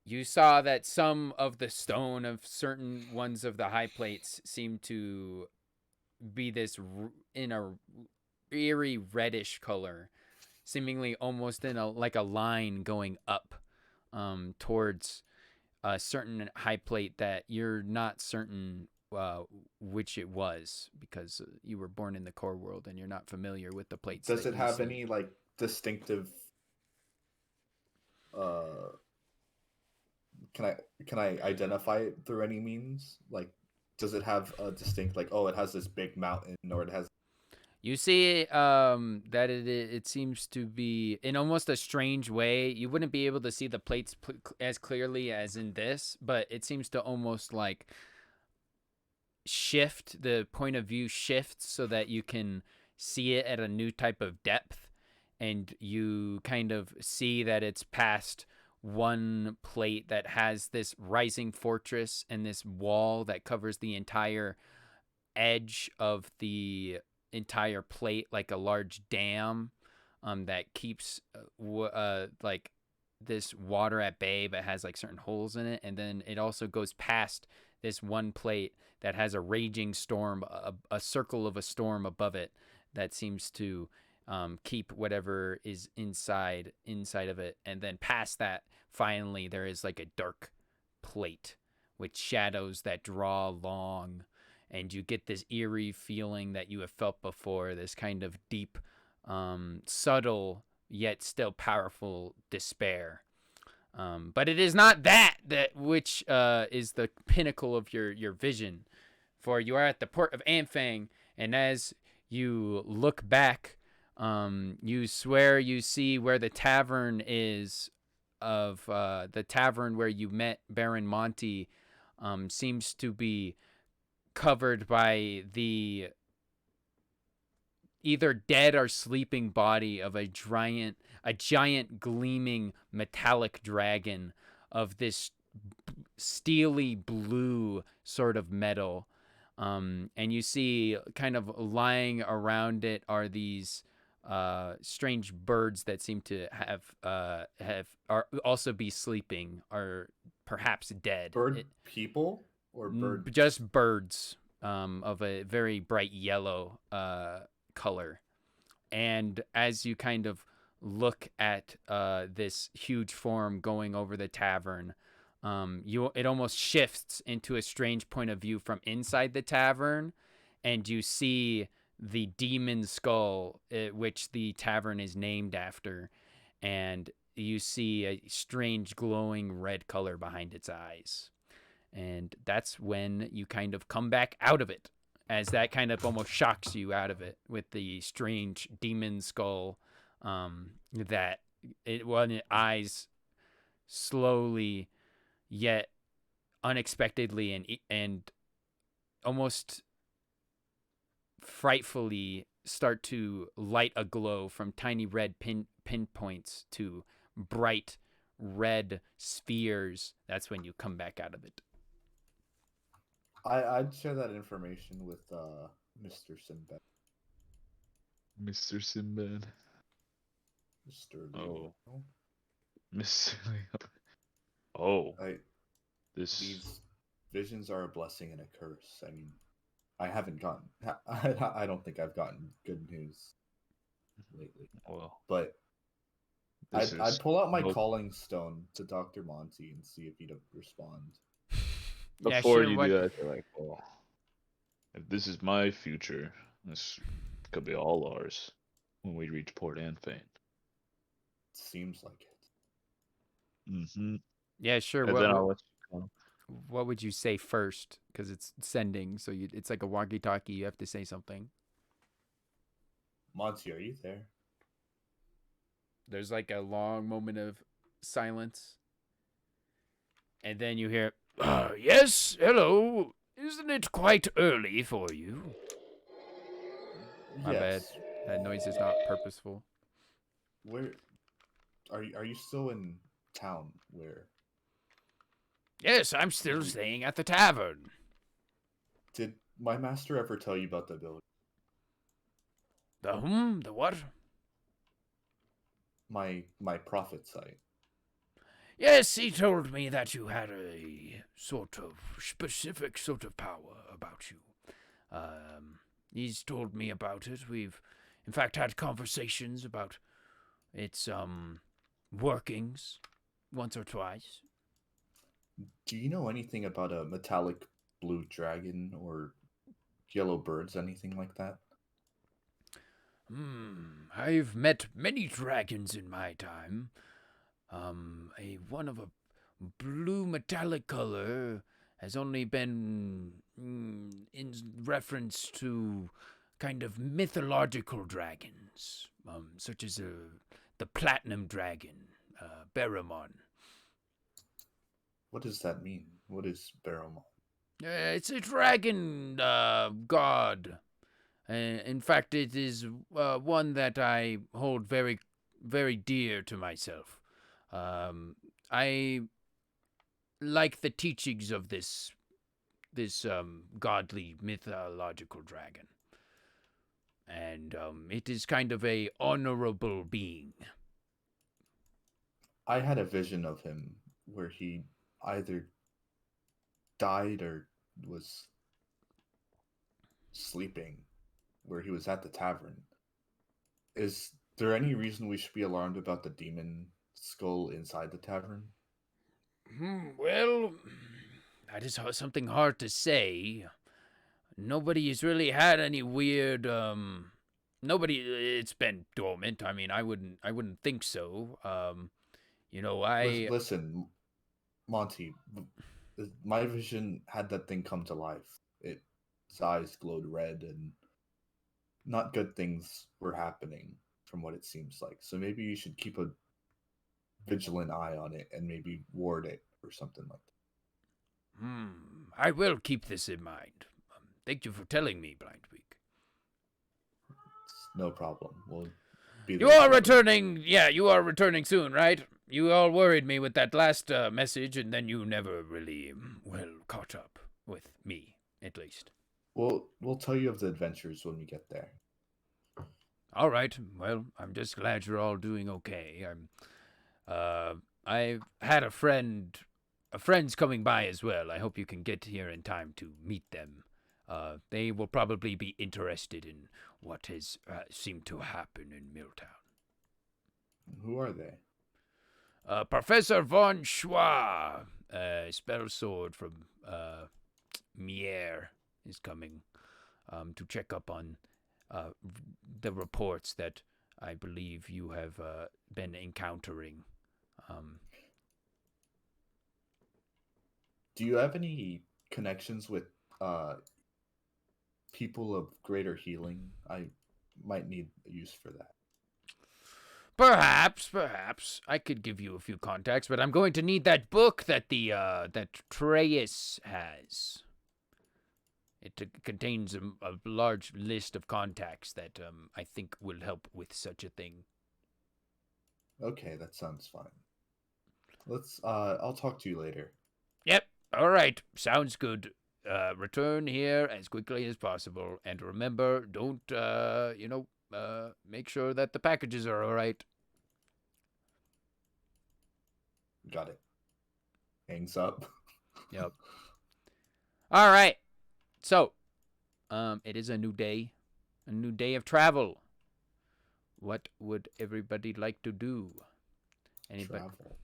You saw that some of the stone of certain ones of the high plates seemed to be this in a eerie reddish color, seemingly almost in like a line going up towards a certain high plate that you're not certain which it was, because you were born in the core world and you're not familiar with the plates. Does it have any like distinctive? Can I identify it through any means? Like, does it have a distinct, like, oh, it has this big mountain, or it has? You see that it seems to be in almost a strange way. You wouldn't be able to see the plates as clearly as in this, but it seems to almost like shift, the point of view shifts so that you can see it at a new type of depth, and you kind of see that it's past one plate that has this rising fortress and this wall that covers the entire edge of the entire plate, like a large dam that keeps like this water at bay, but has like certain holes in it. And then it also goes past this one plate that has a raging storm, a circle of a storm above it that seems to keep whatever is inside of it. And then past that, finally, there is like a dark plate with shadows that draw long, and you get this eerie feeling that you have felt before, this kind of deep, subtle, yet still powerful despair. But it is not that which is the pinnacle of your vision, for you are at the port of Anfang, and as you look back, you swear you see where the tavern is, of the tavern where you met Baron Monty, seems to be covered by the either dead or sleeping body of a giant gleaming metallic dragon of this steely blue sort of metal. And you see kind of lying around it are these strange birds that seem to are also be sleeping, or perhaps dead. Bird people or bird? Just birds of a very bright yellow color. And as you kind of look at this huge form going over the tavern, it almost shifts into a strange point of view from inside the tavern, and you see the demon skull, which the tavern is named after, and you see a strange glowing red color behind its eyes. And that's when you kind of come back out of it, as that kind of almost shocks you out of it with the strange demon skull that eyes slowly yet unexpectedly and almost frightfully start to light a glow from tiny red pinpoints to bright red spheres. That's when you come back out of it. I'd share that information with Mr. Sinbad. Mr. Sinbad. Mr. Oh. Leo. Mr. Leo. Oh. This. These visions are a blessing and a curse. I mean, I haven't gotten. I don't think I've gotten good news lately. Well. But I'd pull out my calling stone to Dr. Monty and see if he'd respond. Before you do that, you're like, well, if this is my future, this could be all ours when we reach Port Anfang. Seems like it. Mm-hmm. Yeah, sure. And then I'll let you go. What would you say first? Because it's sending, so it's like a walkie-talkie. You have to say something. Monty, are you there? There's like a long moment of silence. And then you hear, yes, hello. Isn't it quite early for you? My bad. That noise is not purposeful. Where are you still in town? Where? Yes, I'm still staying at the tavern. Did my master ever tell you about the building? The whom? The what? My prophet site. Yes, he told me that you had a sort of specific sort of power about you. He's told me about it. We've, in fact, had conversations about its workings once or twice. Do you know anything about a metallic blue dragon or yellow birds, anything like that? I've met many dragons in my time. One of a blue metallic color has only been in reference to kind of mythological dragons, such as the platinum dragon, Barramon. What does that mean? What is Barramon? It's a dragon god. In fact, it is one that I hold very, very dear to myself. I like the teachings of this godly mythological dragon. And it is kind of a honorable being. I had a vision of him where he either died or was sleeping, where he was at the tavern. Is there any reason we should be alarmed about the demon skull inside the tavern? Well, that is something hard to say. Nobody has really had any weird, it's been dormant. I mean, I wouldn't think so. Listen, Monty, my vision had that thing come to life. Its eyes glowed red and not good things were happening from what it seems like. So maybe you should keep a vigilant eye on it and maybe ward it or something like that. I will keep this in mind. Thank you for telling me, Blindweek. It's no problem. We'll be You are returning. Yeah, you are returning soon, right? You all worried me with that last message, and then you never really, caught up with me, at least. We'll tell you of the adventures when we get there. All right. Well, I'm just glad you're all doing okay. I had a friend's coming by as well. I hope you can get here in time to meet them. They will probably be interested in what has seemed to happen in Milltown. Who are they? Professor von Schwa, spell sword from Mier, is coming to check up on the reports that I believe you have been encountering. Do you have any connections with people of greater healing? I might need use for that. Perhaps I could give you a few contacts, but I'm going to need that book that that Treyas has. It contains a large list of contacts that I think will help with such a thing. Okay, that sounds fine. Let's. I'll talk to you later. Yep. All right. Sounds good. Return here as quickly as possible, and remember, don't make sure that the packages are all right. Got it. Hangs up. Yep. All right. So, it is a new day of travel. What would everybody like to do? Anybody? Travel.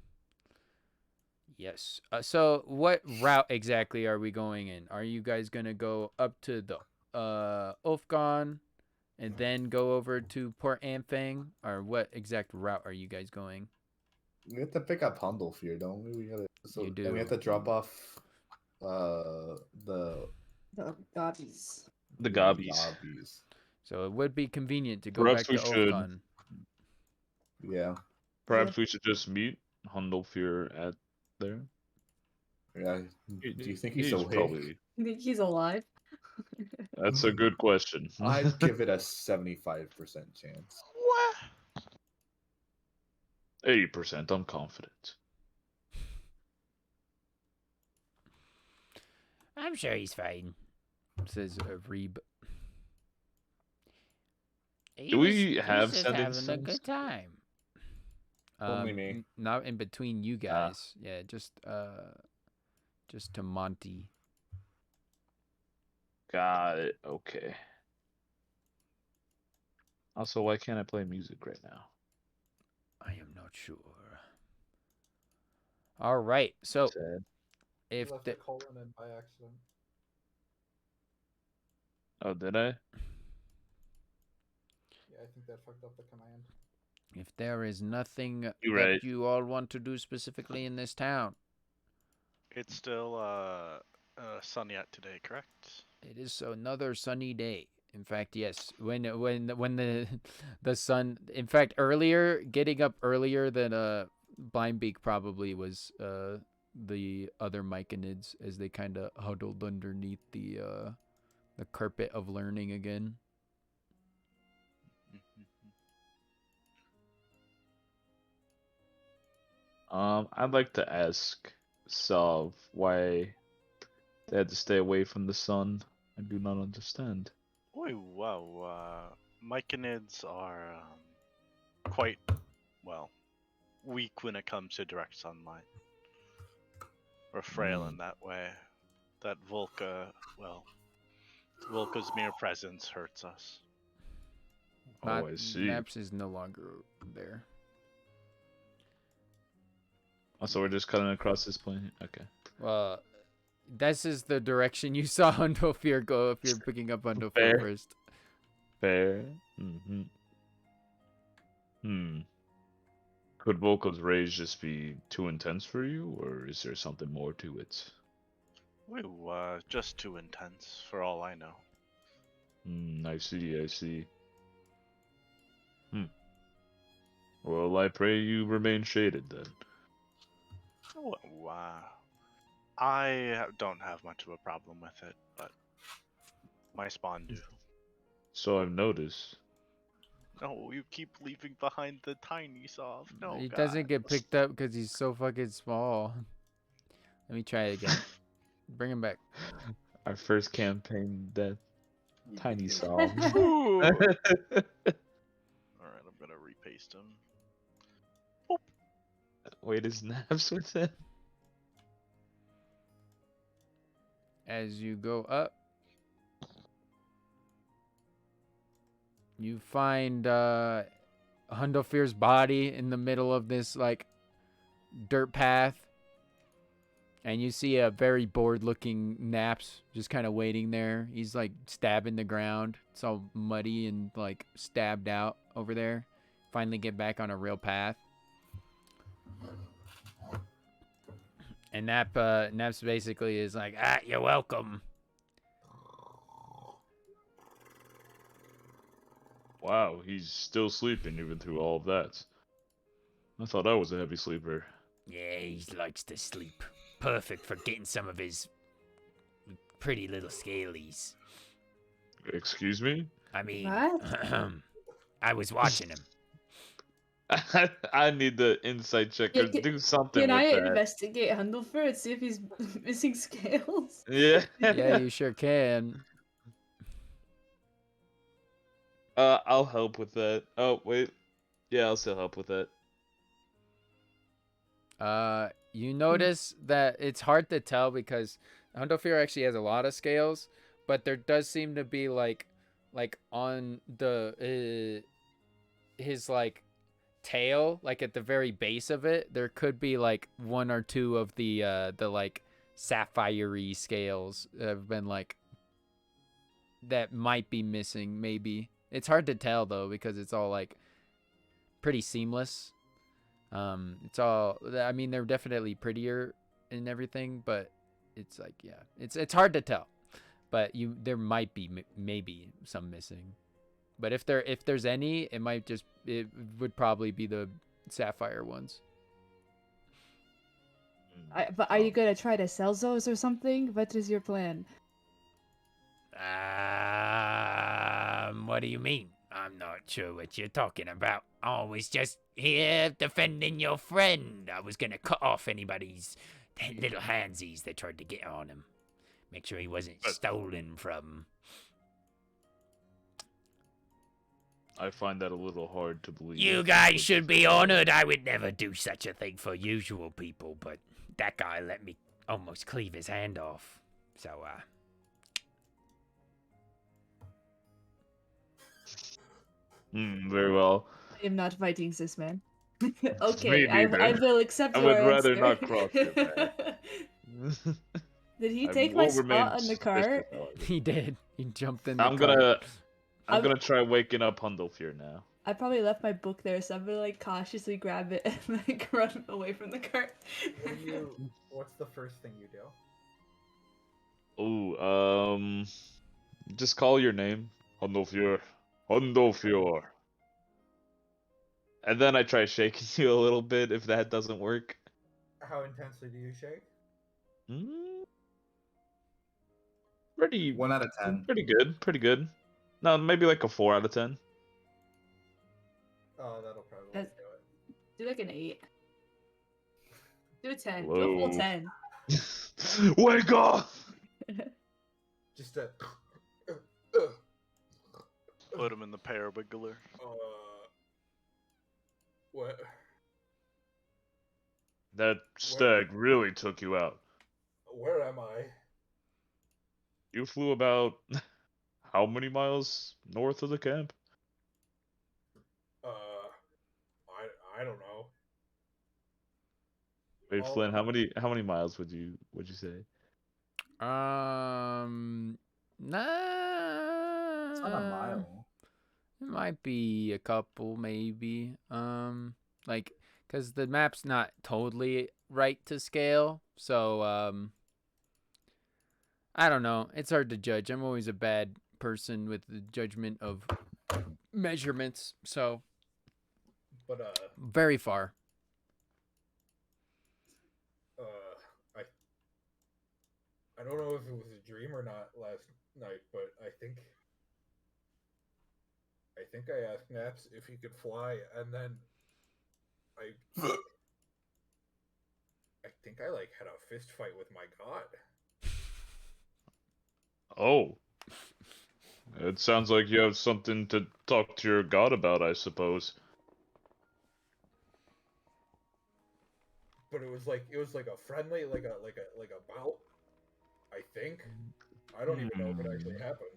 Yes. So, what route exactly are we going in? Are you guys gonna go up to the Ulfgon, and then go over to Port Anfang, or what exact route are you guys going? We have to pick up Hundlefear, don't we? We gotta. So, You and we have do. to drop off the Gobbies. The gobbies. gobbies. So it would be convenient to go Perhaps back we to should- Ulfgon. Yeah. Perhaps we should just meet Hundlefear at there. Yeah. Do you think he's awake? probably. You think he's alive? That's a good question. I'd give it a 75% chance. What? 80%. I'm confident. I'm sure he's fine, says Reeb. Do we have just sending having a sense? good time. Only me. Not in between you guys. Yeah, just to Monty. Got it. Okay. Also, why can't I play music right now? I am not sure. All right, so Sad. if left the, a colon in by accident. Oh, did I? Yeah, I think that fucked up the command. if there is nothing You're that right. you all want to do specifically in this town, It's still sunny out today, correct? it is another sunny day. In fact, yes. When the sun, in fact, earlier, getting up earlier than Blindbeak probably was the other Myconids as they kind of huddled underneath the carpet of learning again. I'd like to ask Salve why they had to stay away from the sun. I do not understand. Oh wow, Myconids are quite, well, weak when it comes to direct sunlight. We're frail in that way. That Volca's mere presence hurts us. Oh, I see. Naps is no longer there. Also, we're just cutting across this plane. Okay. Well, this is the direction you saw Hundlefear go if you're picking up Hundlefear Fair. first. Fair. Mm-hmm. Could Volca's rage just be too intense for you, or is there something more to it? Just too intense, for all I know. I see. Well, I pray you remain shaded then. Oh, I don't have much of a problem with it, but my spawn do. So I've noticed. No, you keep leaving behind the tiny soft. No, He God. doesn't get picked up because he's so fucking small. Let me try it again. Bring him back. Our first campaign death. Tiny Yeah. Salve. Ooh. Alright, I'm gonna repaste him. Wait, is Naps with it? As you go up, you find Hundlefear's body in the middle of this like dirt path. And you see a very bored-looking Naps just kind of waiting there. He's like stabbing the ground. It's all muddy and like stabbed out over there. Finally get back on a real path. And Naps basically is like, you're welcome. Wow, he's still sleeping even through all of that. I thought I was a heavy sleeper. Yeah, he likes to sleep. Perfect for getting some of his pretty little scalies. Excuse me? I mean, What? I was watching him. I need the insight check or Can- do something Can with I that. investigate Handlefer and see if he's missing scales? Yeah. Yeah, you sure can. I'll help with that. Oh, wait. Yeah, I'll still help with that. You notice that it's hard to tell because Hundofear actually has a lot of scales, but there does seem to be like on the his like tail, like at the very base of it, there could be like one or two of the like sapphire-y scales that have been like that might be missing. Maybe it's hard to tell though because it's all like pretty seamless. It's all, I mean, they're definitely prettier and everything, but it's like, yeah, it's hard to tell, but there might be maybe some missing, but if there's any, it would probably be the sapphire ones. But are you gonna try to sell those or something? What is your plan? What do you mean? I'm not sure what you're talking about. I was just here defending your friend. I was gonna cut off anybody's little handsies that tried to get on him. Make sure he wasn't stolen from. I find that a little hard to believe. You guys should be honored. I would never do such a thing for usual people, but that guy let me almost cleave his hand off. So, Very well. I am not fighting this man. Me Okay, I neither. will accept I your would rather answer. not cross your path. Did he I take will my remain spot on the suspicious, cart? however. he did. He jumped in the I'm cart. I'm I'm- gonna try waking up Hundlefier now. I probably left my book there, so I'm gonna like cautiously grab it and like run away from the cart. What's the first thing you do? Ooh, just call your name. Hundlefier. Hundlefier. And then I try shaking you a little bit if that doesn't work. How intensely do you shake? Pretty 1 out of 10. Pretty good. Pretty good. No, maybe like a 4 out of 10. Oh, that'll probably That's- do it. Do like an 8. Do a 10. Do a full Whoa. 10. Wake up! Just a. Put him in the parawiggler. What? That stag really took you out. Where am I? You flew about how many miles north of the camp? I don't know. Wait, Oh. Flynn, how many miles would you say? Nah. It's not a mile. It might be a couple, maybe. Like, cause the map's not totally right to scale, so I don't know. It's hard to judge. I'm always a bad person with the judgment of measurements, so But very far. I don't know if it was a dream or not last night, but I think I asked Naps if he could fly, and then I think I like had a fist fight with my god. Oh. It sounds like you have something to talk to your god about, I suppose. But it was like a friendly like a bout. I think. I don't even know if it actually happened.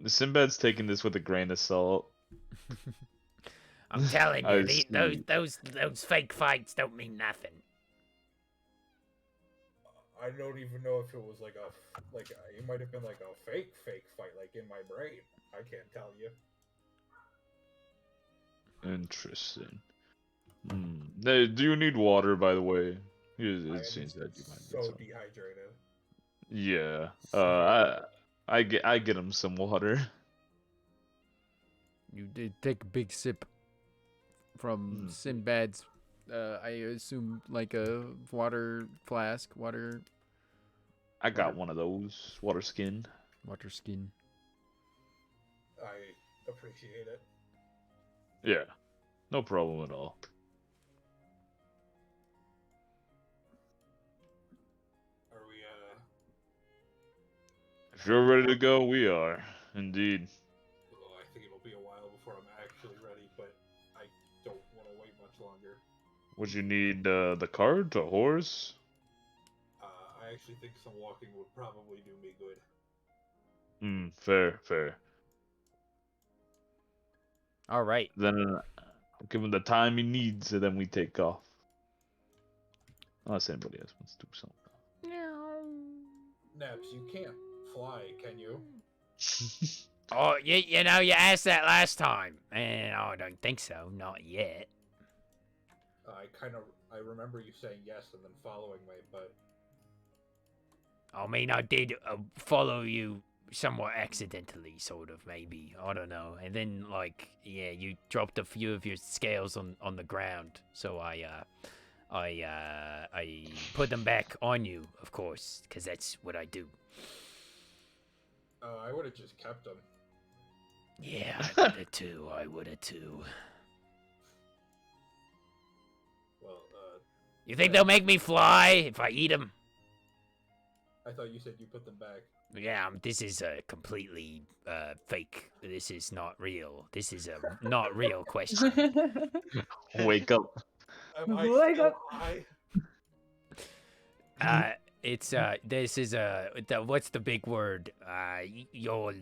Sinbad's taking this with a grain of salt. I'm telling I you, see. those fake fights don't mean nothing. I don't even know if it was like it might have been like a fake fight, like in my brain. I can't tell you. Interesting. Hey, do you need water, by the way? I It am seems that you might need so some. dehydrated. Yeah. Severe. I get him some water. You did take a big sip from Mm. Sinbad's, I assume, like a water flask, water I got one of those water skin. water skin. I appreciate it. Yeah. No problem at all. Are we If you're ready to go, we are. Indeed. well, I think it'll be a while before I'm actually ready, but I don't want to wait much longer. Would you need the cart, a horse? I actually think some walking would probably do me good. Fair, fair. All right. Then give him the time he needs, and then we take off. Unless anybody else wants to do something. Naps, you can't fly, can you? Oh, you know, you asked that last time, and I don't think so. Not yet. I remember you saying yes and then following me, but I mean, I did follow you somewhat accidentally, sort of, maybe. I don't know. And then, like, yeah, you dropped a few of your scales on the ground, so I put them back on you, of course, because that's what I do. I would have just kept them. Yeah, I would have too. I would have too. Well, You think they'll make me fly if I eat them? I thought you said you put them back. Yeah, this is completely fake. This is not real. This is a not real question. Wake up. Am I Wake still up. high? It's this is what's the big word? Your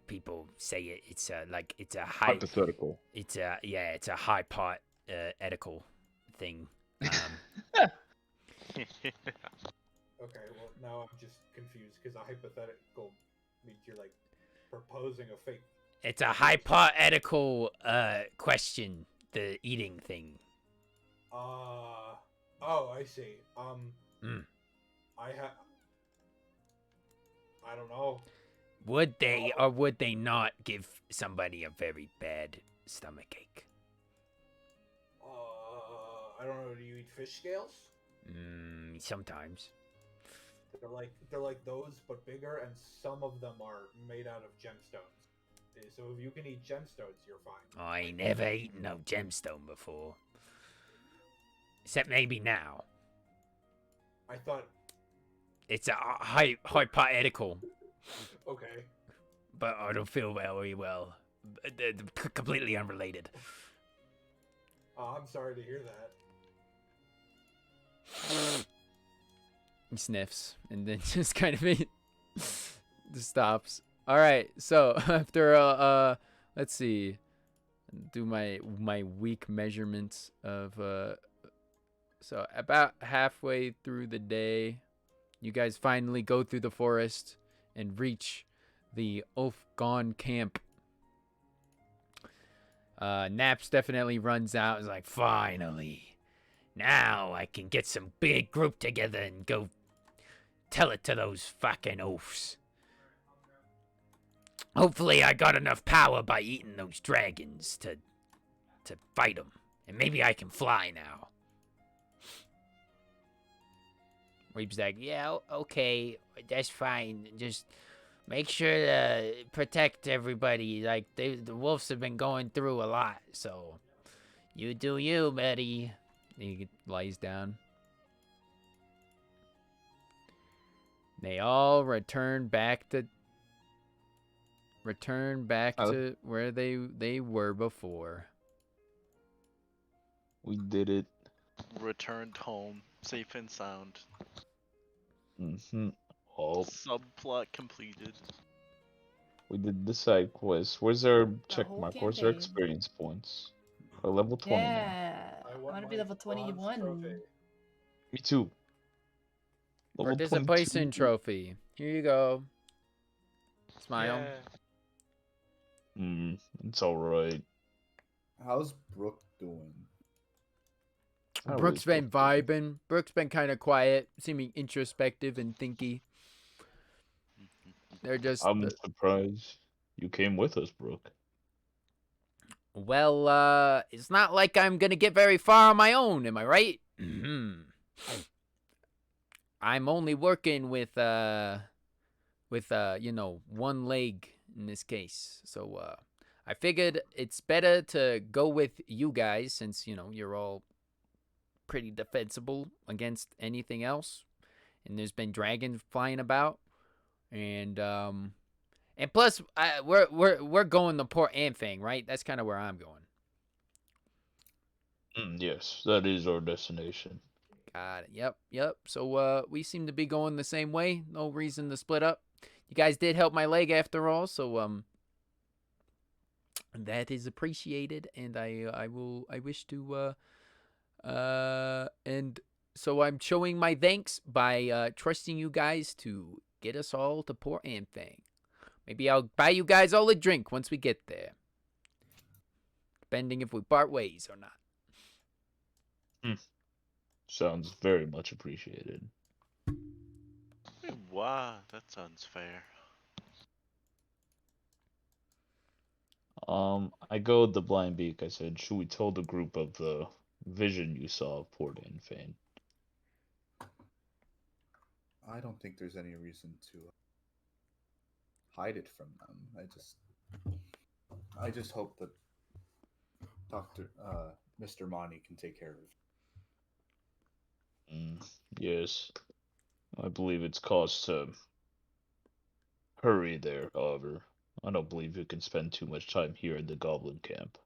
people say it. It's like it's a high. Hypothetical. It's a it's a high pot ethical thing. Okay, well now I'm just confused because a hypothetical means you're like proposing a fake. It's a hypothetical question. The eating thing. Oh, I see. I don't know. Would they or would they not give somebody a very bad stomachache? I don't know. Do you eat fish scales? Sometimes. They're like those but bigger, and some of them are made out of gemstones. So if you can eat gemstones, you're fine. I ain't never eaten no gemstone before. Except maybe now. I thought. It's a hypothetical, Okay. but I don't feel very well. They're completely unrelated. Oh, I'm sorry to hear that. He sniffs and then just kind of just stops. All right, so after let's see, do my week measurements of so about halfway through the day, you guys finally go through the forest and reach the Ulfgon camp. Naps definitely runs out. Is like, finally, now I can get some big group together and go tell it to those fucking oafs. Hopefully I got enough power by eating those dragons to fight them. And maybe I can fly now. Weeb's like, yeah, okay, that's fine. Just make sure to protect everybody. Like, the wolves have been going through a lot, so you do you, buddy. He lies down. They all return back to where they were before. We did it. Returned home, safe and sound. Oh, Subplot completed. we did the side quest. Where's our check whole mark? Where's our campaign. experience points? We're level 20 now. Yeah, I want to be my level bronze 21. trophy. Me too. Level Participation 22. trophy. Here you go. Smile. Yeah. It's alright. How's Brooke doing? How Brooke's is been Brooke doing? vibing. Brooke's been kind of quiet, seeming introspective and thinky. They're just I'm surprised you came with us, Brooke. well, it's not like I'm gonna get very far on my own, am I right? I'm only working with one leg in this case. So I figured it's better to go with you guys since, you're all pretty defensible against anything else. And there's been dragons flying about. And plus we're going to Port Anfang, right? That's kind of where I'm going. Yes, that is our destination. Got it. Yep. So we seem to be going the same way. No reason to split up. You guys did help my leg after all, so that is appreciated, and I wish to and so I'm showing my thanks by trusting you guys to get us all to Port Anfang. Maybe I'll buy you guys all a drink once we get there, depending if we part ways or not. Sounds very much appreciated. Wow, that sounds fair. I go with the blind beak. I said, should we tell the group of the vision you saw of Port Anfang? I don't think there's any reason to hide it from them. I just hope that Mr. Monty can take care of it. Yes. I believe it's cause to hurry there, however. I don't believe you can spend too much time here in the goblin camp.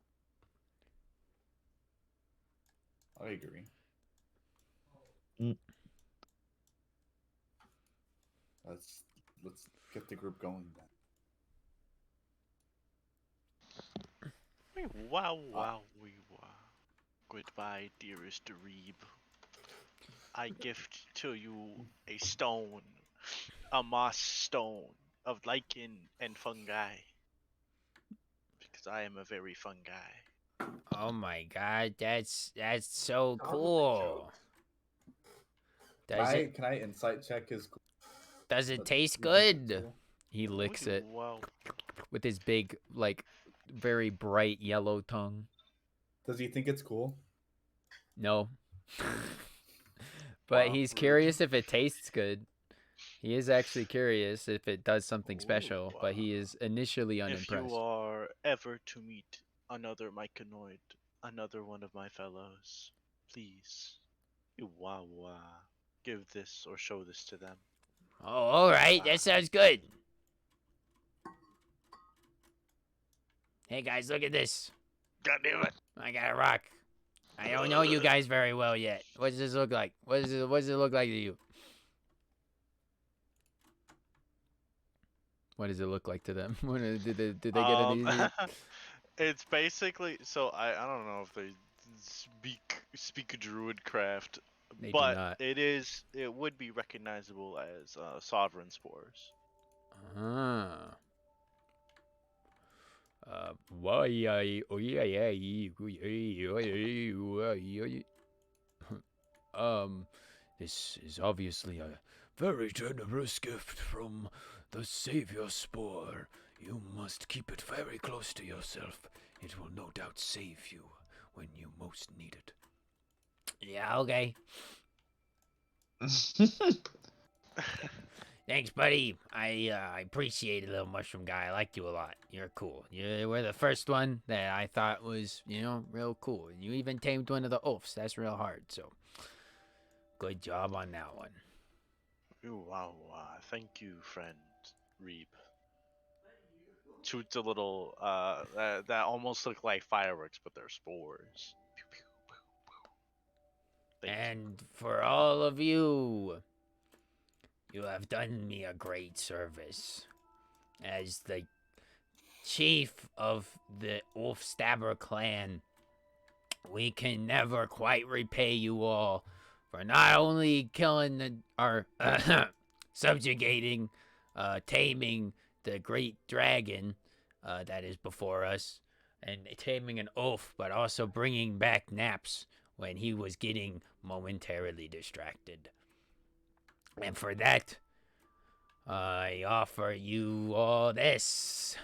I agree. Let's get the group going then. Wow. Goodbye, dearest Reeb. I gift to you a stone, a moss stone of lichen and fungi, because I am a very fun guy. Oh my god, that's so Sounds like cool. jokes. Can I insight check his? Does it taste he thinks it's good? cool? He licks it Wow. with his big, very bright yellow tongue. Does he think it's cool? No. But Wow, he's rude. curious if it tastes good. He is actually curious if it does something special, Ooh, but he is initially If unimpressed. you are ever to meet another myconoid, another one of my fellows, please, wow, give this or show this to them. Oh, alright, that sounds good. Hey guys, look at this. God damn it! I got a rock. I don't know you guys very well yet. What does this look like? What does it look like to you? What does it look like to them? Did they get it easy? It's basically, so I don't know if they speak druid craft, They do but not. it would be recognizable as sovereign spores. Ah. This is obviously a very generous gift from the Savior Spore. You must keep it very close to yourself. It will no doubt save you when you most need it. Yeah, okay. Thanks, buddy. I appreciate it, little mushroom guy. I like you a lot. You're cool. You were the first one that I thought was, real cool. You even tamed one of the oafs. That's real hard, so good job on that one. Wow, thank you, friend Reeb. Shoots a little, that almost look like fireworks, but they're spores. Pew, pew, pew, pew. And for all of you, you have done me a great service. As the chief of the Wolf Stabber clan, we can never quite repay you all for not only killing or subjugating, taming the great dragon that is before us, and taming an oaf, but also bringing back Naps when he was getting momentarily distracted. And for that, I offer you all this.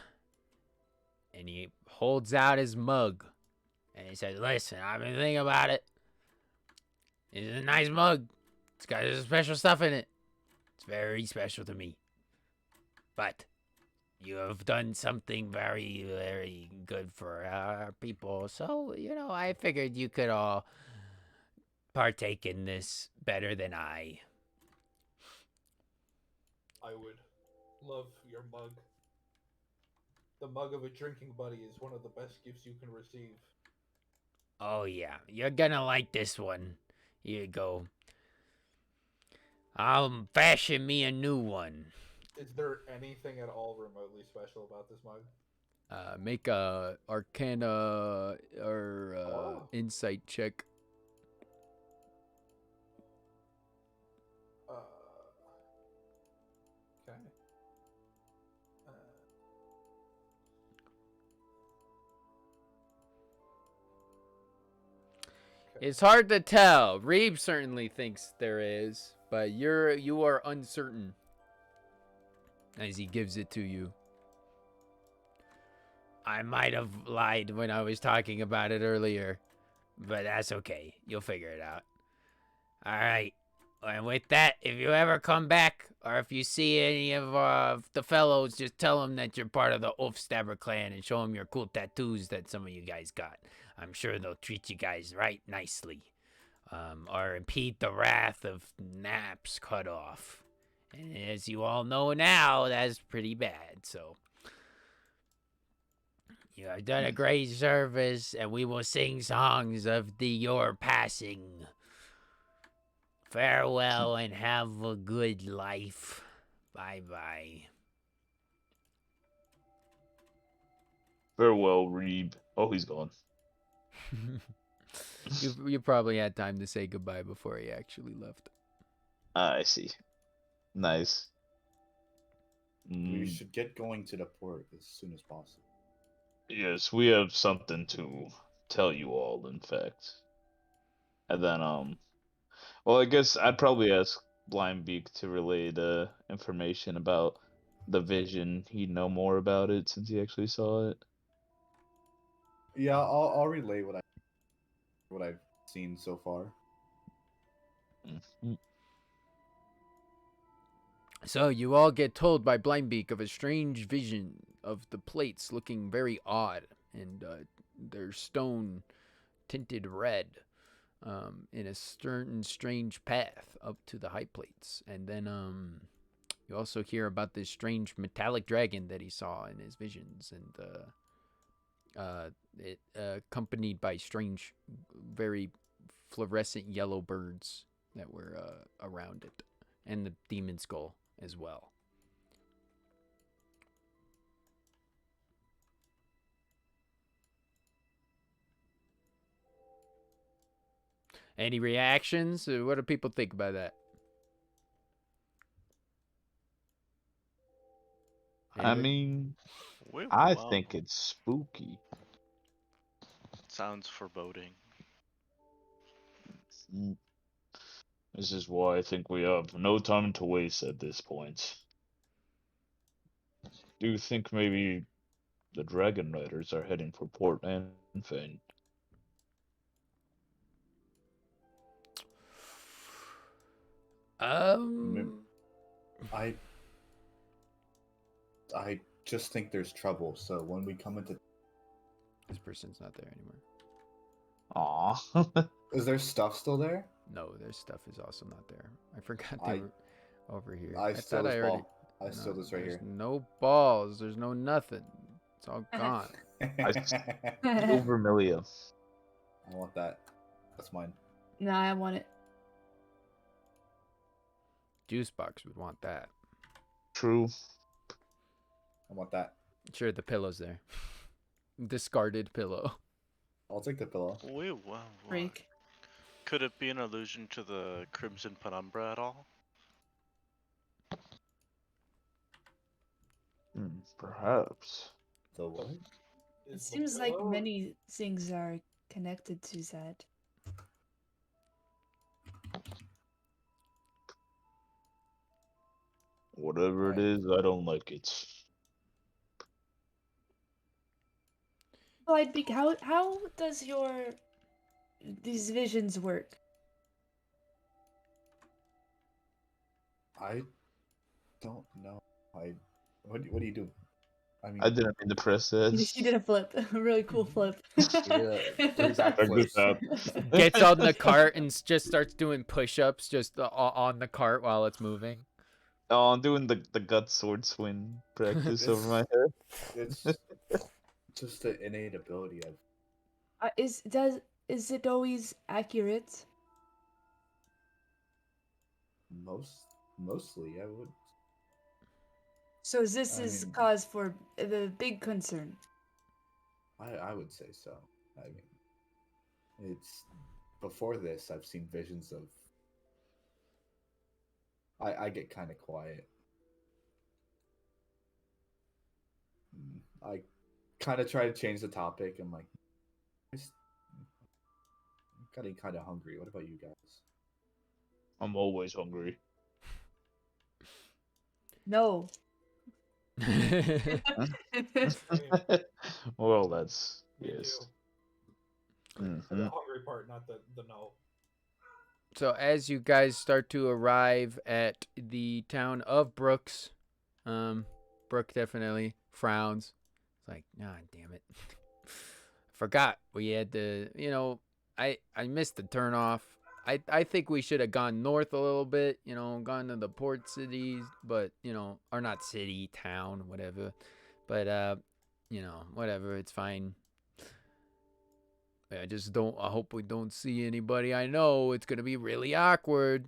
And he holds out his mug. And he says, listen, I've been thinking about it. It's a nice mug. It's got some special stuff in it. It's very special to me. But you have done something very, very good for our people. So, I figured you could all partake in this better than I. I would love your mug. The mug of a drinking buddy is one of the best gifts you can receive. Oh, yeah. You're gonna like this one. Here you go. I'll fashion me a new one. Is there anything at all remotely special about this mug? Make a Arcana or Insight check. Okay. It's hard to tell. Reeb certainly thinks there is, but you are uncertain as he gives it to you. I might have lied when I was talking about it earlier, but that's okay. You'll figure it out. All right. And with that, if you ever come back, or if you see any of the fellows, just tell them that you're part of the Wolfstabber clan and show them your cool tattoos that some of you guys got. I'm sure they'll treat you guys right nicely. Or impede the wrath of Naps cut off. And as you all know now, that's pretty bad, so... You have done a great service, and we will sing songs of your passing. Farewell, and have a good life. Bye-bye. Farewell, Reeb. Oh, he's gone. You probably had time to say goodbye before he actually left. I see. Nice. We should get going to the port as soon as possible. Yes, we have something to tell you all, in fact. And then, well, I guess I'd probably ask Blindbeak to relay the information about the vision. He'd know more about it since he actually saw it. Yeah, I'll relay what I've seen so far. Mhm. So you all get told by Blindbeak of a strange vision of the plates looking very odd, and they're stone tinted red in a certain strange path up to the high plates. And then you also hear about this strange metallic dragon that he saw in his visions, and it accompanied by strange, very fluorescent yellow birds that were around it, and the demon skull as well. Any reactions? What do people think about that? I mean, I think it's spooky. Sounds foreboding. This is why I think we have no time to waste at this point. Do you think maybe the Dragon Riders are heading for Port Anfang? I just think there's trouble. So when we come into, this person's not there anymore. Aw. is there stuff still there? No, their stuff is also not there. I forgot they were over here. I stole this ball. I No, stole this right there's here. no balls. There's no nothing. It's all gone. Vermilia. I want that. That's mine. No, I want it. Juicebox would want that. True. I want that. Sure, the pillow's there. Discarded pillow. I'll take the pillow. Wait, wow. Freak. Could it be an allusion to the Crimson Penumbra at all? Perhaps. The what? It Is the seems like pillow- many things are connected to that. Whatever it Right. is, I don't like it. Well, I'd be how does these visions work? I don't know. What do you do? I mean, I didn't mean to press that. She did a flip, a really cool flip. Yeah, exact Check this flips. out. Gets on the cart and just starts doing push-ups just on the cart while it's moving. Oh, I'm doing the gut sword swing practice over my head. It's just the innate ability of Is it always accurate? mostly. I would. So this I is mean- cause for the big concern. I would say so. I mean, it's before this. I've seen visions of. I get kind of quiet. I kind of try to change the topic. I'm like, I'm getting kind of hungry. What about you guys? I'm always hungry. No. Well, that's Me yes. too. Mhm. The hungry part, not the no. So as you guys start to arrive at the town of Brooks, Brooke definitely frowns. It's like, God damn it. Forgot we had to, I missed the turnoff. I think we should have gone north a little bit, gone to the port cities, but, or not city, town, whatever. But, whatever, it's fine. I hope we don't see anybody I know. It's going to be really awkward.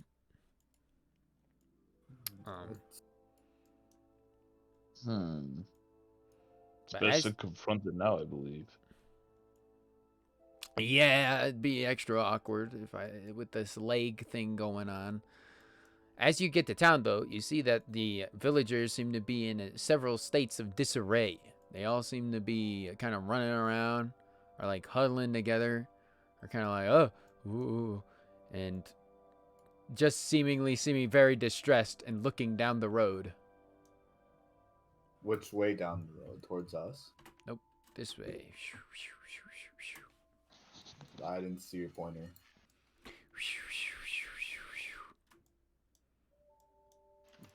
It's But best as- to confront it now, I believe. Yeah, it'd be extra awkward with this leg thing going on. As you get to town, though, you see that the villagers seem to be in several states of disarray. They all seem to be kind of running around, or like huddling together, or kind of like, oh, ooh, and just seeming very distressed and looking down the road. Which way down the road? Towards us? Nope, this way. I didn't see your pointer.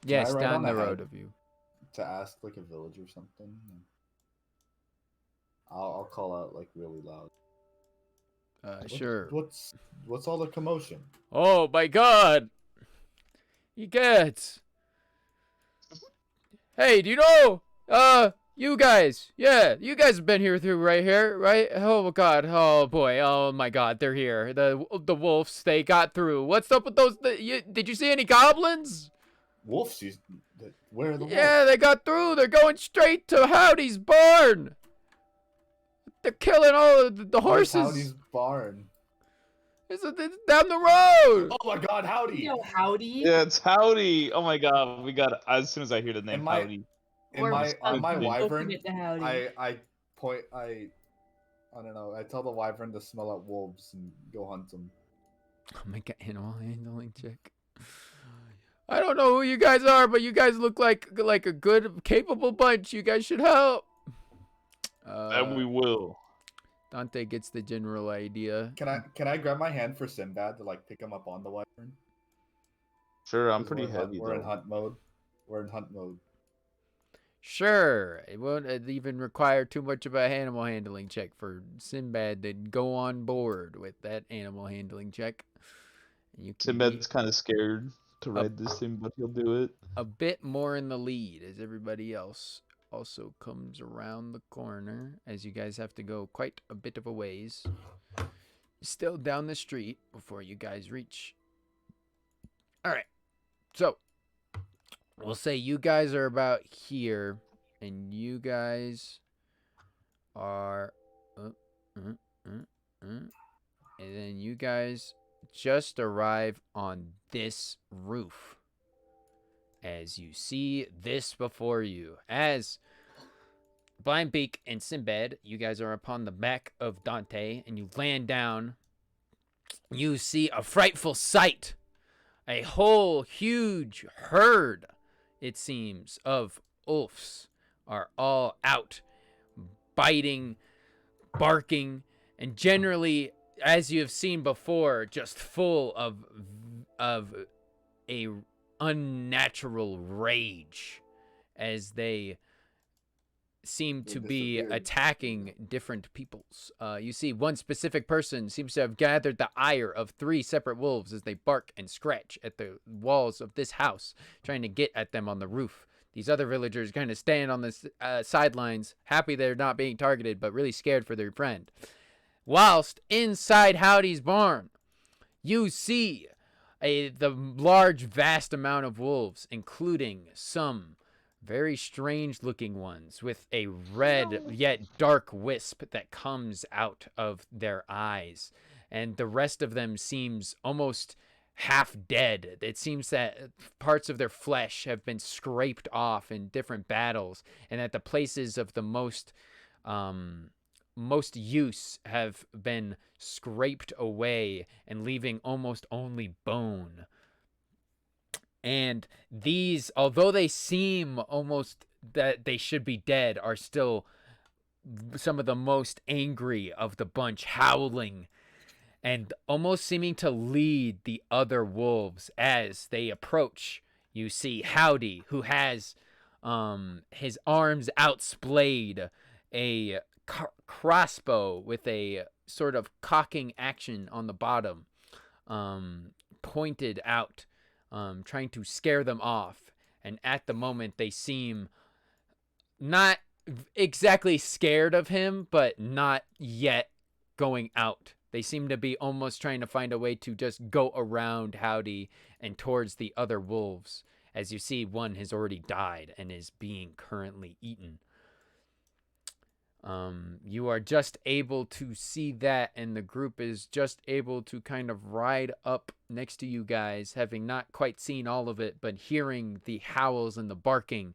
Yes, I ride down on the ahead? road of you. To ask like a village or something. I'll call out like really loud. Sure. What's all the commotion? Oh my God! You get. Hey, do you know? You guys. Yeah, you guys have been here through right here, right? Oh God. Oh boy. Oh my God. They're here. The wolves. They got through. What's up with those? Did you see any goblins? Wolves? Where are the Yeah, wolves? they got through. They're going straight to Howdy's barn. They're killing all of the Where's horses. Howdy's barn. It's down the road. Oh my God, Howdy! You know, howdy. Yeah, it's Howdy. Oh my God, we got as soon as I hear the name Am I- Howdy. Or On my open wyvern, it to howdy. I don't know. I tell the wyvern to smell out wolves and go hunt them. Oh my God, animal handling check. I don't know who you guys are, but you guys look like a good, capable bunch. You guys should help. And we will. Dante gets the general idea. Can I grab my hand for Sinbad to like pick him up on the wyvern? Sure, I'm 'Cause pretty we're in hunt- heavy We're in though. hunt mode. We're in hunt mode. Sure, it won't even require too much of a animal handling check for Sinbad to go on board with that animal handling check. You can be Sinbad's kind of scared to ride this thing, but he'll do it. a bit more in the lead as everybody else also comes around the corner, as you guys have to go quite a bit of a ways. Still down the street before you guys reach. All right, so we'll say you guys are about here, and you guys are, and then you guys just arrive on this roof. As you see this before you, as Blindbeak and Sinbad, you guys are upon the back of Dante, and you land down. You see a frightful sight. A whole huge herd, it seems, of wolves are all out, biting, barking, and generally, as you have seen before, just full of a unnatural rage as they seem to be attacking different peoples. You see one specific person seems to have gathered the ire of 3 separate wolves as they bark and scratch at the walls of this house, trying to get at them on the roof. These other villagers kind of stand on the sidelines, happy they're not being targeted, but really scared for their friend. Whilst inside Howdy's barn, you see the large, vast amount of wolves, including some very strange looking ones with a red yet dark wisp that comes out of their eyes. And the rest of them seems almost half dead. It seems that parts of their flesh have been scraped off in different battles, and that the places of the most use have been scraped away and leaving almost only bone. And these, although they seem almost that they should be dead, are still some of the most angry of the bunch, howling and almost seeming to lead the other wolves as they approach. You see Howdy, who has his arms outsplayed, a crossbow with a sort of cocking action on the bottom, pointed out, trying to scare them off. And at the moment, they seem not exactly scared of him, but not yet going out. They seem to be almost trying to find a way to just go around Howdy and towards the other wolves. As you see, one has already died and is being currently eaten. You are just able to see that, and the group is just able to kind of ride up next to you guys, having not quite seen all of it, but hearing the howls and the barking,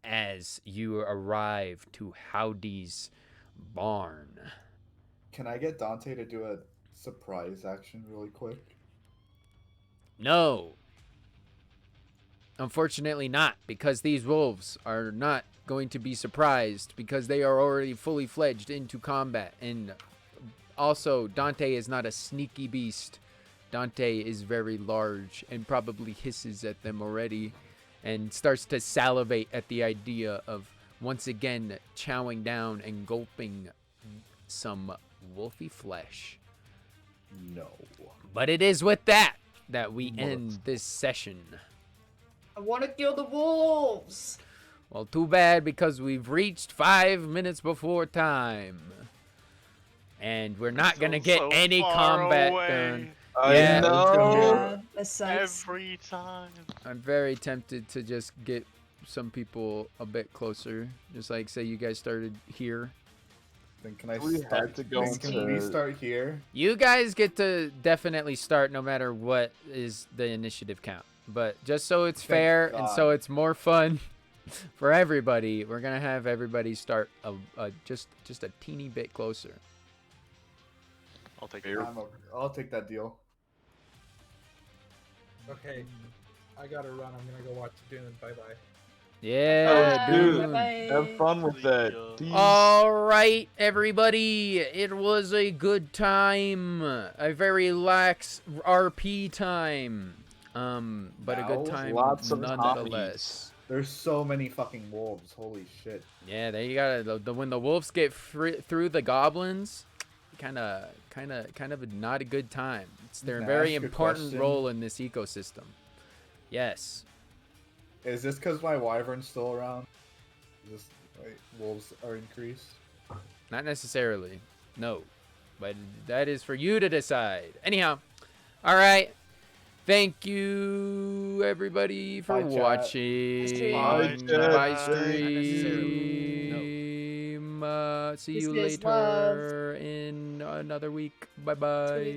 as you arrive to Howdy's barn. Can I get Dante to do a surprise action really quick? No. Unfortunately not, because these wolves are not going to be surprised, because they are already fully fledged into combat. And also, Dante is not a sneaky beast. Dante is very large and probably hisses at them already and starts to salivate at the idea of once again chowing down and gulping some wolfy flesh. No. But it is with that we end this session. I want to kill the wolves. Well, too bad, because we've reached 5 minutes before time. And we're not going to get So any far combat away. done. I Yeah. know. That sucks. Every time. I'm very tempted to just get some people a bit closer. Just like, say you guys started here. Then can I We start? had to go then can we to- start here? You guys get to definitely start no matter what is the initiative count. But just so it's Thank fair and so God. it's more fun for everybody, we're going to have everybody start just a teeny bit closer. I'll take Fair. it. I'll take that deal. Okay, I gotta run. I'm gonna go watch Dune. Bye bye. Yeah, Oh, dude. dude. Bye. Have fun with that. Yeah. Peace. All right, everybody. It was a good time. A very lax RP time. But a good Now, time lots of nonetheless. There's so many fucking wolves. Holy shit. Yeah, there you got it. When the wolves get through the goblins, kind of not a good time. It's their Can I very ask a important question? role in this ecosystem. Yes. Is this because my wyvern's still around? Is this like, wolves are increased? Not necessarily. No. But that is for you to decide. Anyhow. All right. Thank you, everybody, for Bye, chat. watching. Stream. Bye, chat. Bye, Not stream. See This you is love. later in another week. Bye bye.